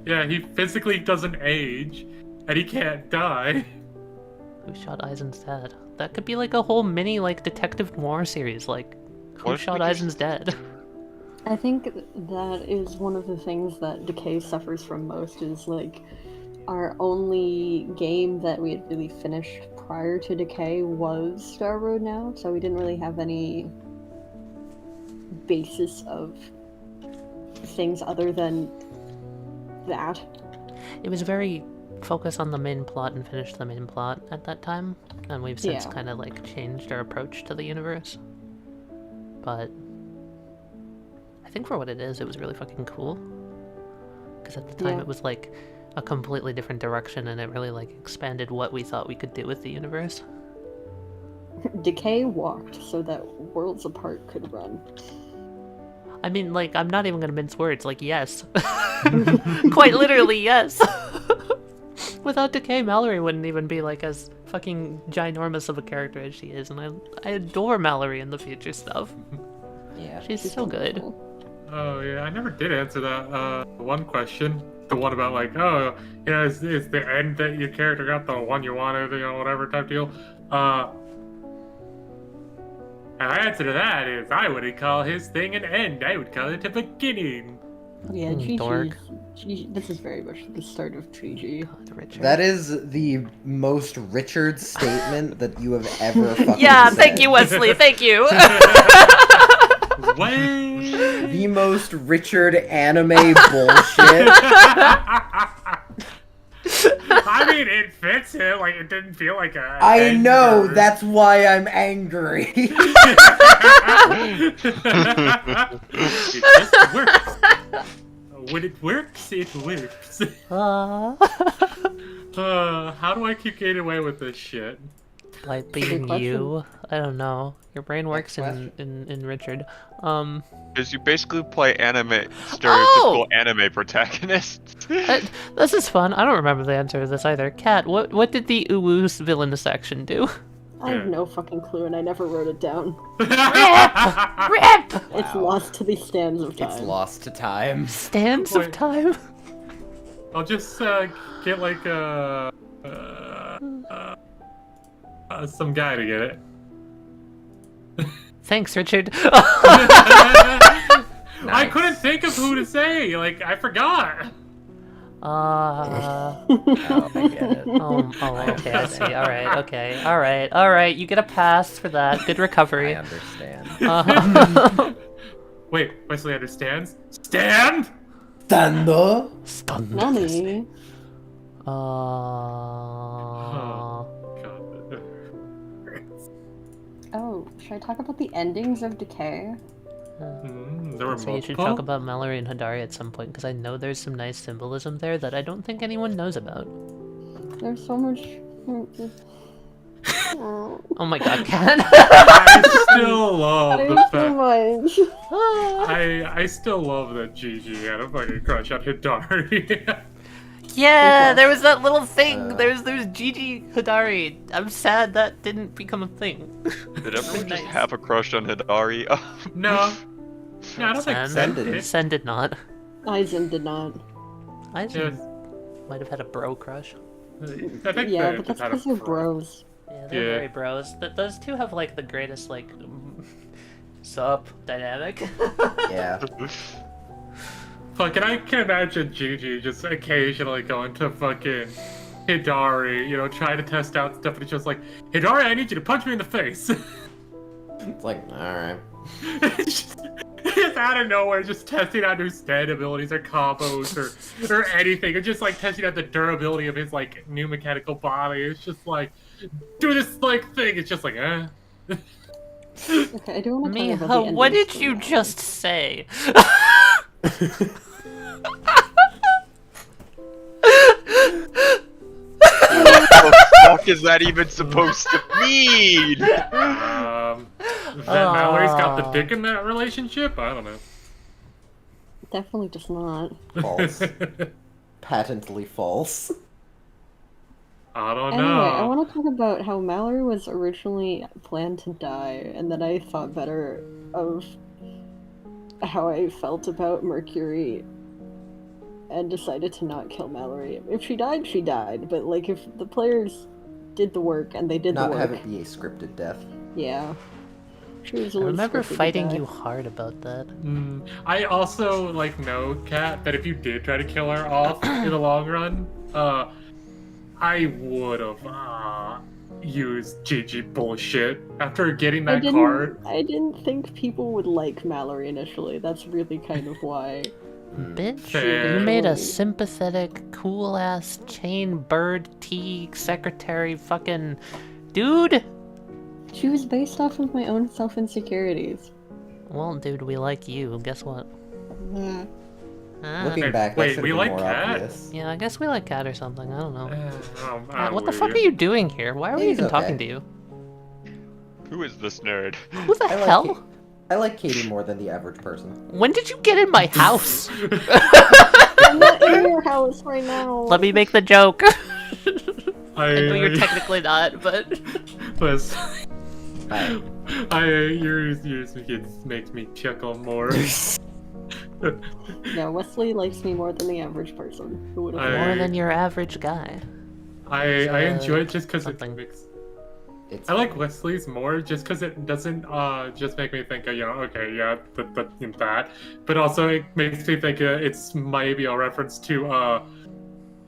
Yeah, he physically doesn't age, and he can't die. Who shot Eisen's dad? That could be like a whole mini, like, detective noir series, like, who What if shot we Eisen's dad? I think that is one of the things that Decay suffers from most, is, like, our only game that we had really finished prior to Decay was Star Road Now, so we didn't really have any basis of things other than that. It was very focused on the main plot and finished the main plot at that time, and we've since Yeah. kind of, like, changed our approach to the universe. But I think for what it is, it was really fucking cool. Because at the time Yeah. it was, like, a completely different direction, and it really, like, expanded what we thought we could do with the universe. Decay walked so that Worlds Apart could run. I mean, like, I'm not even gonna mince words, like, yes. Quite literally, yes. Without Decay, Mallory wouldn't even be, like, as fucking ginormous of a character as she is, and I adore Mallory in the future stuff. Yeah. She's so good. Wonderful. Oh yeah, I never did answer that one question. The one about like, oh, yeah, is the end that your character got the one you wanted, you know, whatever type deal. And my answer to that is I wouldn't call his thing an end. I would call it a beginning. Yeah, Fucking dork. this is very much the start of GG. God, Richard. That is the most Richard statement that you have ever fucking Yeah, said. thank you, Wesley, thank you. Way. The most Richard anime bullshit. I mean, it fits him. Like, it didn't feel like a. I know, end that's why I'm angry. it just works. When it works, it works. How do I keep getting away with this shit? By being question. you, I don't know. Your brain works Next in Richard. Because you basically play stereotypical anime protagonists. This is fun. I don't remember the answer to this either. Kat, what did the Uwu's villainous section do? I have no fucking clue, and I never wrote it down. Rip! It's lost to the stands of time. It's lost to time. Stands of Wait. time. I'll just get like some guy to get it. Thanks, Richard. I couldn't think of who to say. Like, I forgot. Oh, I get it. Okay, I see. All right. You get a pass for that. Good recovery. I understand. Wait, Wesley understands? Stand? Stando? Stunned. Nani? God. Oh, should I talk about the endings of Decay? There were So you should talk about Mallory and Hidari at some point, because I know there's some nice symbolism there that I don't think anyone knows about. There's so much. Oh my god, Kat. I still love the There's so fact. much. I still love that Gigi had a fucking crush on Hidari. Yeah, there was that little thing. There's Gigi Hidari. I'm sad that didn't become a thing. Did everyone just have a crush on Hidari? No. No, I don't think Sen did. Sen did not. Aizen did not. Aizen might have had a bro crush. I think Yeah, they but just that's had a because they're fr- bros. Yeah, they're Yeah. very bros. Those two have like the greatest like sup dynamic. Yeah. Fucking, I can imagine Gigi just occasionally going to fucking Hidari, you know, trying to test out stuff, and he's just like, Hidari, I need you to punch me in the face. It's like, alright. Just out of nowhere, just testing out new stand abilities or combos or anything, or just like testing out the durability of his like new mechanical body. It's just like, do this like thing. It's just like, eh. Okay, I do want to talk about the Miha, what endings did you now. just say? What the fuck is that even supposed to mean? That Mallory's got the dick in that relationship? I don't know. Definitely just not. False. Patently false. I don't Anyway, know. I want to talk about how Mallory was originally planned to die, and then I thought better of how I felt about Mercury and decided to not kill Mallory. If she died, she died, but like if the players did the work and they did Not the have work, it be a scripted death. yeah. She was I only remember scripted to fighting die. you hard about that. I also like know, Kat, that if you did try to kill her off in the long run, I would have used Gigi bullshit after getting that card. I didn't think people would like Mallory initially. That's really kind of why. Bitch, Fair. you made a sympathetic, cool-ass chain bird tea secretary fucking dude. She was based off of my own self-insecurities. Well, dude, we like you. Guess what? Ah. Looking Hey, back, wait, that should we have like been more Kat? obvious. Yeah, I guess we like Cat or something. I don't know. What the What fuck are you doing here? Why are we He's even okay. talking to you? Who is this nerd? Who the I like hell? Ka- I like Katie more than the average person. When did you get in my house? I'm not in your house right now. Let me make the joke. I I know you're technically not, but Listen, Hi. yours makes me chuckle more. No, Wesley likes me more than the average person. Who would have I- thought? more than your average guy. I enjoy it just because it something. makes. It's I like Wesley's more just because it doesn't just make me think, okay, yeah, that, but also it makes me think it's maybe a reference to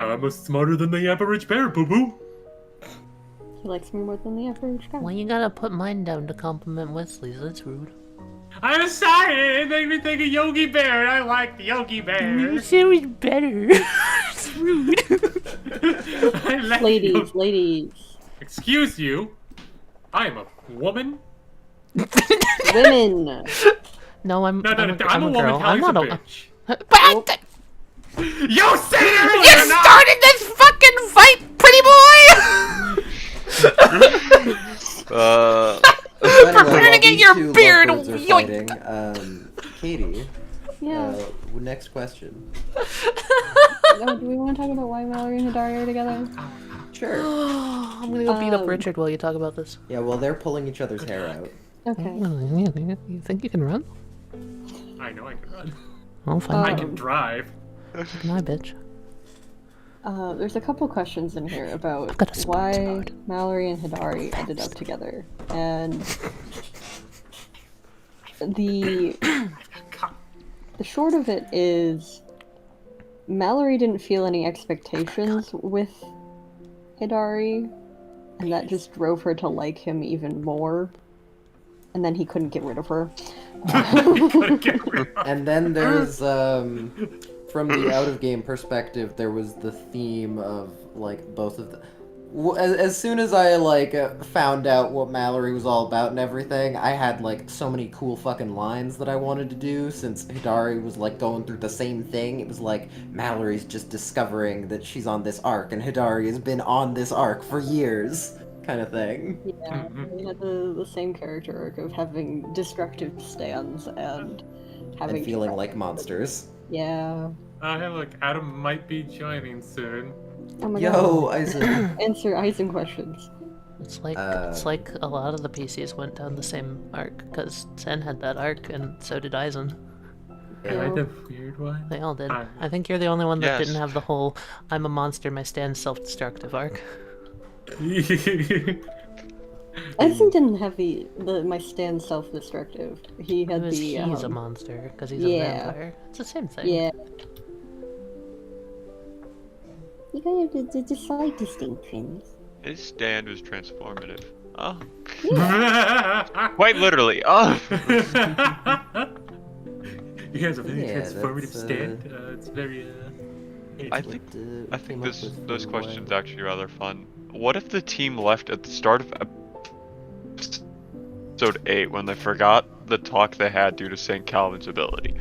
I'm smarter than the average bear, boo boo. He likes me more than the average guy. Well, you gotta put mine down to compliment Wesley's. That's rude. I'm sorry, it made me think of Yogi Bear, and I like the Yogi Bear. It was better. It's rude. I like Ladies, Yogi- ladies. Excuse you, I am a woman. Women! No, I'm. No, I'm a woman. girl. I'm Tally's not a a. bitch. But You said it you earlier, not- started this fucking fight, pretty boy. Anyway, get your beard yoinked. Katie, Yeah. next question. Oh, do we want to talk about why Mallory and Hidari are together? Sure. I'm gonna go beat up Richard while you talk about this. Yeah, well, they're pulling each other's hair out. Okay. You think you can run? I know I can run. I'll find I out. can drive. Good night, bitch. There's a couple questions in here about got a sports why mode. Mallory and Hidari ended up together. And the short of it is Mallory didn't feel any expectations with Hidari, and that just drove her to like him even more. And then he couldn't get rid of her. And then there's from the out-of-game perspective, there was the theme of, like, both of the... As soon as I, like, found out what Mallory was all about and everything, I had, like, so many cool fucking lines that I wanted to do, since Hidari was, like, going through the same thing. It was like, Mallory's just discovering that she's on this arc, and Hidari has been on this arc for years, kind of thing. Yeah, we had the same character arc of having destructive stands and having And feeling like monsters. Yeah. Hey, look, Adam might be joining soon. Oh my Yo, god. Isaac. Answer Eisen questions. It's like a lot of the PCs went down the same arc, because Zen had that arc, and so did Eisen. Am I the weird one? They all did. I think you're the only one that Yes. didn't have the whole "I'm a monster, my stand self-destructive" arc. Eisen didn't have the my stand self-destructive. He had He's the a monster because he's a yeah. vampire. It's the same thing. Yeah. You gotta have the slight distinctions. His stand was transformative. Oh. Yeah. Quite literally. Oh. You guys have a very Yeah, transformative that's, stand. It's very, I think those questions actually are rather fun. What if the team left at the start of episode 8 when they forgot the talk they had due to St. Calvin's ability?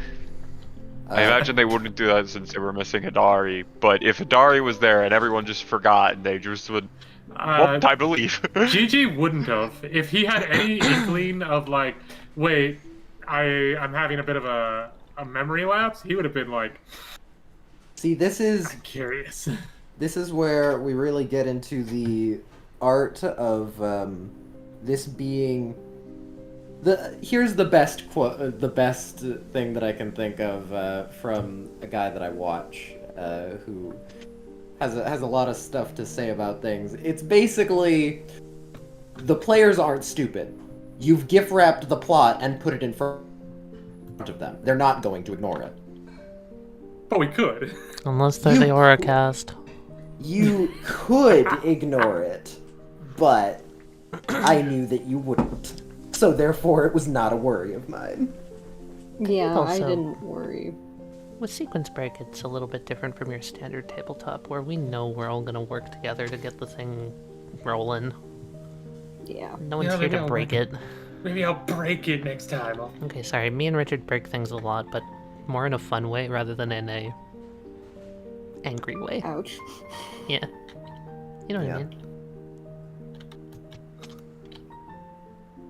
I imagine they wouldn't do that since they were missing Hidari, but if Hidari was there and everyone just forgot and they just would... Well, time to leave. GG wouldn't have. If he had any inkling of like, wait, I'm having a bit of a memory lapse, he would have been like, See, this is I'm curious. This is where we really get into the art of this being here's the best quote, the best thing that I can think of from a guy that I watch who has a lot of stuff to say about things. It's basically the players aren't stupid. You've gift wrapped the plot and put it in front of them. They're not going to ignore it. But we could. Unless they're the Auracast. You could ignore it, but I knew that you wouldn't. So therefore, it was not a worry of mine. Yeah, I Also- didn't worry. With Sequence Break, it's a little bit different from your standard tabletop, where we know we're all gonna work together to get the thing rolling. Yeah. No one's Yeah, here maybe to I'll break make it. Maybe I'll break it next time. Okay, sorry, me and Richard break things a lot, but more in a fun way rather than in a angry way. Ouch. Yeah. You know what I Yeah. mean?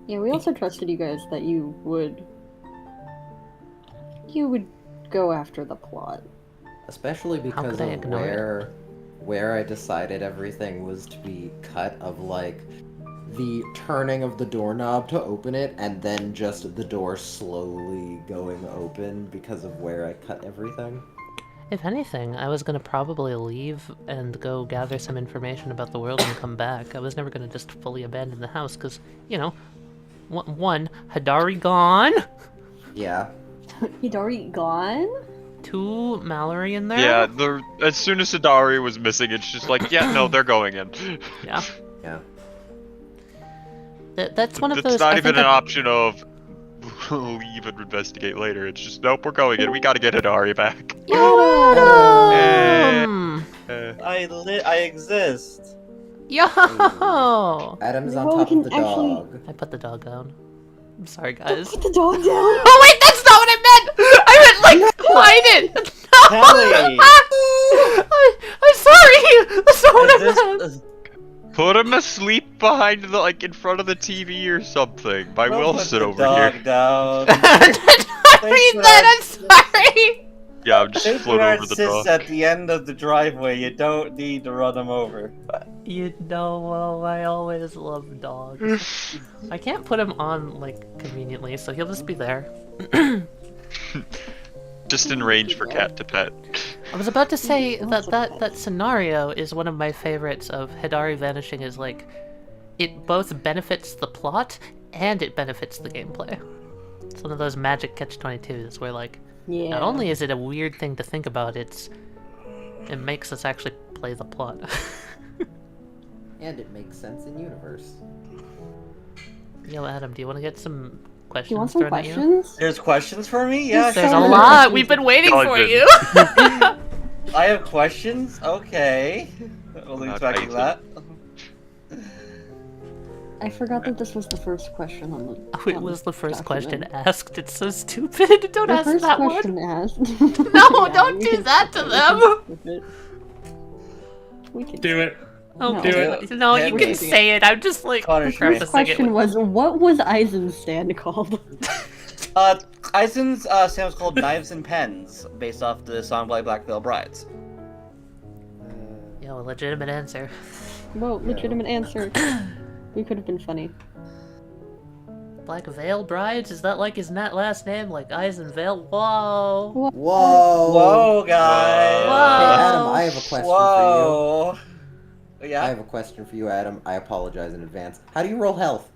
Yeah, we also trusted you guys that you would go after the plot. Especially because could I of ignore where I decided everything was to be cut, of like the turning of the doorknob to open it and then just the door slowly going open because of where I cut everything. If anything, I was gonna probably leave and go gather some information about the world and come back. I was never gonna just fully abandon the house, because, you know, one, Hidari gone, Yeah. Hidari gone? 2, Mallory in there. Yeah, as soon as Hidari was missing, it's just like, yeah, no, they're going in. Yeah. Yeah. That's one of It's those. not I even think an that- option of leave and investigate later. It's just, nope, we're going in. We gotta get Hidari back. Adam! I exist. Yo! Adam's on Well, we top of the can actually- dog. I put the dog down. I'm sorry, guys. Put the dog down! Oh wait, that's not what I meant! I meant, like, quiet it! Tali! I'm sorry! That's not what I meant! Put him asleep behind the, like, in front of the TV or something. By Wilson over dog here. down. I did not read that, I'm sorry! Yeah, I'm just Since float where over it the sits dog. at the end of the driveway, you don't need to run him over. You know, well, I always love dogs. I can't put him on, like, conveniently, so he'll just be there. Just in range for cat to pet. I was about to say that scenario is one of my favorites of Hidari vanishing, is like, it both benefits the plot and it benefits the gameplay. It's one of those magic catch-22s where, like, Yeah. not only is it a weird thing to think about, it makes us actually play the plot. And it makes sense in universe. Yo, Adam, do you want to get some questions You want some thrown at you. questions? There's questions for me? Yeah, There's so a many lot. questions. We've been waiting for Dozens. you. I have questions? Okay. I wasn't Not expecting Aizen. that. I forgot that this was the first question on the. Oh, it on was the first question document. asked. It's so stupid. Don't The ask first that question one. asked. No, Yeah, don't we do can that skip to it, them. We can skip it. We can. Do it. Oh, Do it. No, Hit you me. can say it. I'm just like Punish me. First prefacing it question with... was, what was Aizen's stand called? Aizen's stand was called Knives and Pens, based off the song by Black Veil Brides. Yo, a legitimate answer. Whoa, legitimate answer. We could have been funny. Black Veil Brides? Is that like his last name? Like Eisenvale? Whoa. Whoa! Whoa, guys! Whoa. Hey, Adam, I have a question for Whoa! you. I Yeah? have a question for you, Adam. I apologize in advance. How do you roll health?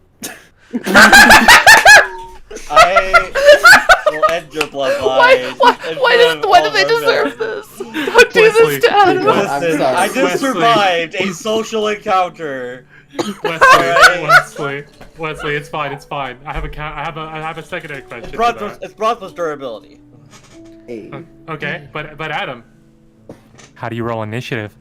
I will end your bloodline. Why do they deserve this? Don't do this to Adam. I'm Listen, sorry. I just Wesley. survived a social encounter. Wesley, it's fine, it's fine. I have a secondary question. It's to that. Broncos durability. Hey. Okay, but Adam, how do you roll initiative?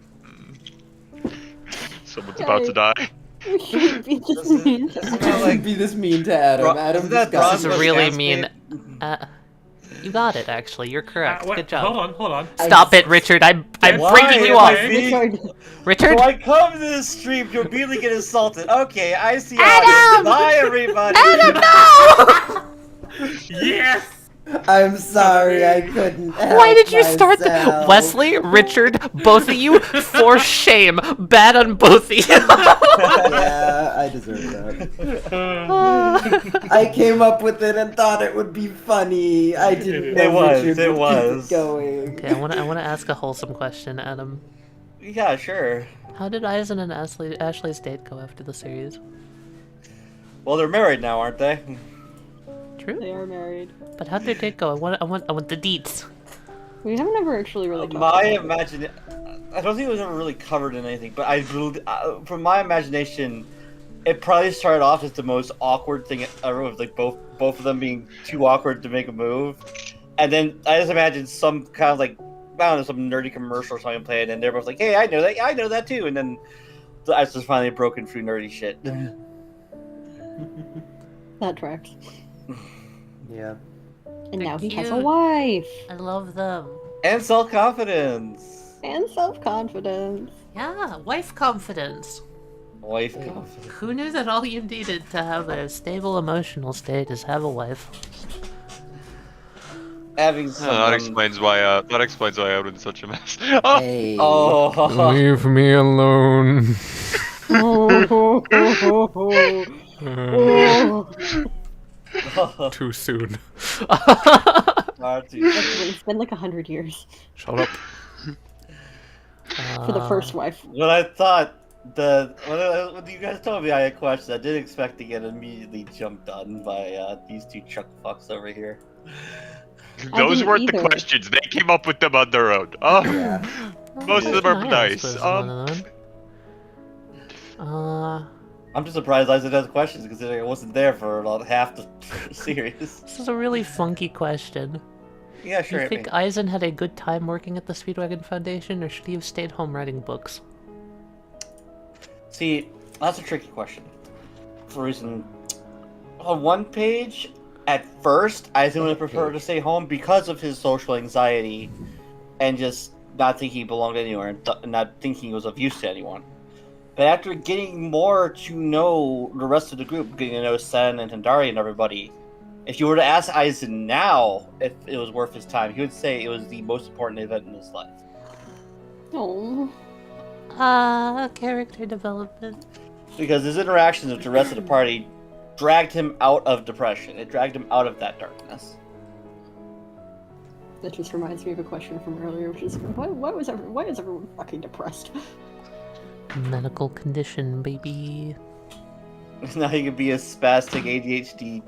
Someone's about to die. We shouldn't be this mean. Don't be this mean to Adam. Adam isn't that disgusting. This is really Bronco's mean. dance You got it, actually. You're correct. Wait, Good job. Hold on. Stop it, Richard. I'm Why breaking you am I off. being- Richard? So I come to this stream to immediately get assaulted. Okay, I see Adam! audience. Bye, everybody. Adam, no! Yes! I'm sorry, I couldn't help Why did you start myself. Wesley, Richard, both of you, for shame. Bad on both of you. Yeah, I deserve that. I came up with it and thought it would be funny. I didn't know It was, Richard it would was. keep it going. Okay, I wanna ask a wholesome question, Adam. Yeah, sure. How did Eisen and Ashley's date go after the series? Well, they're married now, aren't they? True. They are married. But how'd their date go? I want the deets. We haven't ever actually really talked My about it. imagine, I don't think it was ever really covered in anything, but from my imagination, it probably started off as the most awkward thing ever, with like both of them being too awkward to make a move, and then I just imagine some kind of like, I don't know, some nerdy commercial or something playing, and they're both like, "Hey, I know that too," and then the ice was finally broken through nerdy shit. That tracks. Yeah. And now he has a cute. wife. I love them. And self-confidence. And self-confidence. Yeah, wife confidence. Wife confidence. Who knew that all you needed to have a stable emotional state is have a wife? Having That someone. explains why I'm in such a mess. Oh, Hey. Oh. Leave me alone. Too soon. Far too soon. It's been like 100 years Shut up. for the first wife. When I thought when you guys told me I had questions, I didn't expect to get immediately jumped on by these two chuck fucks over here. those didn't weren't the either. questions. They came up with them on their own. Oh, Yeah. most of them are nice. I'm just surprised Isaac has questions considering I wasn't there for about half the series. This is a really funky question. Yeah, Do sure. you hit think me. Eisen had a good time working at the Speedwagon Foundation, or should he have stayed home writing books? See, that's a tricky question. For reason, on one page, at first, I think I would prefer to stay home because of his social anxiety, and just not thinking he belonged anywhere, and not thinking he was of use to anyone. But after getting more to know the rest of the group, getting to know Sen and Hindari and everybody, if you were to ask Eisen now if it was worth his time, he would say it was the most important event in his life. Oh. Character development. Because his interactions with the rest of the party dragged him out of depression. It dragged him out of that darkness. That just reminds me of a question from earlier, which is why is everyone fucking depressed? Medical condition, baby. Now he could be a spastic ADHD,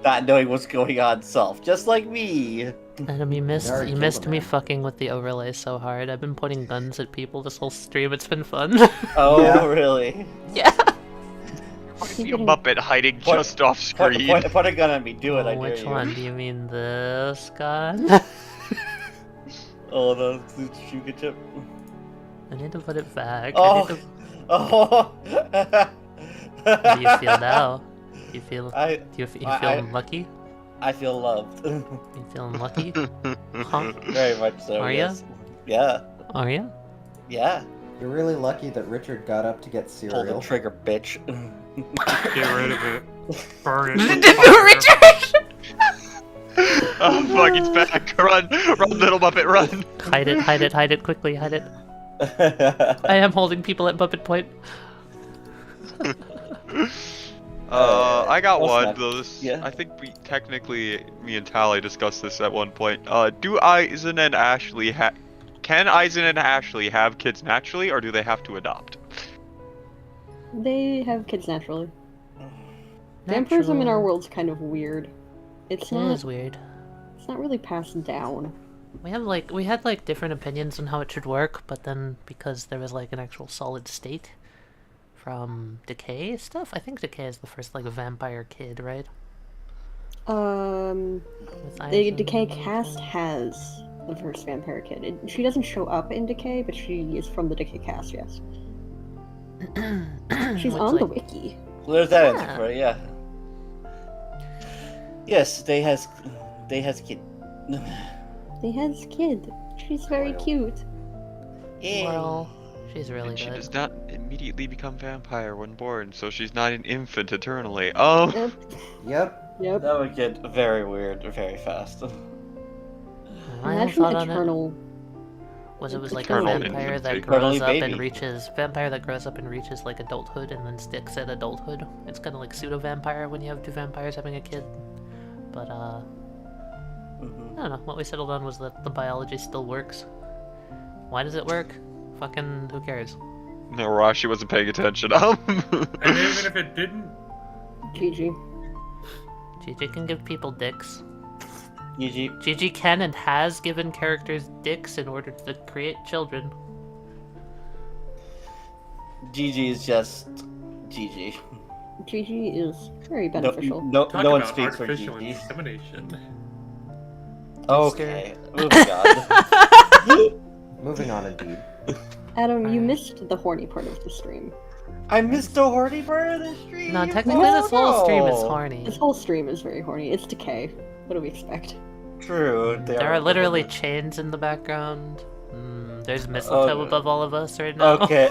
not knowing what's going on self, just like me. Adam, you missed Alright, you kill missed the me man. fucking with the overlay so hard. I've been pointing guns at people this whole stream. It's been fun. Oh, Yeah. really? Yeah. see a Muppet hiding just off screen. Put a gun at me. Do it. I dare Which you. one? Do you mean this guy? Oh, the sugar chip. I need to put it back. Oh. I need Oh. to... How do you feel now? You feel? I Do you feel lucky? I feel loved. You feeling lucky? Huh? Very much so. Are yes. Yeah. Are you? Yeah. You're really lucky that Richard got up to get Pull cereal. the trigger, bitch. Get rid of it. Burn it. Oh fuck, he's back. Run, little Muppet, run. Hide it quickly, hide it. I am holding people at Muppet Point. I got what's one. next? Though this, Yeah. I think me and Tali discussed this at one point. Do Eisen and Ashley can Eisen and Ashley have kids naturally, or do they have to adopt? They have kids naturally. Vampirism in our world's kind of weird. It's It not. is weird. It's not really passed down. We had like different opinions on how it should work, but then because there was like an actual solid state from Decay stuff, I think Decay is the first like vampire kid, right? The Eisen. Decay cast has the first vampire kid. She doesn't show up in Decay, but she is from the Decay cast. Yes. She's Looks on the like- wiki. Well, there's that Yeah. answer for it. Yeah. Yes, they has kid. They has kid. She's very cute. Yeah. Well, she's really And she good. does not immediately become vampire when born, so she's not an infant eternally. Yep. Yep. Yep. That would get very weird very fast. My own Imagine thought on it eternal. was it was like Eternal a vampire that infancy. grows Eternally up and baby. reaches like adulthood and then sticks at adulthood. It's kind of like pseudo vampire when you have two vampires having a kid. But Mhm. I don't know. What we settled on was that the biology still works. Why does it work? Fucking who cares? No, Rashi wasn't paying attention. And even if it didn't, GG. GG can give people dicks. GG. GG can and has given characters dicks in order to create children. GG is just GG. GG is very No, beneficial. no, talk no one about speaks for artificial GG. insemination. Okay. Oh god. Moving on, indeed. Adam, you missed the horny part of the stream. I missed the horny part of the stream. No, technically this whole stream is no. horny. This whole stream is very horny. It's Decay. What do we expect? True. There are literally chains in the background. There's mistletoe above all of us right now. Okay.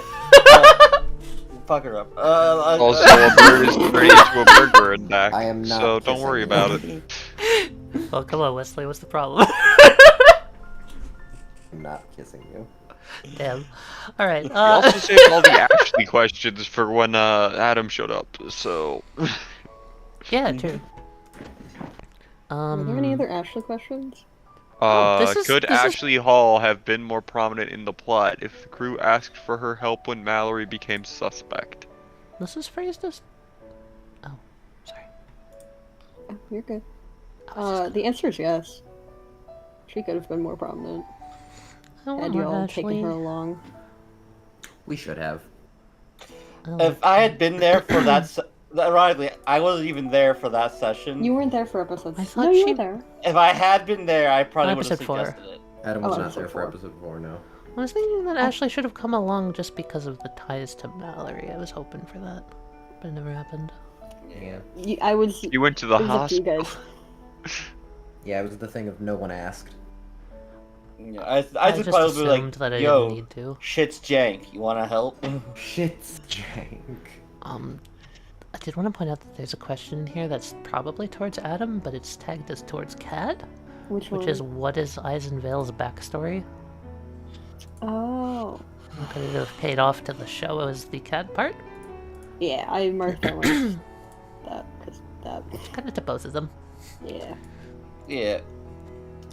Fuck her up. Also, a bird is turned into a burger and back, I am not so don't worry kissing about you. it. Well, come on, Wesley, what's the problem? I'm not kissing you. Damn. Alright, We also saved all the Ashley questions for when Adam showed up, so... yeah, true. Are there any other Ashley questions? this is- Could this is- Ashley Hall have been more prominent in the plot if the crew asked for her help when Mallory became suspect? This is phrased as... Oh, sorry. Oh, you're good. I was just The answer is yes. She could have been more prominent. I want Had you more all Ashley. taken her along. We should have. Oh, If I had been there for that, ironically, I wasn't even there for that session. You weren't there for episode. I thought no, you she- were there. If I had been there, I probably would have Episode 4. suggested it. Adam was Oh, not episode there for 4. episode 4, no. I was thinking that Ashley should have come along just because of the ties to Mallory. I was hoping for that, but it never happened. Yeah. I was. You went to the It was up to you hospital. guys. Yeah, it was the thing of no one asked. Yeah, I just just probably be assumed like, that I yo, didn't need to. shit's jank. You wanna help? Shit's jank. I did want to point out that there's a question in here that's probably towards Adam, but it's tagged as towards Cad, Which one? which is what is Eisenvale's backstory? Oh. Could it have paid off to the show as the Cad part? Yeah, I marked that one. Because that. Kind of to both of them. Yeah. Yeah.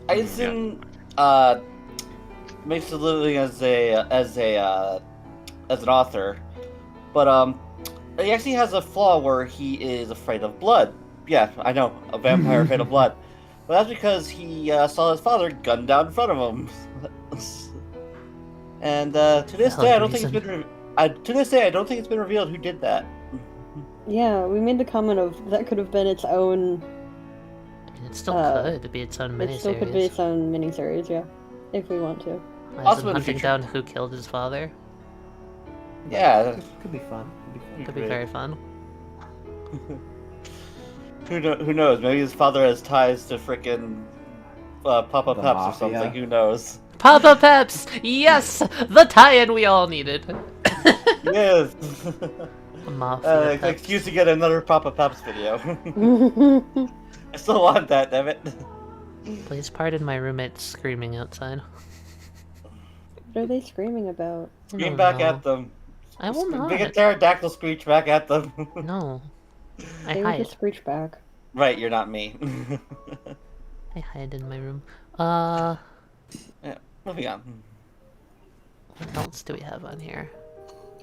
Eisen, makes a living as an author, but he actually has a flaw where he is afraid of blood. Yeah, I know, a vampire afraid of blood, but that's because he saw his father gunned down in front of him. And to this Valid day, I don't think reason. it's been. To this day, I don't think it's been revealed who did that. Yeah, we made the comment of that could have been its own. And it still could be its own It still could be miniseries. its own miniseries, yeah, if we want to. Also Isaac in the hunting future. down who killed his father. Yeah. Could be fun. Could be very fun. Who knows? Maybe his father has ties to frickin' Papa The Peps or Mafia. something. Who knows? Papa Peps! Yes! The tie-in we all needed. Yes. Mafia Peps. Excuse to get another Papa Peps video. I still want that, damn it. Please pardon my roommates screaming outside. What are they screaming about? Scream Oh, back no. at them. I will not. Make a pterodactyl screech back at them. No. I They would hide. just screech back. Right, you're not me. I hide in my room. Yeah, moving on. What else do we have on here?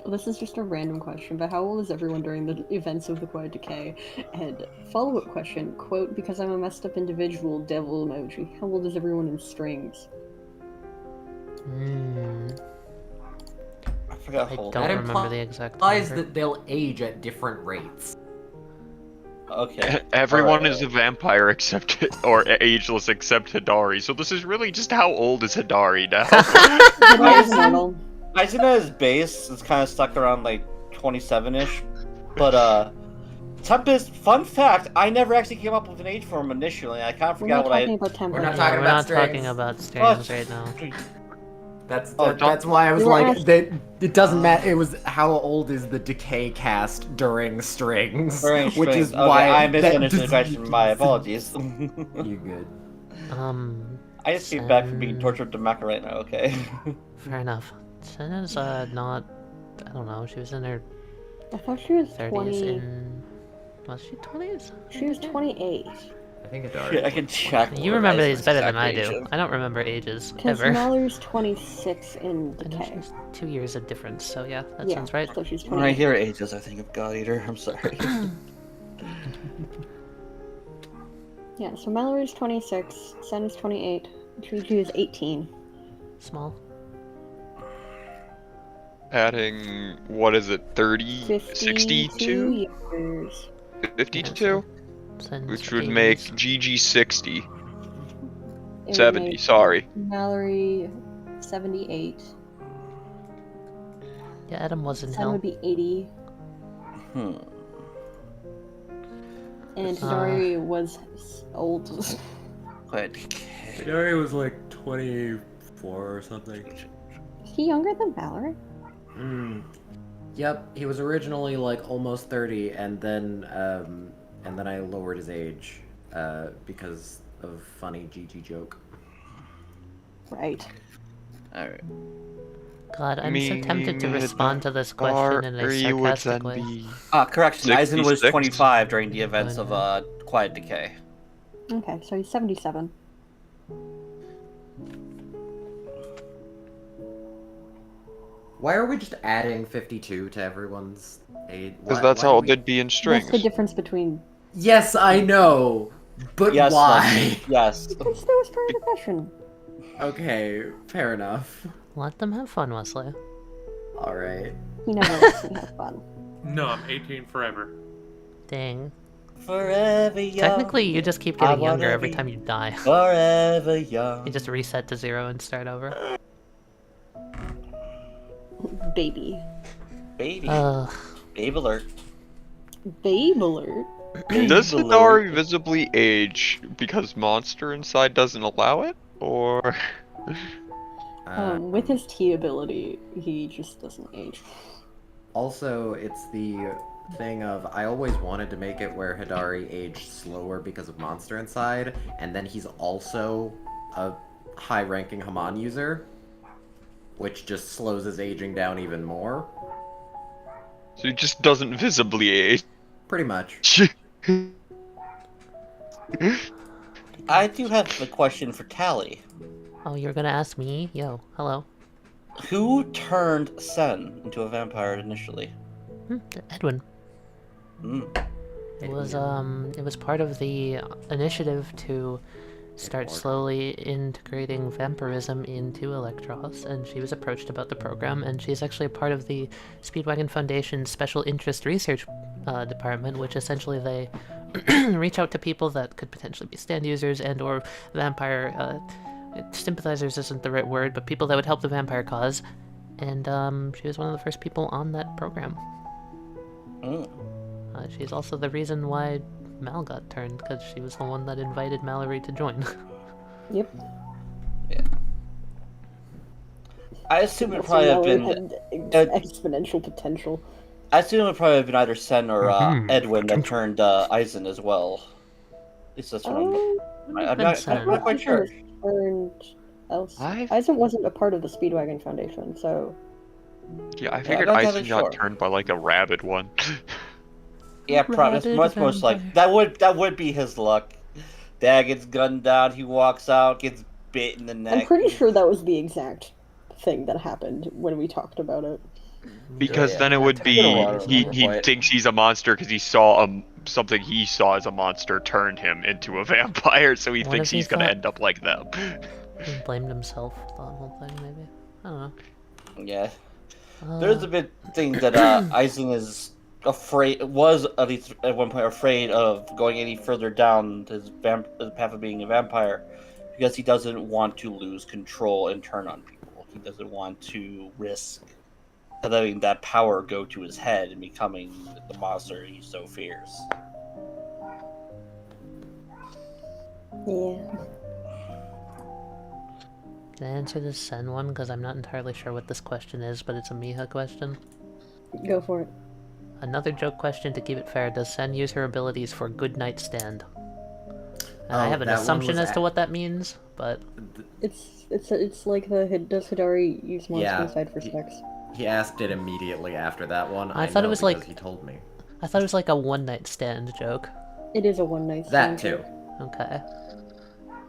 This is just a random question, but how old is everyone during the events of the Quiet Decay? And follow-up question, quote, because I'm a messed up individual, devil emoji. How old is everyone in strings? I forgot I how old. don't That remember the exact implies number. that they'll age at different rates. Okay. Everyone Alright. is a vampire except or ageless except Hidari. So this is really just how old is Hidari now? Hidari is immortal. Aizuna's base is kind of stuck around like 27-ish, but Tempest. Fun fact: I never actually came up with an age for him initially. I kind of We're forgot not what talking I. about Tempest. We're not Yeah, talking we're about not talking strings. about strings right now. That's Oh, that's why I was You were like, asked- that it doesn't matter. It was how old is the Decay cast during strings, During which strings. is Okay, why I misunderstood the question. My apologies. You good? I just came back from being tortured to Mecca right now. Okay. Fair enough. Senna's not. I don't know. She was in her I thought she was 30s 20. in. Was she 20s? She was 28. I think Shit, I can check. You what remember Aizuna's these better than I exact do. age is. I don't remember ages Because ever. Mallory's 26 in I know Decay. she's 2 years of difference, so yeah, that Yeah, sounds right. so she's When I 28. hear ages, I think of God Eater. I'm sorry. Yeah, so Mallory's 26, Senna's 28, Juju is 18. Small. Adding, what is it, 30, 52 62? years. 52? Sen's Which would make 80s. GG 60. It would 70, make sorry. Mallory 78. Yeah, Adam was in Sen hell. would be 80. Hmm. And Hidari was old. Quiet Decay. Jerry was like 24 or something. Is he younger than Mallory? Yep, he was originally like almost 30, and then I lowered his age because of funny GG joke. Right. Alright. God, I'm so tempted to Meaning respond to this question in a you would sarcastic then way. be Correction. Aizen was 66? 25 during the events of Quiet Decay. Okay, so he's 77. Why are we just adding 52 to everyone's age? Because that's how they'd be in strings. What's the difference between... Yes, I know, but Yes. why? Leslie, yes. Because that was part of the question. Okay, fair enough. Let them have fun, Wesley. All right. He never lets me have fun. No, I'm 18 forever. Dang. Forever young. Technically, you just keep I getting wanna younger every be- time you die. Forever young. You just reset to 0 and start over. Baby. Baby. Ugh. Babe alert. Babe alert. Does Babe Hidari alert. visibly age because Monster inside doesn't allow it? Or... With his T ability, he just doesn't age. Also, it's the thing of I always wanted to make it where Hidari aged slower because of Monster Inside, and then he's also a high-ranking Haman user, which just slows his aging down even more. So he just doesn't visibly age. Pretty much. I do have a question for Tali. Oh, you're gonna ask me? Yo, hello. Who turned Sen into a vampire initially? Edwin. Hmm. It was part of the initiative to start slowly integrating vampirism into Electros, and she was approached about the program, and she's actually a part of the Speedwagon Foundation's Special Interest Research department, which essentially they reach out to people that could potentially be stand users and or vampire sympathizers isn't the right word, but people that would help the vampire cause. And she was one of the first people on that program. She's also the reason why Mal got turned, because she was the one that invited Mallory to join. Yep. Yeah. I assume it probably have been exponential potential. I assume it probably have been either Sen or Edwin that turned Eisen as well. At least that's what I'm not quite sure. Eisen wasn't a part of the Speedwagon Foundation, so... Yeah, I figured Eisen got turned by like a rabid one. Yeah, most like that would be his luck. Dad gets gunned down, he walks out, gets bit in the neck. I'm pretty sure that was the exact thing that happened when we talked about it. Because then it would be he thinks he's a monster because he saw something he saw as a monster turned him into a vampire, so he thinks he's gonna end up like them. He blamed himself the whole thing, maybe. I don't know. Yeah. There's a bit thing that Eisen was at least at one point afraid of going any further down his path of being a vampire because he doesn't want to lose control and turn on people. He doesn't want to risk letting that power go to his head and becoming the monster he so fears. Yeah. Can I answer this Sen one? Because I'm not entirely sure what this question is, but it's a Miha question. Go for it. Another joke question to keep it fair. Does Sen use her abilities for good night stand? I have an assumption as to what that means, but... It's like does Hidari use monster inside for sex? He asked it immediately after that one. I thought it was like... he told me. I thought it was like a one-night stand joke. It is a one-night stand That too. joke. Okay.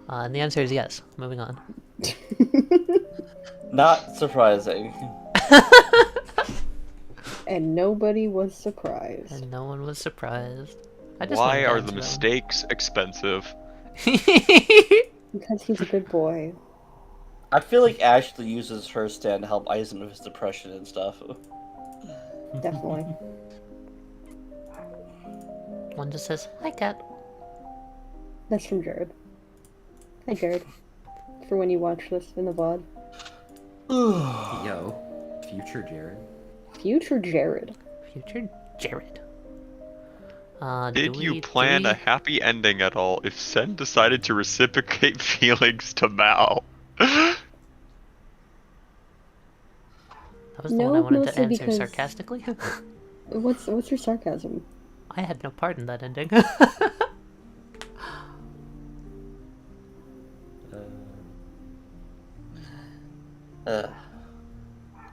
And the answer is yes. Moving on. Not surprising. And nobody was surprised. And no one was surprised. Why are the mistakes expensive? Because he's a good boy. I feel like Ashley uses her stand to help Eisen with his depression and stuff. Definitely. One just says, "Hi, cat." That's from Jared. Hi, Jared. For when you watch this in the VOD. Yo, future Jared. Future Jared. Future Jared. Did you plan a happy ending at all if Sen decided to reciprocate feelings to Mal? That was the one I wanted to answer sarcastically. What's your sarcasm? I had no part in that ending.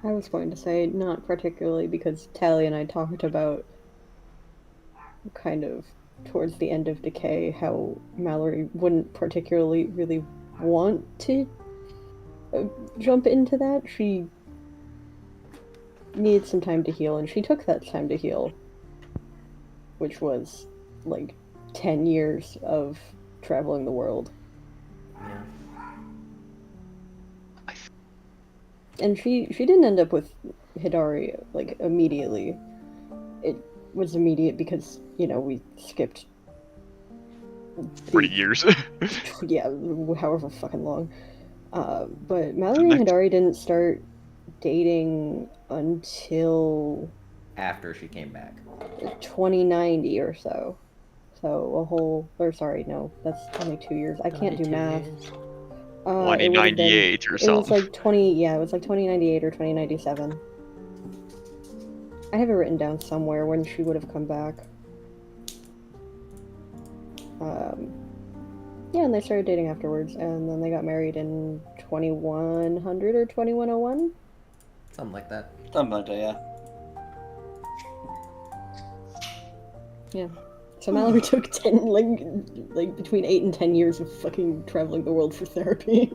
I was going to say not particularly because Tali and I talked about kind of towards the end of Decay how Mallory wouldn't particularly really want to jump into that. She needed some time to heal, and she took that time to heal, which was like 10 years of traveling the world. Yeah. And she didn't end up with Hidari like immediately. It was immediate because, you know, we skipped 3 years. Yeah, however fucking long. But Mallory and Hidari didn't start dating until after she came back. 2090 or so. So that's only 2 years. I can't do math. 2098 or something. It was like 2098 or 2097. I have it written down somewhere when she would have come back. Yeah, and they started dating afterwards, and then they got married in 2100 or 2101? Something like that. Something like that, yeah. Yeah. So Mallory took 10, like between 8 and 10 years of fucking traveling the world for therapy.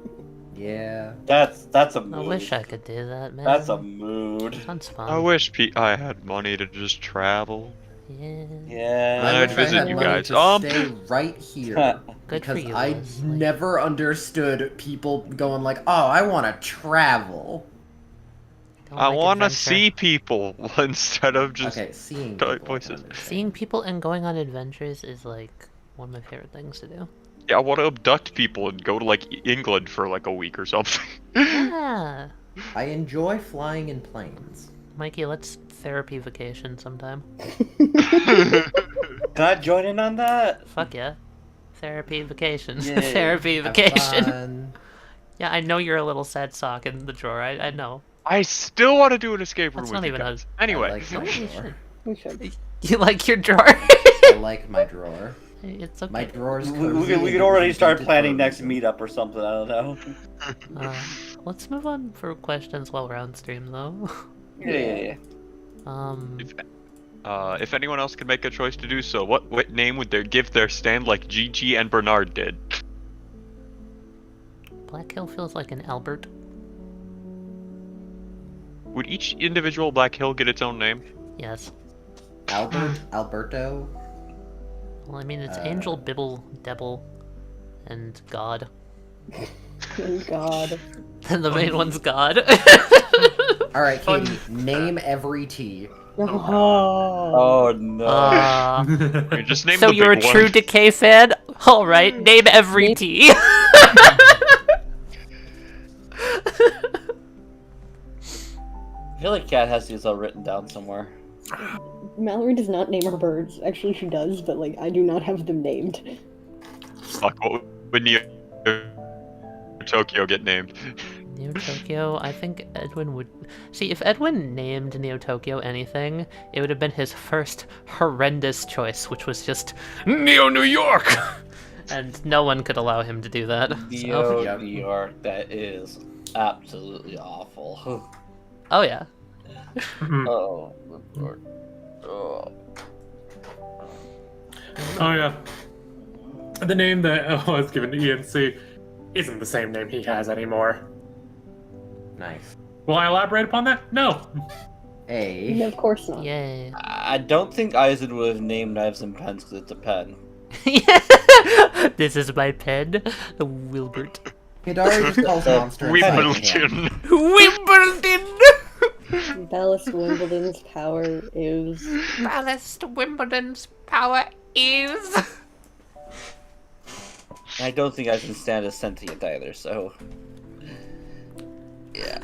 Yeah. That's a mood. I wish I could do that, man. That's a mood. Sounds fun. I wish I had money to just travel. Yeah. Yeah. I'd wish visit had you money guys. to stay right here. Good for because you, I Westley. never understood people going like, "Oh, I want to travel." Don't I like want to adventure. see people instead of just Okay, seeing type people, I voices. can understand. Seeing people and going on adventures is like one of my favorite things to do. Yeah, I want to abduct people and go to like England for like a week or something. Yeah. I enjoy flying in planes. Mikey, let's therapy vacation sometime. Can I join in on that? Fuck yeah. Therapy vacation. Yay. Therapy Have vacation. fun. Yeah, I know you're a little sad sock in the drawer. I know. I still want to do an escape room That's with not you even guys. I Anyway, like my No, you drawer. We should. You like your drawer? I like my drawer. It's okay. My drawer's We cozy could and already start invented planning for a next reason. meetup or something. I don't know. Let's move on for questions while we're on stream, though. Yeah. if anyone else could make a choice to do so, what name would they give their stand like Gigi and Bernard did? Black Hill feels like an Albert. Would each individual Black Hill get its own name? Yes. Alberto. Well, I mean, it's Angel, Bibble, Debble, and God. Oh God. And the main one's God. All right, Katie, name every T. Oh. Oh no. I mean, just name So the you're a big true one. Decay fan? Alright, name every T. I feel like Kat has these all written down somewhere. Mallory does not name her birds. Actually, she does, but like I do not have them named. Fuck, what would Neo Tokyo get named? Neo Tokyo, I think Edwin would... See, if Edwin named Neo Tokyo anything, it would have been his first horrendous choice, which was just Neo New York! And no one could allow him to do that. Neo So... New York, that is absolutely awful. Oh yeah. Oh, Lord. Oh. Oh yeah. The name that was given to ENC isn't the same name he has anymore. Nice. Will I elaborate upon that? No. No, A. of course not. Yay. I don't think Eisen would have named Knives and Pens because it's a pen. This is my pen, Wilbert. Hidari just calls monster inside him. Wimbledon! Wimbledon! Ballast Wimbledon's power is. Ballast Wimbledon's power is... I don't think Eisen stand is sentient either, so. Yeah.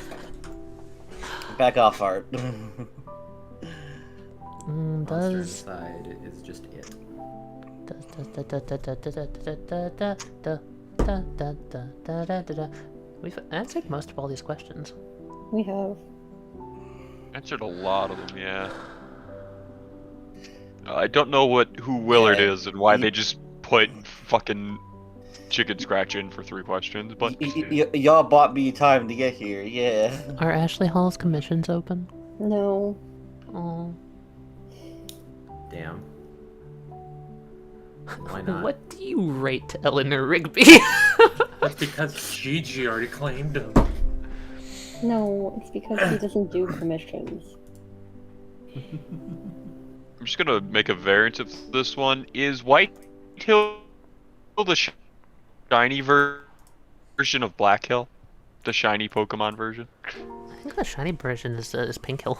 Back off, Art. Monster Does... inside is just it. We've answered most of all these questions. We have. Answered a lot of them, yeah. I don't know who Willard Yeah, is and why they just put fucking chicken scratch in for 3 questions, but Y'all bought me time to get here, yeah. Are Ashley Hall's commissions open? No. Oh. Damn. Why not? What do you rate Eleanor Rigby? That's because Gigi already claimed him. No, it's because he doesn't do commissions. I'm just gonna make a variant of this one. Is White Hill the shiny version of Black Hill? The shiny Pokemon version? I think the shiny version is Pink Hill.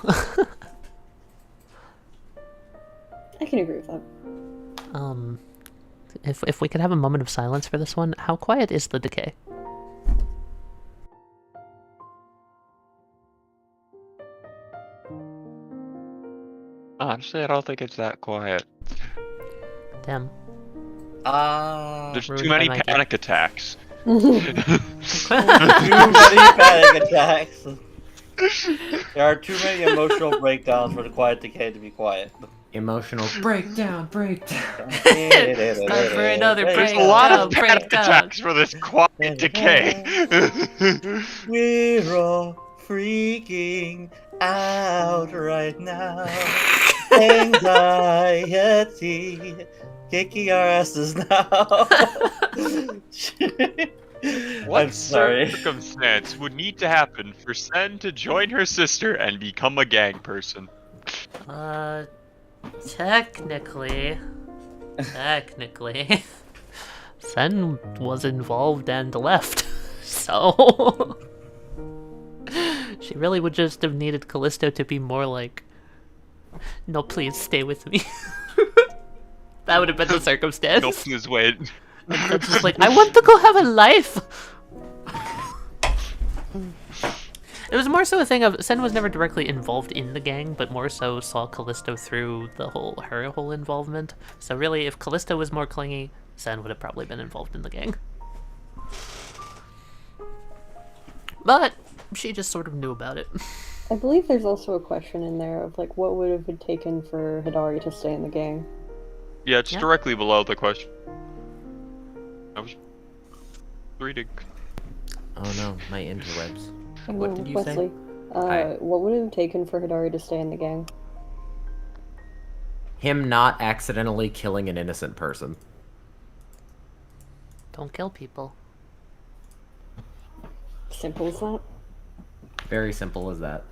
I can agree with that. If we could have a moment of silence for this one, how quiet is the decay? Honestly, I don't think it's that quiet. Damn. There's Ruined too by many Mikey. panic attacks. Too many panic attacks. There are too many emotional breakdowns for the Quiet Decay to be quiet. Emotional breakdown. Time for another There's break. a lot of break panic down. attacks for this Quiet Decay. We're all freaking out right now. Anxiety kicking our asses now. What I'm sorry. circumstance would need to happen for Sen to join her sister and become a gang person? Technically, Sen was involved and left, so she He really would just have needed Callisto to be more like, no, please stay with me. That would have been the circumstance. No, please wait. And then just like, I want to go have a life. It was more so a thing of Sen was never directly involved in the gang, but more so saw Callisto through her whole involvement. So really, if Callisto was more clingy, Sen would have probably been involved in the gang. But she just sort of knew about it. I believe there's also a question in there of like what would have been taken for Hidari to stay in the gang. Yeah, it's directly below the question. I was reading. Oh no, my interwebs. Oh, What did you Wesley, say? what would it have taken for Hidari to stay in the gang? Him not accidentally killing an innocent person. Don't kill people. Simple as that. Very simple as that.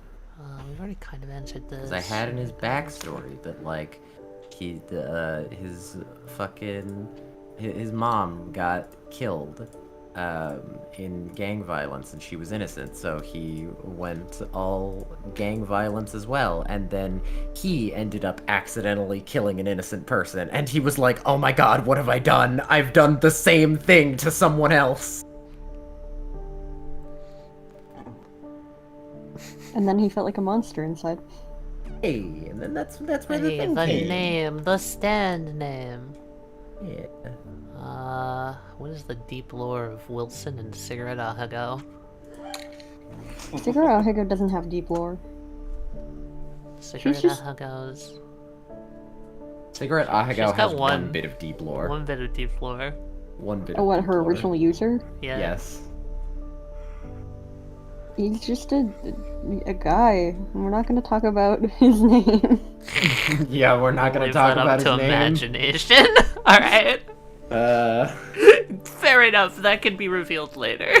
We've already kind of answered this. Because I had in his backstory that, like, his mom got killed in gang violence and she was innocent, so he went all gang violence as well, and then he ended up accidentally killing an innocent person, and he was like, oh my god, what have I done? I've done the same thing to someone else. And then he felt like a monster inside. Hey, and then that's where the Hey, thing the came. name, the stand name. Yeah. What is the deep lore of Wilson and Cigarette Ahago? Cigarette Ahigo doesn't have deep lore. Cigarette just- Ahago's Cigarette Ahigo She's got has one- one bit of deep lore. one bit of deep lore. One bit Oh, of what, deep her lore. original user? Yeah. Yes. He's just a guy. We're not going to talk about his name. Yeah, we're not gonna Leave talk that about up his to name. imagination. All right. Fair enough. That can be revealed later.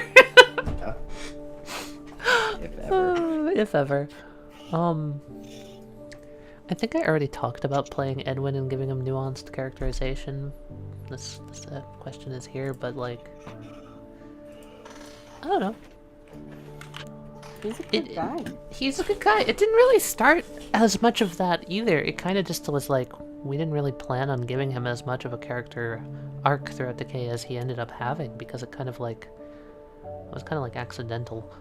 If ever. If ever. I think I already talked about playing Edwin and giving him nuanced characterization. This question is here, but like, I don't know. He's a good guy. He's a good guy. It didn't really start as much of that either. It kind of just was like, we didn't really plan on giving him as much of a character arc throughout Decay as he ended up having, because it kind of like, it was kind of like accidental.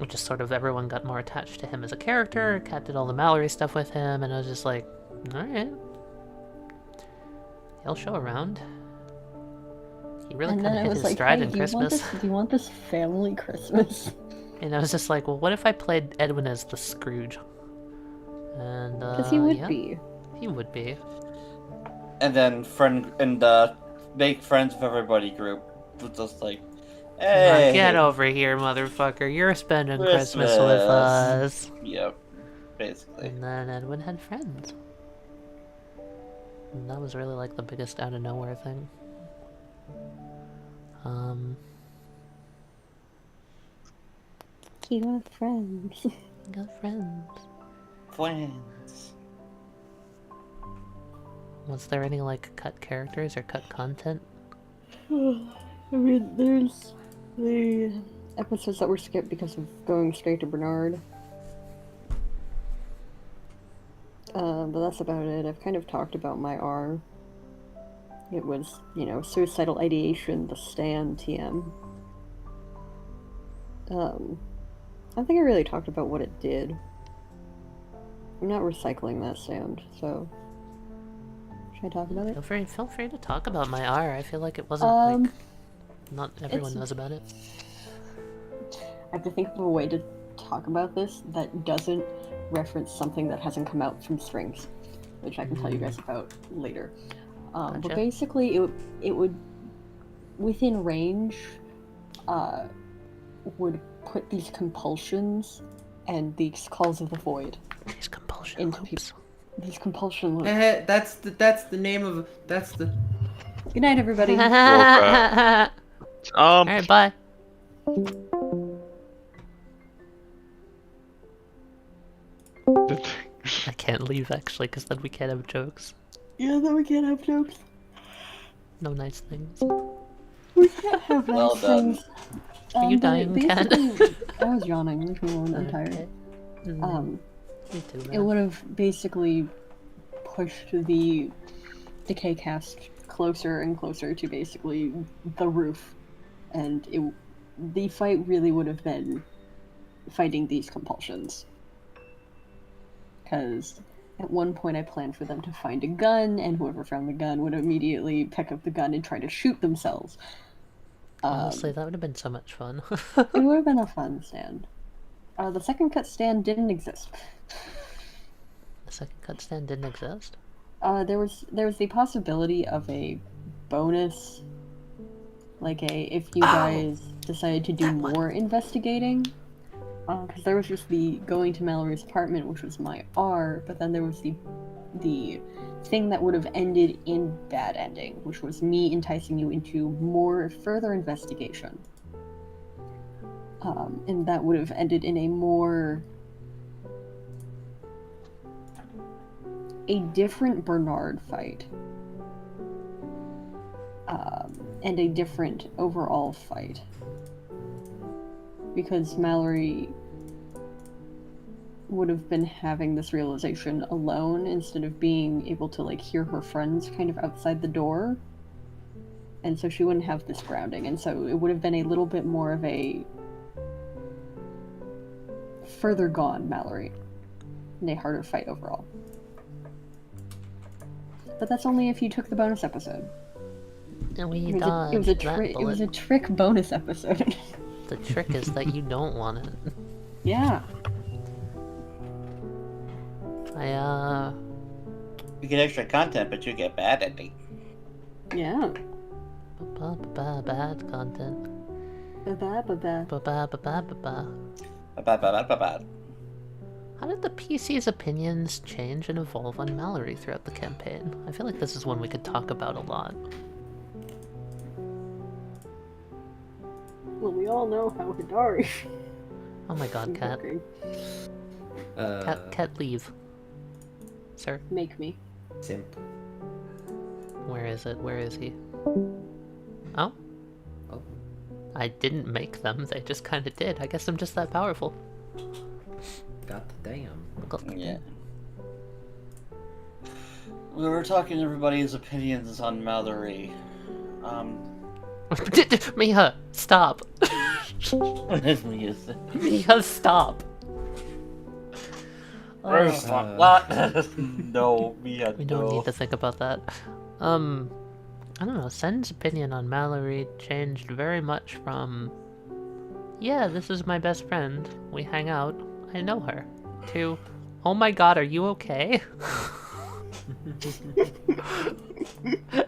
Just sort of everyone got more attached to him as a character. Kat did all the Mallory stuff with him, and I was just like, alright. He'll show around. He really And kind then of it hit was his like, stride hey, in do you, want Christmas. this, do you want this family Christmas? And I was just like, well, what if I played Edwin as the Scrooge? And, Because he would yeah, be. He would be. And then make friends with everybody group. It's just like, Now hey, get over here, motherfucker. You're spending Christmas with Christmas. us. Yep, basically. And then Edwin had friends. And that was really like the biggest out of nowhere thing. He got friends. Got friends. Friends. Was there any like cut characters or cut content? I mean, there's the episodes that were skipped because of going straight to Bernard. But that's about it. I've kind of talked about my R. It was, suicidal ideation, the stand, TM. I think I really talked about what it did. I'm not recycling that stand, so... Should I talk about it? Feel free to talk about my R. I feel like it wasn't like not everyone knows about it. I have to think of a way to talk about this that doesn't reference something that hasn't come out from strings, which I can tell you guys about later. But Gotcha. basically, it would, within range, would put these compulsions and these calls of the void These compulsion into loops. people. These compulsion loops. That's the name of that's the. Good night, everybody. Alright, Alright, bye. I can't leave actually, because then we can't have jokes. Yeah, then we can't have jokes. No nice things. We can't have Well nice done. things. Are you dying, Cat? I was yawning. Leave me alone. I'm tired. Okay. Me too, It man. would have basically pushed the decay cast closer and closer to basically the roof, and the fight really would have been fighting these compulsions. Because at one point I planned for them to find a gun, and whoever found the gun would immediately pick up the gun and try to shoot themselves. Honestly, that would have been so much fun. It would have been a fun stand. The second cut stand didn't exist. The second cut stand didn't exist? There was the possibility of a bonus, like if you guys decided to do more investigating. Because there was just the going to Mallory's apartment, which was my R, but then there was the thing that would have ended in bad ending, which was me enticing you into more further investigation. And that would have ended in a different Bernard fight. And a different overall fight. Because Mallory would have been having this realization alone instead of being able to like hear her friends kind of outside the door. And so she wouldn't have this grounding, and so it would have been a little bit more of a further gone Mallory and a harder fight overall. But that's only if you took the bonus episode. And we It was dodged that it was a bullet. trick bonus episode. The trick is that you don't want it. Yeah. You get extra content, but you get bad ending. Yeah. Bad content. Ba-ba-ba-ba. Ba-ba-ba-ba-ba-ba. Ba-ba-ba-ba-ba. How did the PC's opinions change and evolve on Mallory throughout the campaign? I feel like this is one we could talk about a lot. Well, we all know how Hidari. Oh my god, Cat. Cat, leave. Sir, Make me. Simp. where is it? Where is he? Oh? Oh. I didn't make them, they just kinda did. I guess I'm just that powerful. God damn. Yeah. We were talking everybody's opinions on Mallory. Miha, stop! Yes. Miha, stop! First one. What? No, Mia, We don't no. need to think about that. I don't know, Sen's opinion on Mallory changed very much from, yeah, this is my best friend, we hang out, I know her, to, oh my god, are you okay?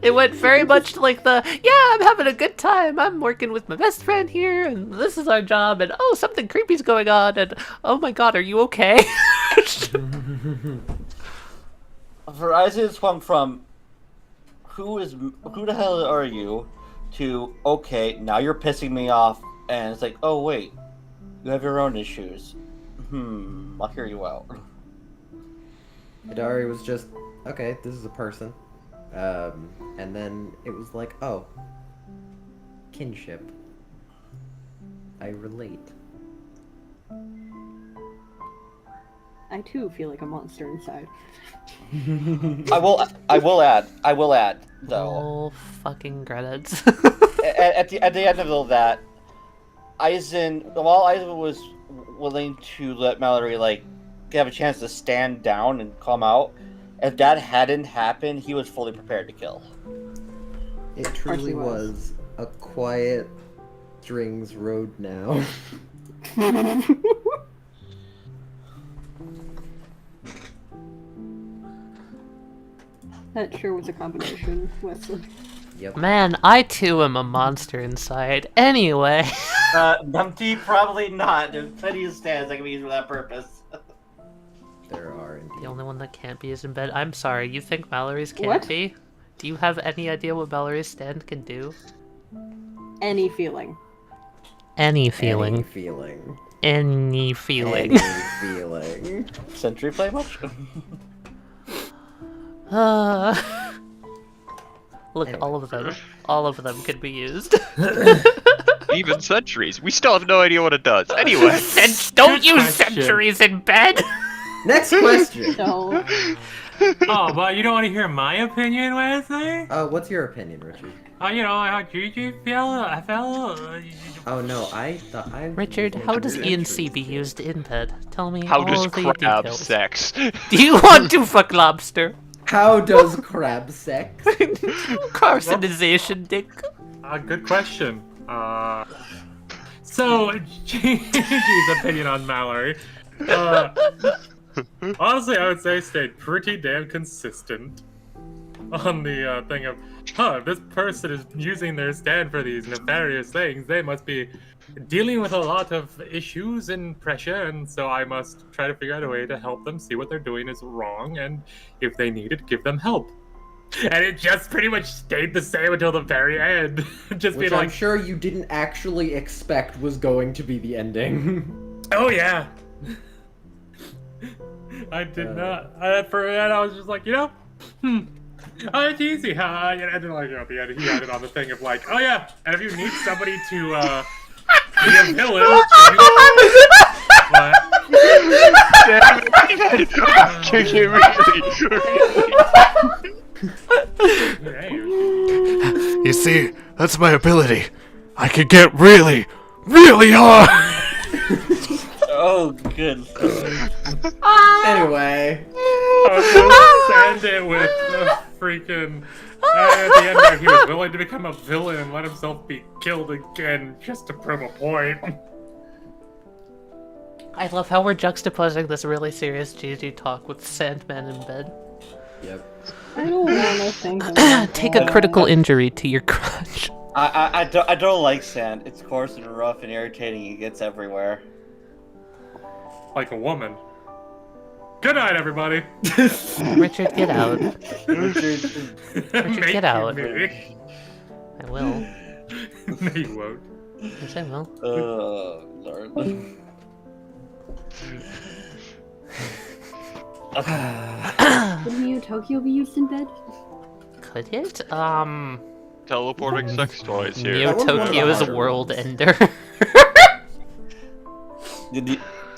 It went very much like the, yeah, I'm having a good time, I'm working with my best friend here, and this is our job, and oh, something creepy's going on, and oh my god, are you okay? Verizon swung from who the hell are you to okay, now you're pissing me off, and it's like, oh wait, you have your own issues. I'll hear you out. Hidari was just, okay, this is a person. And then it was like, oh, kinship. I relate. I too feel like a monster inside. I will add though. Oh, fucking credits. At the end of all that, while Eisen was willing to let Mallory like have a chance to stand down and calm out, if that hadn't happened, he was fully prepared to kill. It truly was a quiet strings road now. That sure was a combination, Westley. Yep. Man, I too am a monster inside. Anyway. Numpty, probably not. There's plenty of stands that can be used for that purpose. There are indeed. The only one that can't be is in bed. I'm sorry, you think Mallory's can't What? be? Do you have any idea what Mallory's stand can do? Any feeling. Any feeling. Any feeling. Any feeling. Any feeling. Sentry play much? Look, Anyway. all of them could be used. Even centuries. We still have no idea what it does. Anyway. Don't Good use question. centuries in bed! Next question. No. Oh, but you don't want to hear my opinion, Wesley? What's your opinion, Richard? You know how Gigi felt. Oh no, I thought I. Richard, how does ENC be used in bed? Tell me How all does of the crab details. sex? Do you want to fuck lobster? How does crab sex? Carcinization, dick. Good question. So Gigi's opinion on Mallory. Honestly, I would say stayed pretty damn consistent on the thing of, if this person is using their stand for these nefarious things, they must be dealing with a lot of issues and pressure, and so I must try to figure out a way to help them see what they're doing is wrong, and if they need it, give them help. And it just pretty much stayed the same until the very end. Just Which being I'm like, sure you didn't actually expect was going to be the ending. oh yeah. I did not. For that, I was just like, oh, it's easy, huh? And then, like, at the end, he had it on the thing of like, oh yeah, and if you need somebody to be a villain, what? You see, that's my ability. I can get really, really hard. Oh, good. Anyway. I was gonna end it with freaking. At the end, where he was willing to become a villain and let himself be killed again just to prove a point. I love how we're juxtaposing this really serious GG talk with Sandman in bed. Yep. I don't want to think about Take a critical injury to your crotch. I don't like sand. It's coarse and rough and irritating. It gets everywhere. Like a woman. Good night, everybody. Richard, get out. Richard, Richard, get out. Me. I will. No, you won't. Yes, I will. Lord. Couldn't Neo Tokyo be used in bed? Could it? Teleporting sex toys here. Neo Tokyo is a world ender. We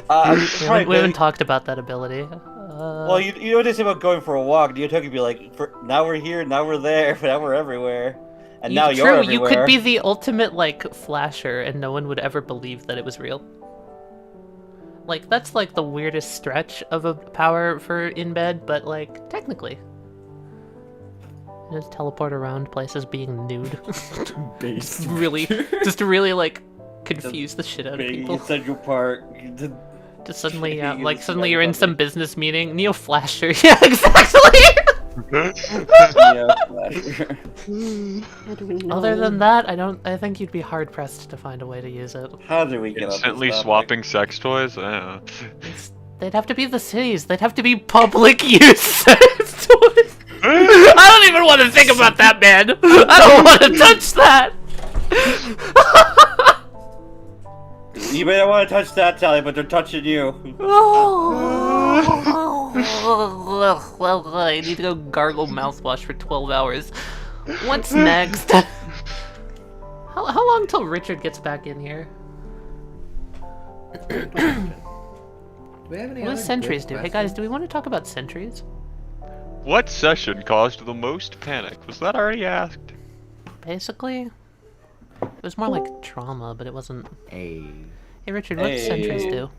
haven't talked about that ability. Well, you know what they say about going for a walk? Neo Tokyo would be like, now we're here, now we're there, but now we're everywhere. And now you're everywhere. You could be the ultimate, like, flasher, and no one would ever believe that it was real. Like, that's, like, the weirdest stretch of a power for in bed, but, like, technically. Just teleport around places being nude. Base. just to really, like, confuse the shit out of people. Central Park. Just suddenly, suddenly you're in some business meeting. Neo Flasher. Yeah, exactly! How do we know? Other than that, I think you'd be hard pressed to find a way to use it. How do we get Instantly up this swapping sex toys? Yeah. They'd have to be the cities. They'd have to be public use sex toys. I don't even want to think about that, man. I don't want to touch that. You may not want to touch that, Tali, but they're touching you. Well, I need to go gargle mouthwash for 12 hours. What's next? How long till Richard gets back in here? Do we have any What does sentries do? Hey guys, do we want to talk about sentries? What session caused the most panic? Was that already asked? Basically, it was more like trauma, but it wasn't. Hey. Hey Richard, what do sentries do?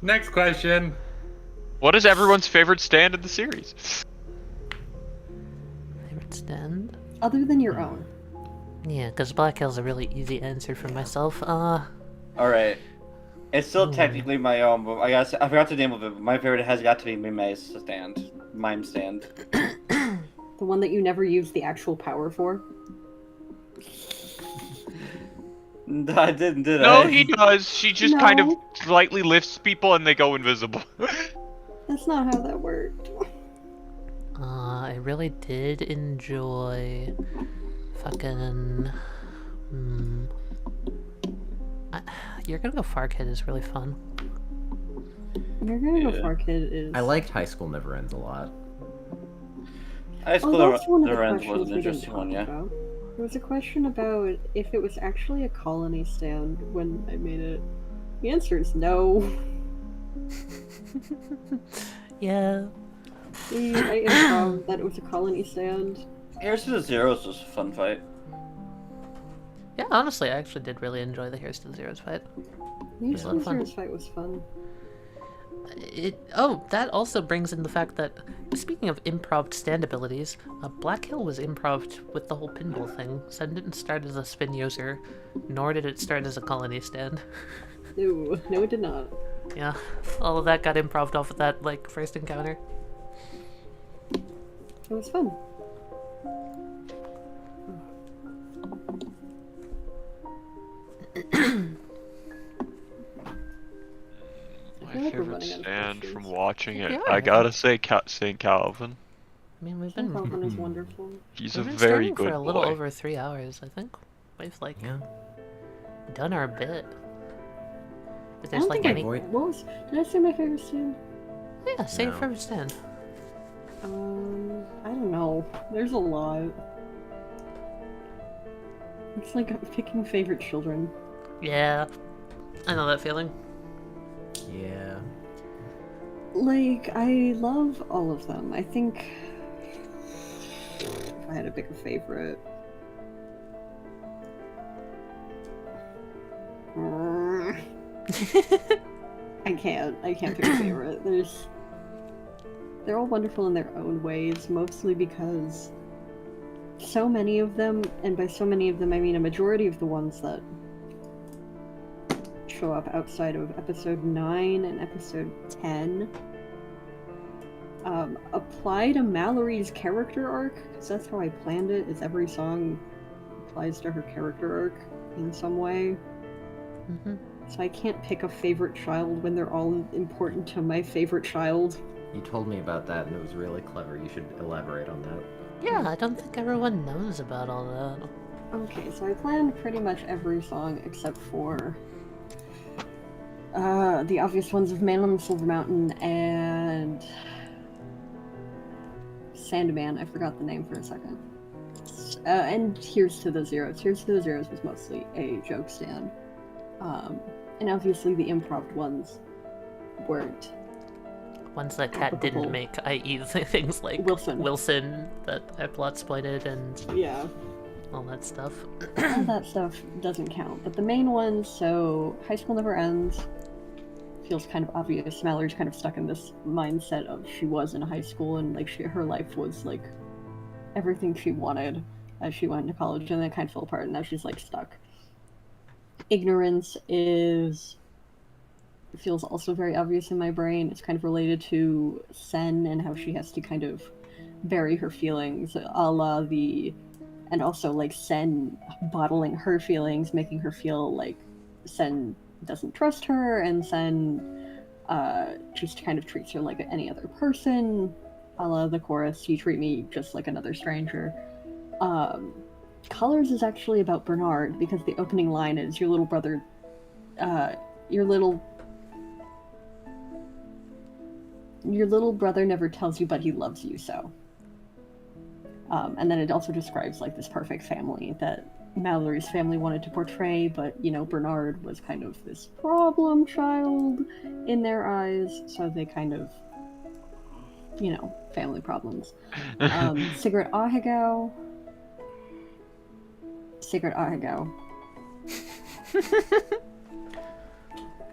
Next question. What is everyone's favorite stand in the series? Favorite stand? Other than your own. Yeah, because Black Hill's a really easy answer for myself. Alright. It's still technically my own, but I forgot the name of it, but my favorite has got to be Mime's stand. Mime stand. The one that you never use the actual power for. I didn't, did I? No, he does. She just kind of slightly lifts people and they go invisible. That's not how that worked. I really did enjoy fucking. You're gonna go Far Kid is really fun. You're gonna go Far Kid is. I liked High School Never Ends a lot. High School that's one of the Never Ends questions was an we didn't interesting talk one, yeah. about. There was a question about if it was actually a colony stand when I made it. The answer is no. Yeah. I improv that it was a colony stand. Here's to the Zeros was a fun fight. Yeah, honestly, I actually did really enjoy the Here's to the Zeros fight. The was a lot of fun. Zero's fight was fun. That also brings in the fact that, speaking of improv stand abilities, Black Hill was improv with the whole pinball thing, so it didn't start as a spin user, nor did it start as a colony stand. No, it did not. Yeah, all of that got improv off of that, like, first encounter. It was fun. My feel like we're favorite running out of stand questions. from watching it, Yeah. I gotta say, St. Calvin. I mean, we've St. been Calvin is wonderful. He's a we've been very streaming good for a little boy. over 3 hours, I think. We've, like, Yeah. done our bit. If I there's, don't like, think any... Void- What was? Did I say my favorite stand? Yeah, say your No. favorite stand. I don't know. There's a lot. It's like picking favorite children. Yeah. I know that feeling. Yeah. Like, I love all of them. I think if I had to pick a favorite. I can't pick a favorite. They're all wonderful in their own ways, mostly because so many of them, and by so many of them I mean a majority of the ones that show up outside of episode 9 and episode 10, apply to Mallory's character arc, because that's how I planned it, is every song applies to her character arc in some way. Mm-hmm. So I can't pick a favorite child when they're all important to my favorite child. You told me about that and it was really clever. You should elaborate on that. Yeah, I don't think everyone knows about all that. Okay, so I planned pretty much every song except for the obvious ones of Man on the Silver Mountain and Sandman. I forgot the name for a second. And Here's to the Zeros. Here's to the Zeros was mostly a joke stand. And obviously the improv ones weren't. Ones that Kat didn't Applicable. make, i.e. things like Wilson. that I plot exploited and Yeah. all that stuff. All that stuff doesn't count. But the main ones, so High School Never Ends, feels kind of obvious. Mallory's kind of stuck in this mindset of she was in high school and like her life was like everything she wanted as she went to college, and then it kind of fell apart and now she's like stuck. Ignorance feels also very obvious in my brain. It's kind of related to Sen and how she has to kind of bury her feelings, a la and also like Sen bottling her feelings, making her feel like Sen doesn't trust her, and Sen just kind of treats her like any other person, a la the chorus, "You treat me just like another stranger." Colors is actually about Bernard, because the opening line is your little brother never tells you, but he loves you so. And then it also describes like this perfect family that Mallory's family wanted to portray, but you know, Bernard was kind of this problem child in their eyes, so they kind of, you know, family problems. Sigrid Ahegao.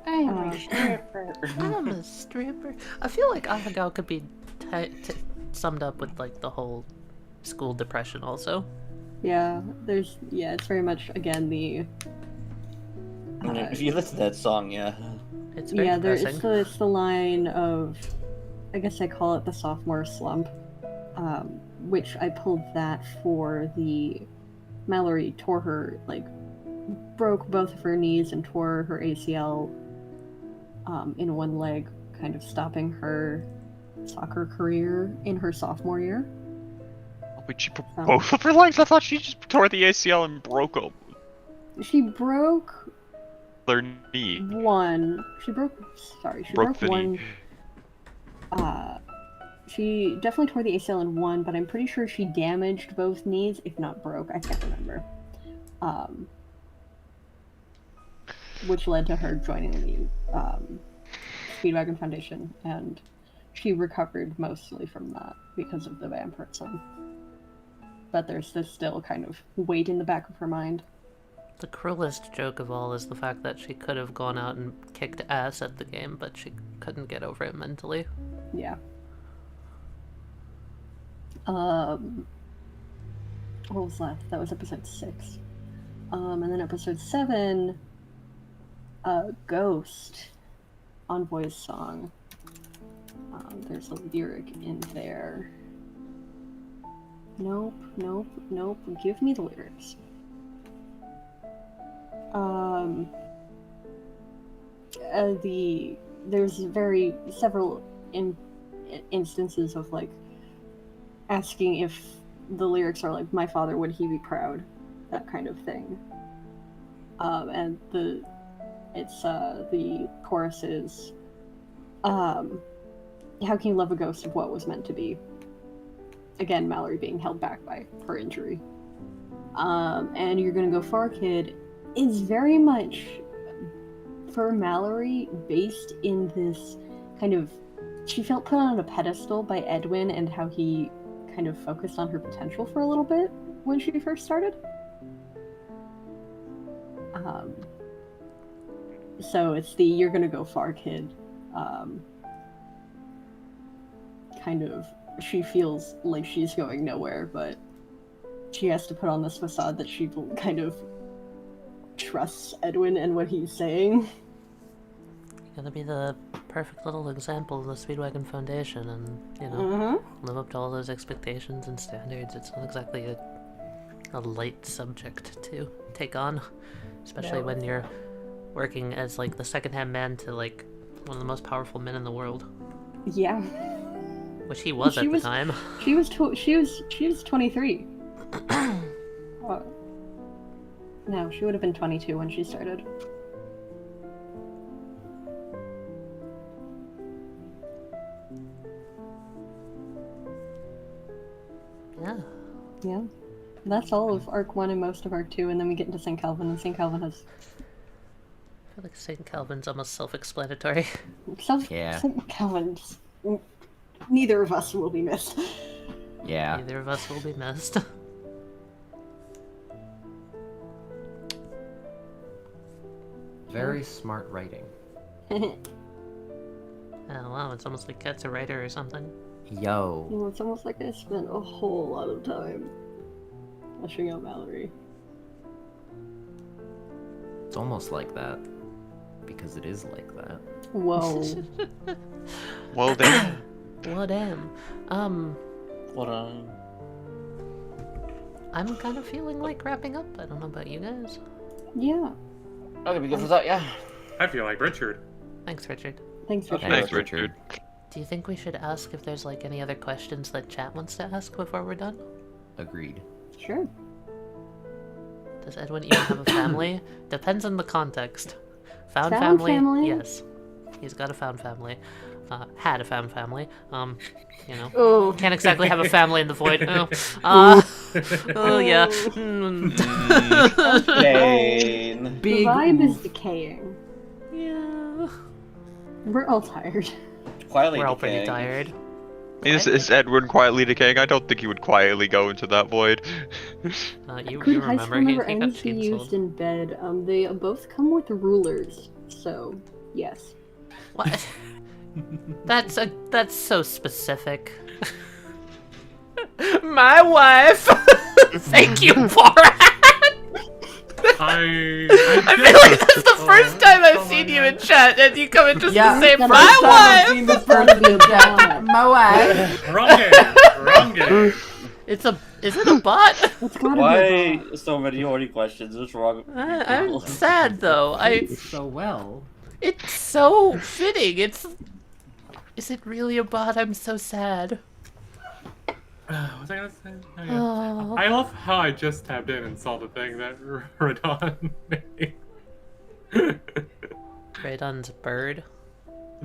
I'm a stripper. I'm a stripper. I feel like Ahegao could be summed up with like the whole school depression also. Yeah, it's very much again the. If you listen to that song, yeah. It's very depressing. It's the line of, I guess I call it the sophomore slump, which I pulled that for the Mallory broke both of her knees and tore her ACL in one leg, kind of stopping her soccer career in her sophomore year. Wait, she broke both of her legs? I thought she just tore the ACL and broke them. She broke Their knee. one. She broke Broke the one. knee. She definitely tore the ACL in one, but I'm pretty sure she damaged both knees, if not broke. I can't remember. Which led to her joining the Speedwagon Foundation, and she recovered mostly from that because of the vampirism. But there's this still kind of weight in the back of her mind. The cruelest joke of all is the fact that she could have gone out and kicked ass at the game, but she couldn't get over it mentally. Yeah. What was left? That was episode 6. And then episode 7, Ghost, Envoy's song. There's a lyric in there. Nope. Give me the lyrics. There's several instances of like asking if the lyrics are like "My father, would he be proud?" that kind of thing. And the chorus is, "How can you love a ghost of what was meant to be?" Again, Mallory being held back by her injury. And You're Gonna Go Far, Kid is very much, for Mallory, based in this kind of... She felt put on a pedestal by Edwin and how he kind of focused on her potential for a little bit when she first started. So it's the You're Gonna Go Far, Kid kind of... She feels like she's going nowhere, but she has to put on this facade that she kind of trusts Edwin and what he's saying. You gotta be the perfect little example of the Speedwagon Foundation and, live up to all those expectations and standards. It's not exactly a light subject to take on, especially when you're working as, like, the second-hand man to, like, one of the most powerful men in the world. Yeah. Which he was at the time. She was 23. No, she would have been 22 when she started. Yeah. Yeah. That's all of Arc 1 and most of Arc 2, and then we get into St. Calvin, and St. Calvin has... I feel like St. Calvin's almost self-explanatory. Yeah. St. Calvin's... Neither of us will be missed. Yeah. Neither of us will be missed. Very smart writing. Oh wow, it's almost like Cat's a writer or something. Yo. Well, it's almost like I spent a whole lot of time fleshing out Mallory. It's almost like that. Because it is like that. Whoa. Well, damn. Well, damn. Hold on. I'm kind of feeling like wrapping up. I don't know about you guys. Yeah. Okay, we go for that, yeah. I feel like Richard. Thanks, Richard. Thanks for Thanks, Richard. Do you think we should ask if there's like any other questions that chat wants to ask before we're done? Agreed. Sure. Does Edwin even have a family? Depends on the context. Found Found family? family? Yes. He's got a found family. Had a found family. Oh. Can't exactly have a family in the void. Oh, oh yeah. Jane. The vibe is decaying. Yeah. We're all tired. Quietly We're all pretty decaying. tired. Is Edwin quietly decaying? I don't think he would quietly go into that void. You High school remember never he got ends to be used cancelled. in bed. They both come with rulers, so yes. What? That's so specific. My wife. Thank you, Borat. I feel like that's the first time I've seen you in chat, and you come in just to say That's my the wife. It's gonna be a bot. My wife. Wrong game. Is it a bot? It's gotta be a Why bot. so many horny questions? What's wrong with I'm people? sad though. So well. It's so fitting. Is it really a bot? I'm so sad. What was I gonna say? Oh, yeah. Oh. I love how I just tapped in and saw the thing that Radon made. Radon's bird.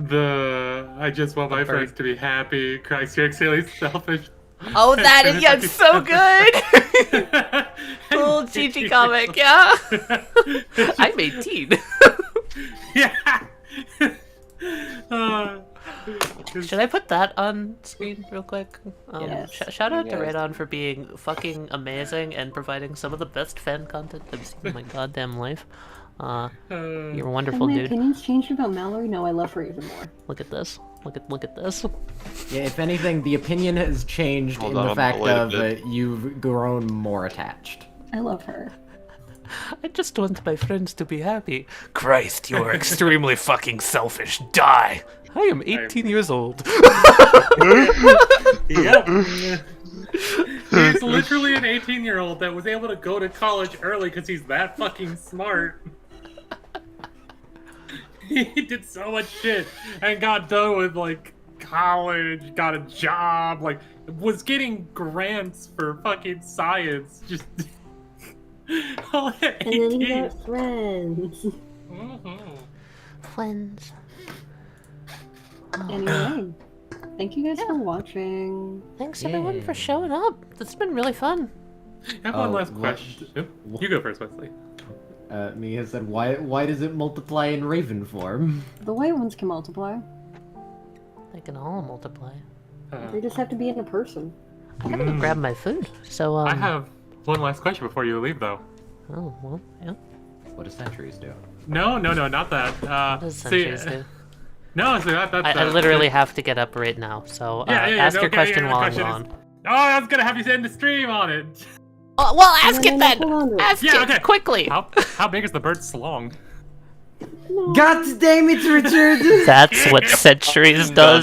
I just want my friends to be happy. Christ, you're silly, selfish. Oh, that is yeah, it's so good. Cool GG comic, yeah. I'm 18. Yeah. Should I put that on screen real quick? Yes. Shout out to Yes. Radon for being fucking amazing and providing some of the best fan content I've seen in my goddamn life. You're a wonderful Have my dude. opinions changed about Mallory? No, I love her even more. Look at this. Look at this. Yeah, if anything, the opinion has changed Hold in on, the I'm fact delayed a of bit. you've grown more attached. I love her. I just want my friends to be happy. Christ, you are extremely fucking selfish. Die! I am 18 years old. Yep. He's literally an 18-year-old that was able to go to college early because he's that fucking smart. He did so much shit and got done with like college, got a job, like was getting grants for fucking science. Just all at And then 18. he got friends. Friends. Anyway, thank you guys for watching. Thanks everyone for showing up. This has been really fun. I have one Oh, last what- question. Oop, you go first, Wesley. Mia said, why does it multiply in raven form? The white ones can multiply. They can all multiply. They just have to be in a person. I gotta go grab my food. So I have one last question before you leave, though. Oh well, yeah. What do centuries do? No, not that. What does centuries do? No, so that's. I literally have to get up right now. So ask your okay, question the while I'm question gone. Oh, I was gonna have you end the stream on it. Oh, well, ask No, it no, then. hold on to it. Ask Yeah, it okay. quickly. How big is the bird slong? God damn it, Richard! That's what centuries does.